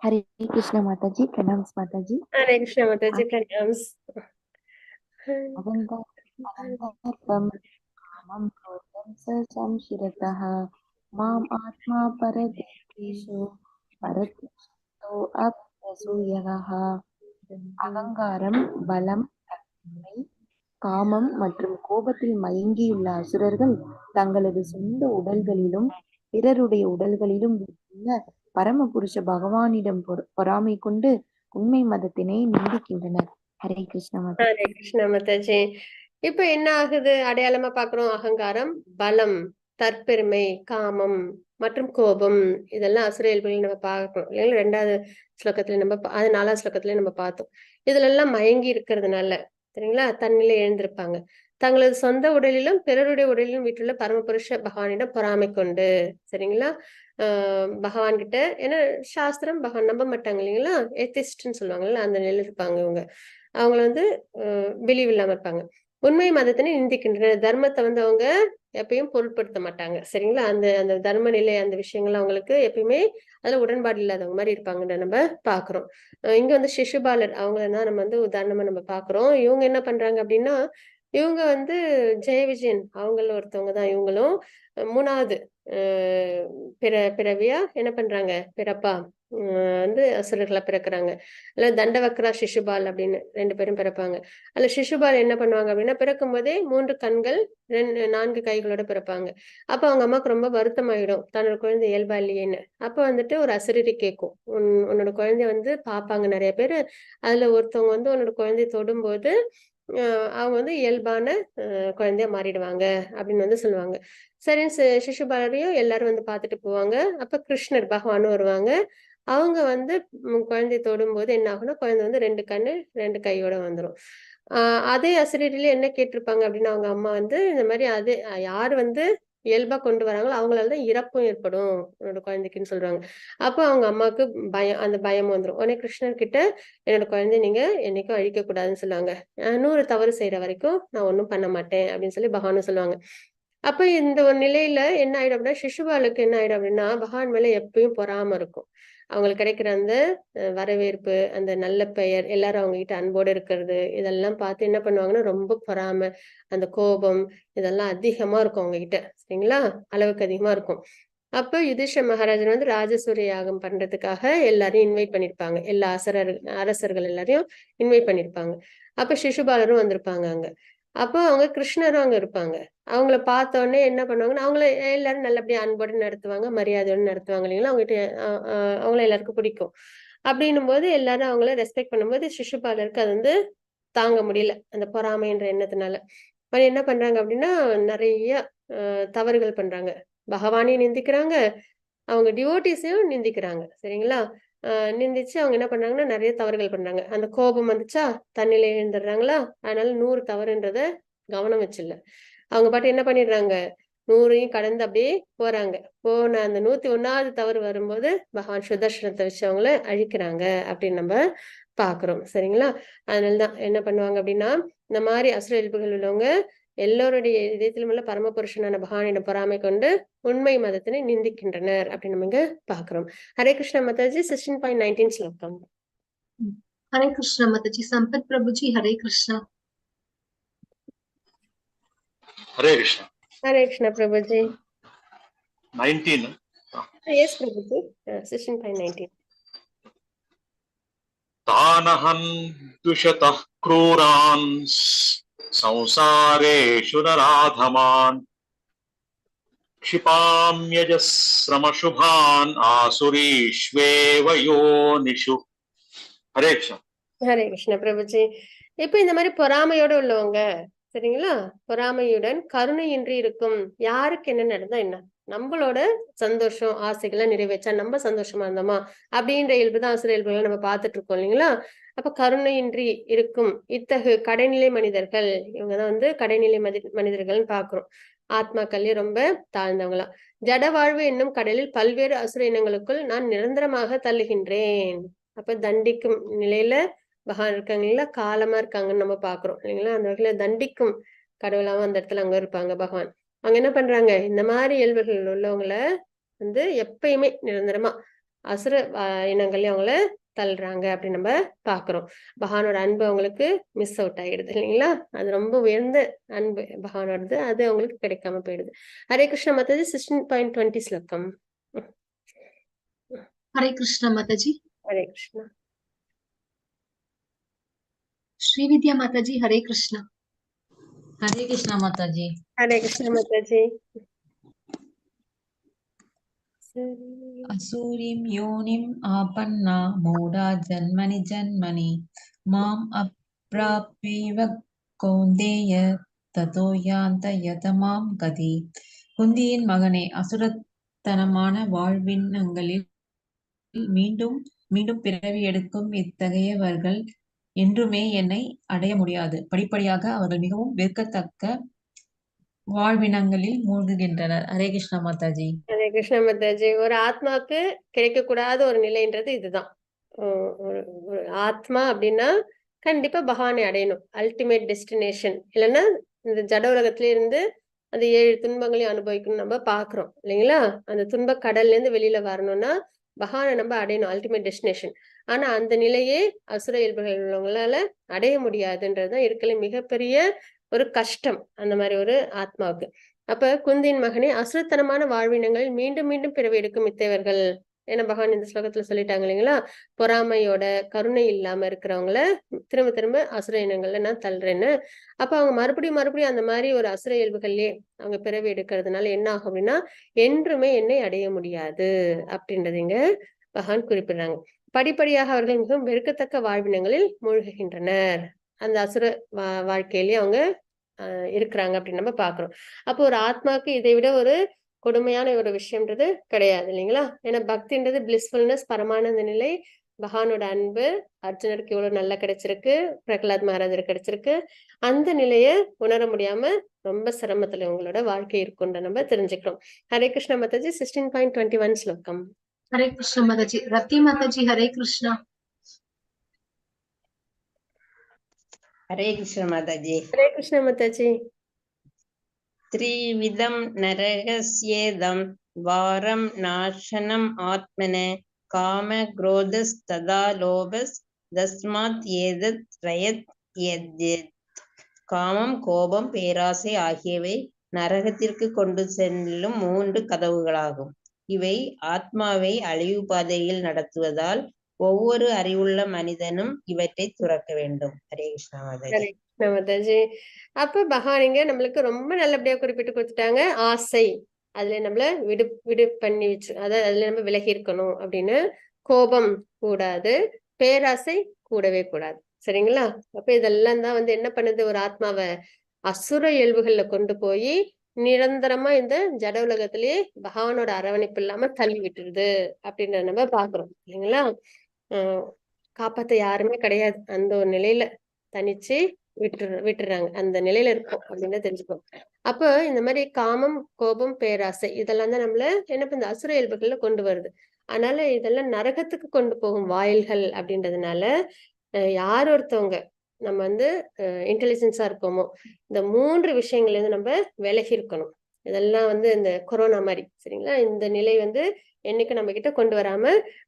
हरे कृष्ण माता जी, प्रणाम्स माता जी. हरे कृष्ण माता जी, प्रणाम्स. अहंकारं कामं क्रोधं स संशिरतः माम् आत्मा परदेशेषु परतुष्टो अप्रसूयः. அகங்காரம், பலம், தன்மை, காமம் மற்றும் கோபத்தில் மயங்கியுள்ள அசுரர்கள் தங்களது சொந்த உடல்களிலும் பிறருடைய உடல்களிலும் உள்ள பரமபுருஷ பகவானிடம் பொறாமை கொண்டு உண்மை மதத்தினை நிந்திக்கின்றனர். ஹரே கிருஷ்ணா மாதா. ஹரே கிருஷ்ணா மாதாஜி. இப்ப என்ன ஆகுது, அடையாளமா பாக்குறோம். அகங்காரம், பலம், தற்பெருமை, காமம் மற்றும் கோபம், இதெல்லாம் அசுர இயல்புகள் நம்ம பார்க்கணும் இல்லைங்களா? 2வது ஸ்லோகத்துல நம்ம 4வது ஸ்லோகத்துல நம்ம பார்த்தோம். இதுல எல்லாம் மயங்கி இருக்கிறதுனால சரிங்களா, தன்னிலை எழுந்திருப்பாங்க. தங்களது சொந்த உடலிலும் பிறருடைய உடலிலும் வீட்டுள்ள பரமபுருஷ பகவானிடம் பொறாமை கொண்டு, சரிங்களா, பகவான் கிட்ட, ஏன்னா சாஸ்திரம் பகவான் நம்ப மாட்டாங்க இல்லைங்களா? எத்திஸ்ட்னு சொல்லுவாங்கல்ல, அந்த நிலையில இருப்பாங்க இவங்க. அவங்கள வந்து பிலீவ் இல்லாம இருப்பாங்க. உண்மை மதத்தினை நிந்திக்கின்றனர். தர்மத்தை வந்து அவங்க எப்பயும் பொருட்படுத்த மாட்டாங்க. சரிங்களா? அந்த அந்த தர்ம நிலை அந்த விஷயங்கள் அவங்களுக்கு எப்பயுமே அதுல உடன்பாடு இல்லாதவங்க மாதிரி இருப்பாங்கன்னு நம்ம பாக்குறோம். இங்க வந்து சிசுபாலர் அவங்கள தான் நம்ம வந்து உதாரணமா நம்ம பாக்குறோம். இவங்க என்ன பண்றாங்க அப்படின்னா, இவங்க வந்து ஜெய விஜயன் அவங்கள ஒருத்தவங்க தான் இவங்களும். 3வது பிறவியா என்ன பண்றாங்க, பிறப்பா வந்து அசுரர்களா பிறக்குறாங்க. அதுல தண்டவக்ரா சிசுபால் அப்படின்னு 2 பேரும் பிறப்பாங்க. அதுல சிசுபால் என்ன பண்ணுவாங்க அப்படின்னா, பிறக்கும் போதே 3 கண்கள் 4 கைகளோட பிறப்பாங்க. அப்ப அவங்க அம்மாவுக்கு ரொம்ப வருத்தமாயிடும், தன்னோட குழந்தை இயல்பா இல்லையேன்னு. அப்ப வந்துட்டு ஒரு அசரீரி கேட்கும், உன்னோட குழந்தைய வந்து பாப்பாங்க நிறைய பேரு. அதுல ஒருத்தவங்க வந்து உன்னோட குழந்தைய தொடும்போது அவங்க வந்து இயல்பான குழந்தையா மாறிடுவாங்க அப்படின்னு வந்து சொல்லுவாங்க. சரின்னு சிசுபாலரையும் எல்லாரும் வந்து பார்த்துட்டு போவாங்க. அப்ப கிருஷ்ணர் பகவானும் வருவாங்க. அவங்க வந்து குழந்தைய தொடும்போது என்ன ஆகும்னா, குழந்தை வந்து 2 கண்ணு 2 கையோட வந்துரும். அதே அசரீரியில என்ன கேட்டிருப்பாங்க அப்படின்னா, அவங்க அம்மா வந்து இந்த மாதிரி அது யார் வந்து இயல்பா கொண்டு வராங்களோ அவங்களால தான் இறப்பும் ஏற்படும் உன்னோட குழந்தைக்குன்னு சொல்றாங்க. அப்போ அவங்க அம்மாவுக்கு அந்த பயம் வந்துரும். உடனே கிருஷ்ணர் கிட்ட என்னோட குழந்தைய நீங்க என்னைக்கும் அழிக்க கூடாதுன்னு சொல்லுவாங்க. 100 தவறு செய்யற வரைக்கும் நான் ஒண்ணும் பண்ண மாட்டேன் அப்படின்னு சொல்லி பகவானும் சொல்லுவாங்க. அப்ப இந்த ஒரு நிலையில என்ன ஆயிடும் அப்படின்னா, சிசுபாலுக்கு என்ன ஆயிடும் அப்படின்னா, பகவான் மேல எப்பயும் பொறாம இருக்கும். அவங்களுக்கு கிடைக்கிற அந்த வரவேற்பு, அந்த நல்ல பெயர், எல்லாரும் அவங்க கிட்ட அன்போடு இருக்கிறது, இதெல்லாம் பார்த்து என்ன பண்ணுவாங்கன்னா, ரொம்ப பொறாம, அந்த கோபம் இதெல்லாம் அதிகமா இருக்கும் அவங்க கிட்ட. சரிங்களா? அளவுக்கு அதிகமா இருக்கும். அப்ப யுதிஷ்ட மகாராஜன் வந்து ராஜசூய யாகம் பண்றதுக்காக எல்லாரையும் இன்வைட் பண்ணிருப்பாங்க. எல்லா அரசர்கள் எல்லாரையும் இன்வைட் பண்ணிருப்பாங்க. அப்ப சிசுபாலரும் வந்திருப்பாங்க அங்க. அப்போ அவங்க கிருஷ்ணரும் அங்க இருப்பாங்க. அவங்கள பார்த்த உடனே என்ன பண்ணுவாங்கன்னா, அவங்கள எல்லாரும் நல்லபடியா அன்போடு நடத்துவாங்க, மரியாதையோடு நடத்துவாங்க இல்லைங்களா? அவங்ககிட்ட அவங்கள எல்லாருக்கும் பிடிக்கும். அப்படின்னும் போது எல்லாரும் அவங்கள ரெஸ்பெக்ட் பண்ணும்போது சிசுபாலருக்கு அது வந்து தாங்க முடியல, அந்த பொறாமைன்ற எண்ணத்தினால. அவர் என்ன பண்றாங்க அப்படின்னா, நிறைய தவறுகள் பண்றாங்க. பகவானையும் நிந்திக்கிறாங்க, அவங்க டிவோட்டிஸையும் நிந்திக்கிறாங்க. சரிங்களா? நிந்திச்சு அவங்க என்ன பண்றாங்கன்னா, நிறைய தவறுகள் பண்றாங்க. அந்த கோபம் வந்துச்சா தண்ணியில எழுந்துடுறாங்களா, அதனால 100 தவறுன்றத கவனம் வச்சில்ல. அவங்க பாட்டு என்ன பண்ணிடுறாங்க, 100ஐயும் கடந்து அப்படியே போறாங்க. போன அந்த 101வது தவறு வரும்போது பகவான் சுதர்சனத்தை வச்சு அவங்கள அழிக்கிறாங்க அப்படின்னு நம்ம பாக்குறோம். சரிங்களா? அதனாலதான் என்ன பண்ணுவாங்க அப்படின்னா, இந்த மாதிரி அசுர இயல்புகள் உள்ளவங்க எல்லோருடைய இதயத்திலும் உள்ள பரமபுருஷனான பகவானிடம் பொறாமை கொண்டு உண்மை மதத்தினை நிந்திக்கின்றனர் அப்படின்னு நம்ம இங்க பாக்குறோம். ஹரே கிருஷ்ணா மாதாஜி. 16.19 ஸ்லோகம். हरे कृष्णा माताजी। संपत प्रभु जी हरे कृष्णा। हरे कृष्णा। हरे कृष्णा प्रभु जी। 19. Yes प्रभु जी। 16.19. तानहं दुषतः क्रूरान् संसारेषु नराधमान् क्षिपाम्यजस्रमशुभान् आसुरीष्वेव योनिषु. हरे कृष्ण. ஹரே கிருஷ்ண பிரபுஜி. இப்ப இந்த மாதிரி பொறாமையோட உள்ளவங்க, சரிங்களா, பொறாமையுடன் கருணையின்றி இருக்கும் யாருக்கு என்ன நடந்தா என்ன, நம்மளோட சந்தோஷம் ஆசைகளை நிறைவேற்றா நம்ம சந்தோஷமா இருந்தோமா அப்படின்ற இயல்புதான் அசுர இயல்புகளை நம்ம பார்த்துட்டு இருக்கோம் இல்லைங்களா? அப்ப கருணையின்றி இருக்கும் இத்தகு கடைநிலை மனிதர்கள், இவங்கதான் வந்து கடைநிலை மனிதர்கள்னு பாக்குறோம். ஆத்மாக்கள்லயே ரொம்ப தாழ்ந்தவங்களா. ஜட வாழ்வு என்னும் கடலில் பல்வேறு அசுர இனங்களுக்குள் நான் நிரந்தரமாக தள்ளுகின்றேன். அப்ப தண்டிக்கும் நிலையில பகவான் இருக்காங்களா, காலமா இருக்காங்கன்னு நம்ம பாக்குறோம் இல்லைங்களா? அந்த வகையில தண்டிக்கும் கடவுளாவும் அந்த இடத்துல அங்க இருப்பாங்க பகவான். அங்க என்ன பண்றாங்க, இந்த மாதிரி இயல்புகள் உள்ளவங்களை வந்து எப்பயுமே நிரந்தரமா அசுர இனங்கள்லயும் அவங்கள தள்ளுறாங்க அப்படின்னு நம்ம பாக்குறோம். பகவானோட அன்பு அவங்களுக்கு மிஸ் அவுட் ஆயிடுது இல்லைங்களா? அது ரொம்ப உயர்ந்த அன்பு பகவானோடது, அது அவங்களுக்கு கிடைக்காம போயிடுது. ஹரே கிருஷ்ண மாதாஜி. 16.20 ஸ்லோகம். हरे कृष्णा माताजी। हरे कृष्णा। श्री विद्या माताजी हरे कृष्णा। हरे कृष्णा माताजी। हरे कृष्ण माताजी। असूरीं योनिम् आपन्ना मूढा जन्मनि जन्मनि माम् अप्राप्यैव कौन्तेय ततो यान्त यतमां गति. குந்தியின் மகனே, அசுரத்தனமான வாழ்வினங்களில் மீண்டும் மீண்டும் பிறவி எடுக்கும் இத்தகையவர்கள் என்றுமே என்னை அடைய முடியாது. படிப்படியாக அவர்கள் மிகவும் வெறுக்கத்தக்க வாழ்வினங்களில் மூழ்குகின்றனர். ஹரே கிருஷ்ணா மாதாஜி. ஹரே கிருஷ்ண மாதாஜி. ஒரு ஆத்மாவுக்கு கிடைக்க கூடாத ஒரு நிலைன்றது இதுதான். ஒரு ஆத்மா அப்படின்னா கண்டிப்பா பகவானை அடையணும். Ultimate destination. இல்லைன்னா இந்த ஜட உலகத்திலே இருந்து அந்த 7 துன்பங்களையும் அனுபவிக்கணும் நம்ம பாக்குறோம் இல்லைங்களா? அந்த துன்ப கடல்ல இருந்து வெளியில வரணும்னா பகவானை நம்ம அடையணும், அல்டிமேட் டெஸ்டினேஷன். ஆனா அந்த நிலையே அசுர இயல்புகள் உள்ளவங்களால அடைய முடியாதுன்றதுதான் இருக்கல மிகப்பெரிய ஒரு கஷ்டம் அந்த மாதிரி ஒரு ஆத்மாவுக்கு. அப்ப குந்தின் மகனே, அசுரத்தனமான வாழ்வினங்களில் மீண்டும் மீண்டும் பிறவி எடுக்கும் மித்தவர்கள். ஏன்னா பகவான் இந்த ஸ்லோகத்துல சொல்லிட்டாங்க இல்லைங்களா? பொறாமையோட கருணை இல்லாம இருக்கிறவங்கள திரும்ப திரும்ப அசுர இனங்கள்ல நான் தள்ளுறேன்னு. அப்ப அவங்க மறுபடியும் அந்த மாதிரி ஒரு அசுர இயல்புகள்லயே அவங்க பிறவி எடுக்கிறதுனால என்ன ஆகும் அப்படின்னா, என்றுமே என்னை அடைய முடியாது அப்படின்றது இங்க பகவான் குறிப்பிடுறாங்க. படிப்படியாக அவர்கள் மிகவும் வெறுக்கத்தக்க வாழ்வினங்களில் மூழ்குகின்றனர். அந்த அசுர வாழ்க்கையிலேயே அவங்க இருக்கிறாங்க அப்படின்னு நம்ம பாக்குறோம். அப்போ ஒரு ஆத்மாவுக்கு இதை விட ஒரு கொடுமையான ஒரு விஷயம்ன்றது கிடையாது இல்லைங்களா? ஏன்னா பக்தின்றது பிளிஸ்ஃபுல்னஸ், பரமானந்த நிலை, பகவானோட அன்பு அர்ஜுனருக்கு இவ்வளவு நல்லா கிடைச்சிருக்கு, பிரகலாத் மகாராஜருக்கு கிடைச்சிருக்கு. அந்த நிலைய உணர முடியாம ரொம்ப சிரமத்துல உங்களோட வாழ்க்கை இருக்குன்ற நம்ம தெரிஞ்சுக்கிறோம். ஹரே கிருஷ்ண மாதாஜி. 16.21 ஸ்லோகம். ஹரே கிருஷ்ண மாதாஜி. ரத்தி மாதாஜி ஹரே கிருஷ்ணா. ஹரே கிருஷ்ண மாதாஜி. ஹரே கிருஷ்ண மாதாஜி. த்ரிவிதம் நரகஸ்யேதம் வாரம் நாசனம் ஆத்மன காம குரோதஸ் ததா லோபஸ் தஸ்மாத் ஏதத் ரயத் யத்யத். காமம், கோபம், பேராசை ஆகியவை நரகத்திற்கு கொண்டு செல்லும் 3 கதவுகளாகும். இவை ஆத்மாவை அழிவு பாதையில் நடத்துவதால் ஒவ்வொரு அறிவுள்ள மனிதனும் இவற்றை துறக்க வேண்டும். ஹரே கிருஷ்ணா மாதாஜி. மாதாஜி. அப்ப பகவான் இங்க நம்மளுக்கு ரொம்ப நல்லபடியா குறிப்பிட்டு கொடுத்துட்டாங்க. ஆசை அதுல நம்மள விடு பண்ணி வச்சு, அதாவது அதுல நம்ம விலகி இருக்கணும் அப்படின்னு. கோபம் கூடாது, பேராசை கூடவே கூடாது. சரிங்களா? அப்ப இதெல்லாம் தான் வந்து என்ன பண்ணுது, ஒரு ஆத்மாவை அசுர இயல்புகள்ல கொண்டு போய் நிரந்தரமா இந்த ஜட உலகத்திலேயே பகவானோட அரவணைப்பு இல்லாம தள்ளி விட்டுருது அப்படின்றத நம்ம பாக்குறோம் இல்லைங்களா? காப்பாத்த யாருமே கிடையாது. அந்த ஒரு நிலையில தனிச்சு விட்டுறாங்க. அந்த நிலையில இருக்கும் அப்படின்னு தெரிஞ்சுக்கணும். அப்ப இந்த மாதிரி காமம், கோபம், பேராசை இதெல்லாம் தான் நம்மள என்ன இந்த அசுர இயல்புகள்ல கொண்டு வருது. அதனால இதெல்லாம் நரகத்துக்கு கொண்டு போகும் வாயில்கள் அப்படின்றதுனால யார் ஒருத்தவங்க நம்ம வந்து இன்டெலிஜென்ஸா இருக்கோமோ இந்த 3 விஷயங்கள்ல இருந்து நம்ம விலகி இருக்கணும். இதெல்லாம் வந்து இந்த கொரோனா மாதிரி சரிங்களா? இந்த நிலை வந்து என்னைக்கு நம்ம கிட்ட கொண்டு வராம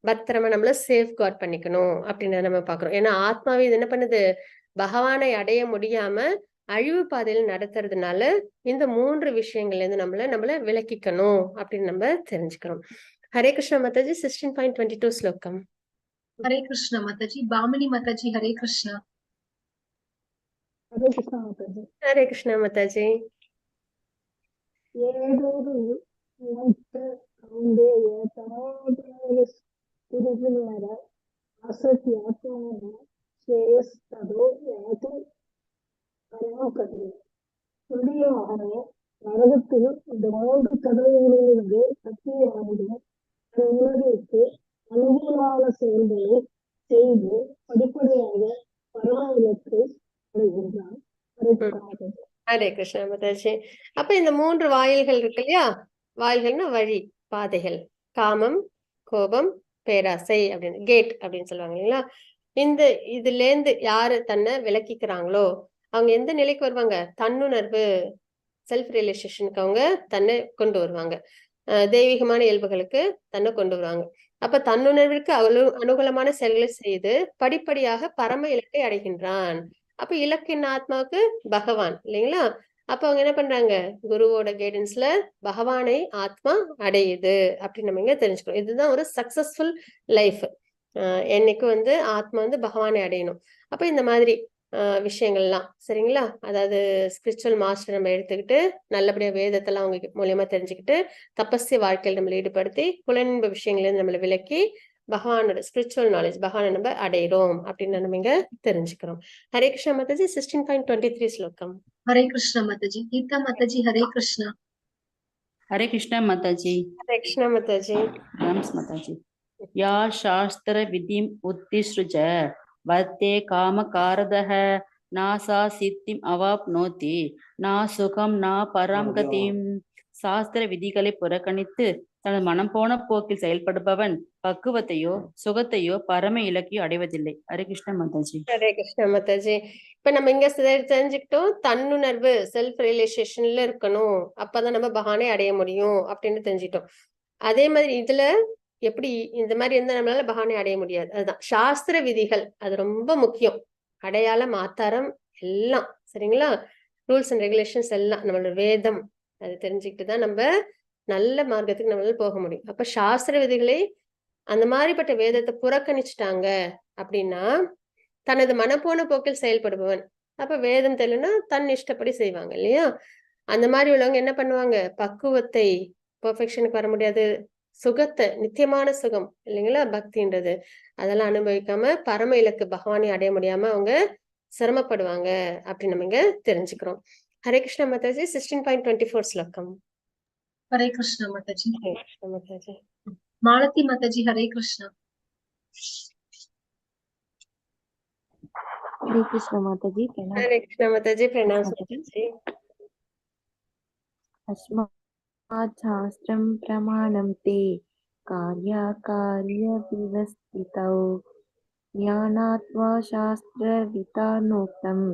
பத்திரமா நம்மள சேஃப் கார்ட் பண்ணிக்கணும் அப்படின்னு நம்ம பாக்குறோம். ஏன்னா ஆத்மாவே இது என்ன பண்ணுது, பகவானை அடைய முடியாம அழிவு பாதையில நடத்துறதுனால இந்த 3 விஷயங்கள்ல இருந்து நம்மள விலக்கிக்கணும் அப்படின்னு நம்ம தெரிஞ்சுக்கிறோம். ஹரே கிருஷ்ண மாதாஜி. 16.22 ஸ்லோகம். ஹரே கிருஷ்ண மாதாஜி. பாமினி மாதாஜி ஹரே கிருஷ்ணா. ஹரே கிருஷ்ணா மாதாஜி. ஹரே கிருஷ்ண மாதாஜி. ஏதொரு கௌந்தேய தமோதர புரிகின்றன ஆசக்தி ஆத்மான ஸ்ரேயஸ்ததோ யாதி பரமகதி. புதிய மகனே, நரகத்தில் இந்த 3 கதவுகளிலிருந்து சத்தியமானது தன் உலகிற்கு அனுகூலமான செயல்களை செய்து படிப்படியாக பரம இலக்கை அடைகின்றான். ஹரே கிருஷ்ணா மாதாஜி. அப்ப இந்த 3 வாயில்கள் இருக்கு இல்லையா? வாயில்கள்னா வழி, பாதைகள். காமம், கோபம், பேராசை அப்படின்னு கேட் அப்படின்னு சொல்லுவாங்க இல்லைங்களா? இந்த இதுல இருந்து யாரு தன்னை விலக்கிக்கிறாங்களோ அவங்க எந்த நிலைக்கு வருவாங்க, தன்னுணர்வு, செல்ஃப் ரியலைசேஷனுக்கு அவங்க தன்னை கொண்டு வருவாங்க. தெய்வீகமான இயல்புகளுக்கு தன்னை கொண்டு வருவாங்க. அப்ப தன்னுணர்விற்கு அனுகூலமான செயல்களை செய்து படிப்படியாக பரம இலக்கை அடைகின்றான். அப்ப இலக்கின் ஆத்மாவுக்கு பகவான் இல்லைங்களா? அப்ப அவங்க என்ன பண்றாங்க, குருவோட கைடன்ஸ்ல பகவானை ஆத்மா அடையுது அப்படின்னு நம்ம இங்க தெரிஞ்சுக்கணும். இதுதான் ஒரு சக்சஸ்ஃபுல் லைஃப். என்னைக்கு வந்து ஆத்மா வந்து பகவானை அடையணும். அப்ப இந்த மாதிரி விஷயங்கள்லாம் சரிங்களா? அதாவது ஸ்பிரிச்சுவல் மாஸ்டர் நம்ம எடுத்துக்கிட்டு நல்லபடியா வேதத்தெல்லாம் அவங்க மூலியமா தெரிஞ்சுக்கிட்டு தபஸ்ய வாழ்க்கையில் நம்மளை ஈடுபடுத்தி புலனின்ப விஷயங்கள்ல இருந்து நம்மளை விலக்கி பகவானோட ஸ்பிரிச்சுவல் நாலேஜ் பகவானை நம்ம அடையிறோம் அப்படின்னு நம்ம இங்க தெரிஞ்சுக்கிறோம். ஹரே கிருஷ்ண மாதாஜி. 16.23 ஸ்லோகம். ஹரே கிருஷ்ண மாதாஜி. கீதா மாதாஜி ஹரே கிருஷ்ணா. ஹரே கிருஷ்ணா மாதாஜி. ஹரே கிருஷ்ண மாதாஜி. ராம்ஸ் மாதாஜி. யா சாஸ்திர விதிம் உத்திஸ்ருஜ வர்த்தே காமகாரதஹ நாசா சித்திம் அவாப்னோதி நா சுகம் நா பரம் கதிம். சாஸ்திர விதிகளை புறக்கணித்து தனது மனம் போன போக்கில் செயல்படுபவன் பக்குவத்தையோ சுகத்தையோ பரம இலக்கையோ அடைவதில்லை. ஹரே கிருஷ்ண மாதாஜி. ஹரே கிருஷ்ண மாதாஜி. இப்ப நம்ம இங்க தெரிஞ்சுக்கிட்டோம், தன்னுணர்வு செல்ஃப் ரியலைசேஷன்ல இருக்கணும், அப்பதான் நம்ம பகவானை அடைய முடியும் அப்படின்னு தெரிஞ்சுக்கிட்டோம். அதே மாதிரி இதுல எப்படி இந்த மாதிரி இருந்தா நம்மளால பகவானை அடைய முடியாது. அதுதான் சாஸ்திர விதிகள், அது ரொம்ப முக்கியம். அடையாளம் ஆத்தாரம் எல்லாம் சரிங்களா, ரூல்ஸ் அண்ட் ரெகுலேஷன்ஸ் எல்லாம் நம்மளோட வேதம், அது தெரிஞ்சுக்கிட்டு தான் நம்ம நல்ல மார்க்கத்துக்கு நம்மளால போக முடியும். அப்ப சாஸ்திர விதிகளை அந்த மாதிரிப்பட்ட வேதத்தை புறக்கணிச்சுட்டாங்க அப்படின்னா தனது மனப்போன போக்கில் செயல்படுபவன். அப்ப வேதம் தெரியலன்னா தன் இஷ்டப்படி செய்வாங்க இல்லையா. அந்த மாதிரி உள்ளவங்க என்ன பண்ணுவாங்க, பக்குவத்தை, பெர்ஃபெக்ஷனுக்கு வர முடியாது, சுகத்தை, நித்தியமான சுகம் இல்லைங்களா பக்தின்றது, அதெல்லாம் அனுபவிக்காம பரம இலக்கு பகவானை அடைய முடியாம அவங்க சிரமப்படுவாங்க அப்படின்னு நம்ம இங்க தெரிஞ்சுக்கிறோம். ஹரே கிருஷ்ண மாதாஜி. 16.24 ஸ்லோகம். ஹரே கிருஷ்ணா மாதாஜி. ஹரே கிருஷ்ண மாதாஜி. மாலதி மாதாஜி. ஹரே கிருஷ்ணா. ஹரே கிருஷ்ண மாதாஜி. பிரணாம் ஹரே கிருஷ்ண மாதாஜி. பிரணாம் மாதாஜி. மாதாஜி. அஸ்மாத் சாஸ்திரம் பிரமாணம் தே கார்யாகாரிய விவஸ்திதௌ ஞானாத்வா சாஸ்திர விதானோக்தம்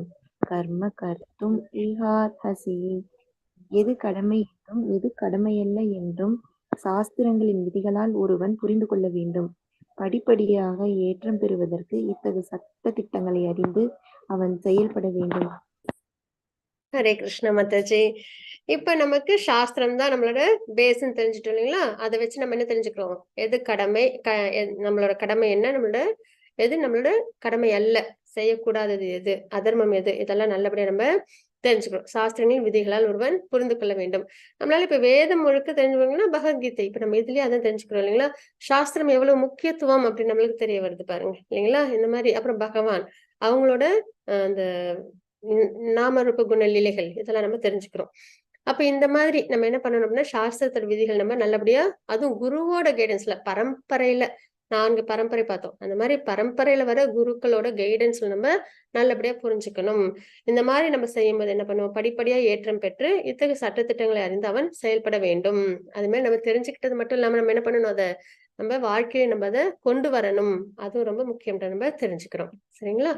கர்ம கர்த்தும் இஹார்ஹசி. எது கடமை என்றும் எது கடமையல்ல என்றும் சாஸ்திரங்களின் விதிகளால் ஒருவன் புரிந்து கொள்ள வேண்டும். படிப்படியாக ஏற்றம் பெறுவதற்கு இத்தகு சட்ட திட்டங்களை அறிந்து அவன் செயல்பட வேண்டும். ஹரே கிருஷ்ண மாதாஜி. இப்ப நமக்கு சாஸ்திரம் தான் நம்மளோட பேஸ்ன்னு தெரிஞ்சுட்டோம் இல்லைங்களா. அதை வச்சு நம்ம என்ன தெரிஞ்சுக்கிறோம், எது கடமை, நம்மளோட கடமை என்ன, எது நம்மளோட கடமை அல்ல, செய்யக்கூடாதது எது, அதர்மம் எது, இதெல்லாம் நல்லபடியா நம்ம தெரிஞ்சுக்கிறோம். சாஸ்திரங்களின் விதிகளால் ஒருவன் புரிந்து கொள்ள வேண்டும். நம்மளால இப்ப வேதம் முழுக்க தெரிஞ்சுக்கணும்னா பகவத்கீதை, இப்ப நம்ம இதுலயே அதான் தெரிஞ்சுக்கிறோம் இல்லைங்களா. சாஸ்திரம் எவ்வளவு முக்கியத்துவம் அப்படின்னு நம்மளுக்கு தெரிய வருது பாருங்க இல்லைங்களா. இந்த மாதிரி அப்புறம் பகவான் அவங்களோட அந்த நாமரூப குண லீலைகள் இதெல்லாம் நம்ம தெரிஞ்சுக்கிறோம். அப்ப இந்த மாதிரி நம்ம என்ன பண்ணணும் அப்படின்னா சாஸ்திரத்தோட விதிகள் நம்ம நல்லபடியா, அதுவும் குருவோட கைடன்ஸ்ல, பரம்பரையில 4 பரம்பரை பார்த்தோம், அந்த மாதிரி பரம்பரையில வர குருக்களோட கைடன்ஸ்ல நம்ம நல்லபடியா புரிஞ்சுக்கணும். இந்த மாதிரி நம்ம செய்யும்போது என்ன பண்ணுவோம், படிப்படியா ஏற்றம் பெற்று இத்தகைய சட்டத்திட்டங்களை அறிந்து அவன் செயல்பட வேண்டும். அது மாதிரி நம்ம தெரிஞ்சுக்கிட்டது மட்டும் இல்லாம நம்ம என்ன பண்ணணும், அதை நம்ம வாழ்க்கையை நம்ம அதை கொண்டு வரணும், அதுவும் ரொம்ப முக்கியம் நம்ம தெரிஞ்சுக்கிறோம். சரிங்களா.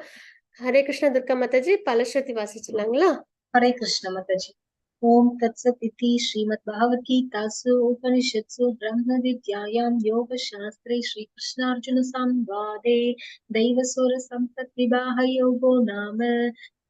ஹரே கிருஷ்ண. துர்கா மாதாஜி பலஸ்ருதி வாசிச்சிடலாங்களா. ஹரே கிருஷ்ண மாதாஜி. ஓம் தத்சத் இதி ஸ்ரீமத் பகவத்கீதாசு உபனிஷத்சு பிரம்ம வித்யாயாம் யோக சாஸ்திரே ஸ்ரீ கிருஷ்ணார்ஜுன சம்வாதே தெய்வசூர சம்பத் விவாஹ யோகோ நாம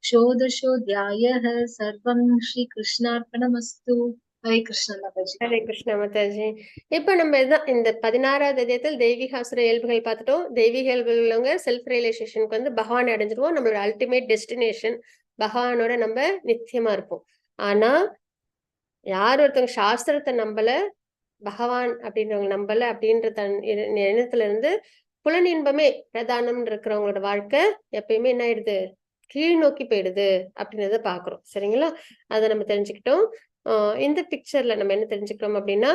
ஷோடசோத்யாயः சர்வம் ஸ்ரீ கிருஷ்ணார்ப்பணமஸ்து. ஹரே கிருஷ்ண மாதாஜி. ஹரே கிருஷ்ண மாதாஜி. இப்ப நம்ம இதுதான் இந்த 16வது அத்தியாயத்தில் தெய்வீக அசுர இயல்புகள் பார்த்துட்டோம். தெய்வீக இயல்புள்ளவங்க செல்ஃப் ரியலைசேஷனுக்கு வந்து பகவானை அடைஞ்சிருவோம். நம்மளோட அல்டிமேட் டெஸ்டினேஷன் பகவானோட நம்ம நிச்சயமா இருப்போம். ஆனா யார் ஒருத்தவங்க சாஸ்திரத்தை நம்பல, பகவான் அப்படின்றவங்க நம்பல அப்படின்ற எண்ணத்துல இருந்து புலனின்பமே பிரதானம் இருக்கிறவங்களோட வாழ்க்கை எப்பயுமே என்ன ஆயிடுது, கீழ் நோக்கி போயிடுது அப்படின்றத பாக்குறோம். சரிங்களா. அதை நம்ம தெரிஞ்சுக்கிட்டோம். இந்த பிக்சர்ல நம்ம என்ன தெரிஞ்சுக்கிறோம் அப்படின்னா,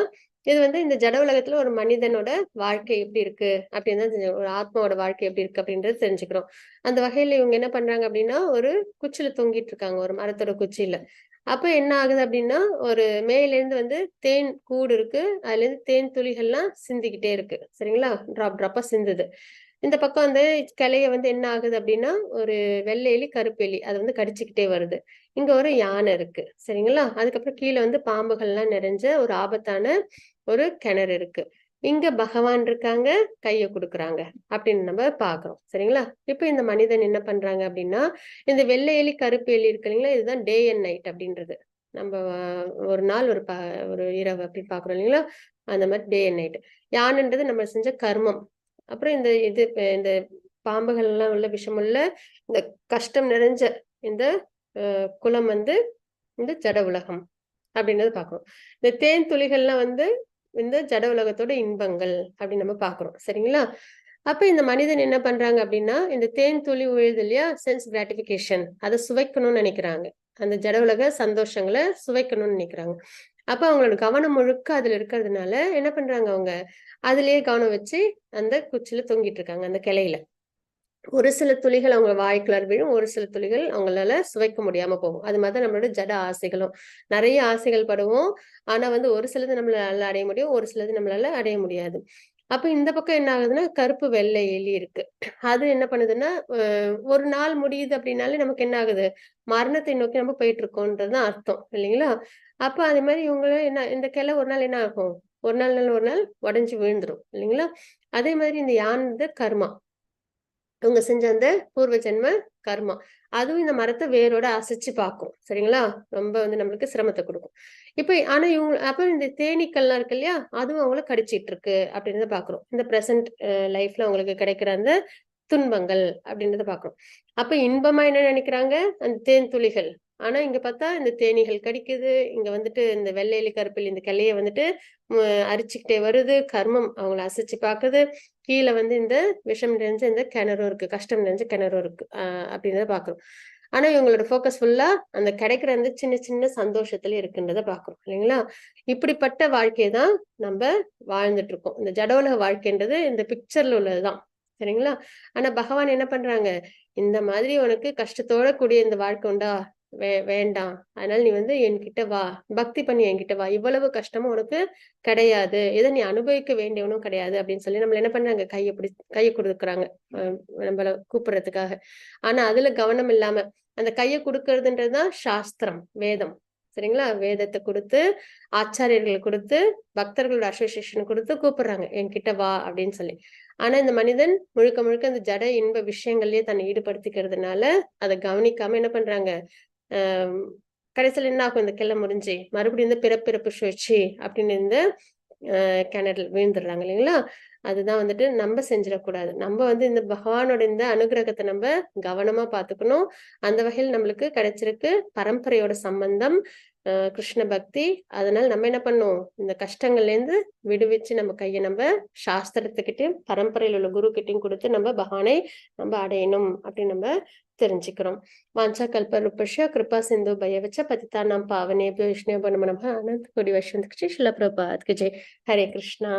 இது வந்து இந்த ஜட உலகத்துல ஒரு மனிதனோட வாழ்க்கை எப்படி இருக்கு அப்படின்னு, ஒரு ஆத்மாவோட வாழ்க்கை எப்படி இருக்கு அப்படின்றது தெரிஞ்சுக்கிறோம். அந்த வகையில இவங்க என்ன பண்றாங்க அப்படின்னா, ஒரு குச்சில தொங்கிட்டு இருக்காங்க, ஒரு மரத்தோட குச்சியில. அப்ப என்ன ஆகுது அப்படின்னா, ஒரு மேல இருந்து வந்து தேன் கூடு இருக்கு, அதுல இருந்து தேன் துளிகள்லாம் சிந்திக்கிட்டே இருக்கு. சரிங்களா. டிராப் டிராப்பா சிந்துது. இந்த பக்கம் வந்து கிளைய வந்து என்ன ஆகுது அப்படின்னா, ஒரு வெள்ளை எலி கருப்பு எலி அது வந்து கடிச்சுக்கிட்டே வருது. இங்க ஒரு யானை இருக்கு. சரிங்களா. அதுக்கப்புறம் கீழே வந்து பாம்புகள்லாம் நிறைஞ்ச ஒரு ஆபத்தான ஒரு கிணறு இருக்கு. இங்க பகவான் இருக்காங்க, கைய கொடுக்குறாங்க அப்படின்னு நம்ம பாக்குறோம். சரிங்களா. இப்ப இந்த மனிதன் என்ன பண்றாங்க அப்படின்னா, இந்த வெள்ளை எலி கருப்பு எலி இருக்கு இல்லைங்களா, இதுதான் டே அண்ட் நைட் அப்படின்றது. நம்ம ஒரு நாள் ஒரு இரவு அப்படி பாக்குறோம் இல்லைங்களா, அந்த மாதிரி டே அண்ட் நைட். யானைன்றது நம்ம செஞ்ச கர்மம். அப்புறம் இந்த பாம்புகள் எல்லாம் உள்ள விஷமுள்ள இந்த கஷ்டம் நிறைஞ்ச இந்த குலம் வந்து இந்த ஜட உலகம் அப்படின்றது பாக்குறோம். இந்த தேன் துளிகள்லாம் வந்து இந்த ஜட உலகத்தோட இன்பங்கள் அப்படின்னு நம்ம பாக்குறோம். சரிங்களா. அப்ப இந்த மனிதன் என்ன பண்றாங்க அப்படின்னா, இந்த தேன் துளி உழுது இல்லையா, சென்ஸ் கிராட்டிபிகேஷன், அதை சுவைக்கணும்னு நினைக்கிறாங்க. அந்த ஜட உலக சந்தோஷங்களை சுவைக்கணும்னு நினைக்கிறாங்க. அப்ப அவங்களோட கவனம் முழுக்க அதுல இருக்கிறதுனால என்ன பண்றாங்க, அவங்க அதுலயே கவனம் வச்சு அந்த குச்சில தொங்கிட்டு இருக்காங்க, அந்த கிளையில. ஒரு சில துளிகள் அவங்க வாய்க்குள்ளார விழும், ஒரு சில துளிகள் அவங்களால சுவைக்க முடியாம போகும். அது மாதிரி நம்மளோட ஜட ஆசைகளும். நிறைய ஆசைகள் படுவோம். ஆனா வந்து ஒரு சிலது நம்மளால அடைய முடியும், ஒரு சிலது நம்மளால அடைய முடியாது. அப்ப இந்த பக்கம் என்ன ஆகுதுன்னா, கருப்பு வெள்ளை எலி இருக்கு. அது என்ன பண்ணுதுன்னா, ஒரு நாள் முடியுது அப்படின்னாலே நமக்கு என்ன ஆகுது? மரணத்தை நோக்கி நம்ம போயிட்டு இருக்கோம்ன்றதுதான் அர்த்தம் இல்லைங்களா? அப்ப அதே மாதிரி இவங்க என்ன இந்த கிளை ஒரு நாள் என்ன ஆகும்? ஒரு நாள் ஒரு நாள் உடைஞ்சு விழுந்துரும் இல்லைங்களா? அதே மாதிரி இந்த யானை கர்மா. இவங்க செஞ்ச அந்த பூர்வ ஜென்ம கர்மா. அதுவும் இந்த மரத்தை வேரோட அசைச்சு பார்க்கும். சரிங்களா? ரொம்ப வந்து நம்மளுக்கு சிரமத்தை கொடுக்கும். இப்ப ஆனா இவங்க அப்ப இந்த தேனீக்கள்லாம் இருக்கு இல்லையா? அதுவும் அவங்கள கடிச்சிட்டு இருக்கு அப்படின்றத பாக்குறோம். இந்த பிரசன்ட் லைஃப்ல அவங்களுக்கு கிடைக்கிற அந்த துன்பங்கள் அப்படின்றத பாக்குறோம். அப்ப இன்பமா என்ன நினைக்கிறாங்க? அந்த தேன் துளிகள். ஆனா இங்க பார்த்தா இந்த தேனீகள் கடிக்குது. இங்க வந்துட்டு இந்த வெள்ளையிலி கருப்பில் இந்த கிளைய வந்துட்டு அரிச்சுக்கிட்டே வருது. கர்மம் அவங்கள அசைச்சு பாக்குது. கீழே வந்து இந்த விஷம் நிறைஞ்ச இந்த கிணறும் இருக்கு, கஷ்டம் நிறைஞ்ச கிணறும் இருக்கு அப்படின்றத பாக்குறோம். ஆனா இவங்களோட ஃபோக்கஸ் ஃபுல்லா அந்த கிடைக்கிற அந்த சின்ன சின்ன சந்தோஷத்துல இருக்குன்றத பாக்குறோம் இல்லைங்களா? இப்படிப்பட்ட வாழ்க்கையை தான் நம்ம வாழ்ந்துட்டு இருக்கோம். இந்த ஜடோலக வாழ்க்கைன்றது இந்த பிக்சர்ல உள்ளதுதான். சரிங்களா? ஆனா பகவான் என்ன பண்றாங்க? இந்த மாதிரி உனக்கு கஷ்டத்தோட கூடிய இந்த வாழ்க்கை உண்டா? வேண்டாம். அதனால நீ வந்து என்கிட்ட வா, பக்தி பண்ணி என்கிட்ட வா, இவ்வளவு கஷ்டமும் உனக்கு கிடையாது, இதை நீ அனுபவிக்க வேண்டியவனும் கிடையாது அப்படின்னு சொல்லி நம்மள என்ன பண்றாங்க? கையை கொடுக்குறாங்க நம்மள கூப்பிடுறதுக்காக. ஆனா அதுல கவனம் இல்லாம அந்த கையை கொடுக்கறதுன்றதுதான் சாஸ்திரம், வேதம். சரிங்களா? வேதத்தை கொடுத்து, ஆச்சாரியர்களை கொடுத்து, பக்தர்களோட அசோசியேஷன் கொடுத்து கூப்பிடுறாங்க, என்கிட்ட வா அப்படின்னு சொல்லி. ஆனா இந்த மனிதன் முழுக்க முழுக்க இந்த ஜட இன்ப விஷயங்கள்லயே தன்னை ஈடுபடுத்திக்கிறதுனால அதை கவனிக்காம என்ன பண்றாங்க? கடைசியில் என்ன ஆகும்? இந்த கிளை முறிஞ்சு மறுபடியும் இந்த பிறப்பிறப்பு சுழற்சி அப்படின்னு இந்த கிணறு விழுந்துடுறாங்க இல்லைங்களா? அதுதான் வந்துட்டு நம்ம செஞ்சிடக்கூடாது. நம்ம வந்து இந்த பகவானோட இந்த அனுகிரகத்தை நம்ம கவனமா பார்த்துக்கணும். அந்த வகையில் நம்மளுக்கு கிடைச்சிருக்கு பரம்பரையோட சம்பந்தம், கிருஷ்ண பக்தி. அதனால நம்ம என்ன பண்ணணும்? இந்த கஷ்டங்கள்ல இருந்து விடுவிச்சு நம்ம கையை நம்ம சாஸ்திரத்துக்கிட்டையும் பரம்பரையில் உள்ள குரு கிட்டையும் கொடுத்து நம்ம பகவானை நம்ம அடையணும் அப்படின்னு நம்ம தெரிஞ்சுக்கிறோம். வாஞ்சா கல்பருப்பஷ்ய கிருபா சிந்து பயவச்ச பதிதானாம் பாவனேபியோ விஷ்ணுபோ நமः அனந்த கோடி வைஷ்ணவ ஸ்ரீல பிரபாத் கி ஜெய். ஹரே கிருஷ்ணா.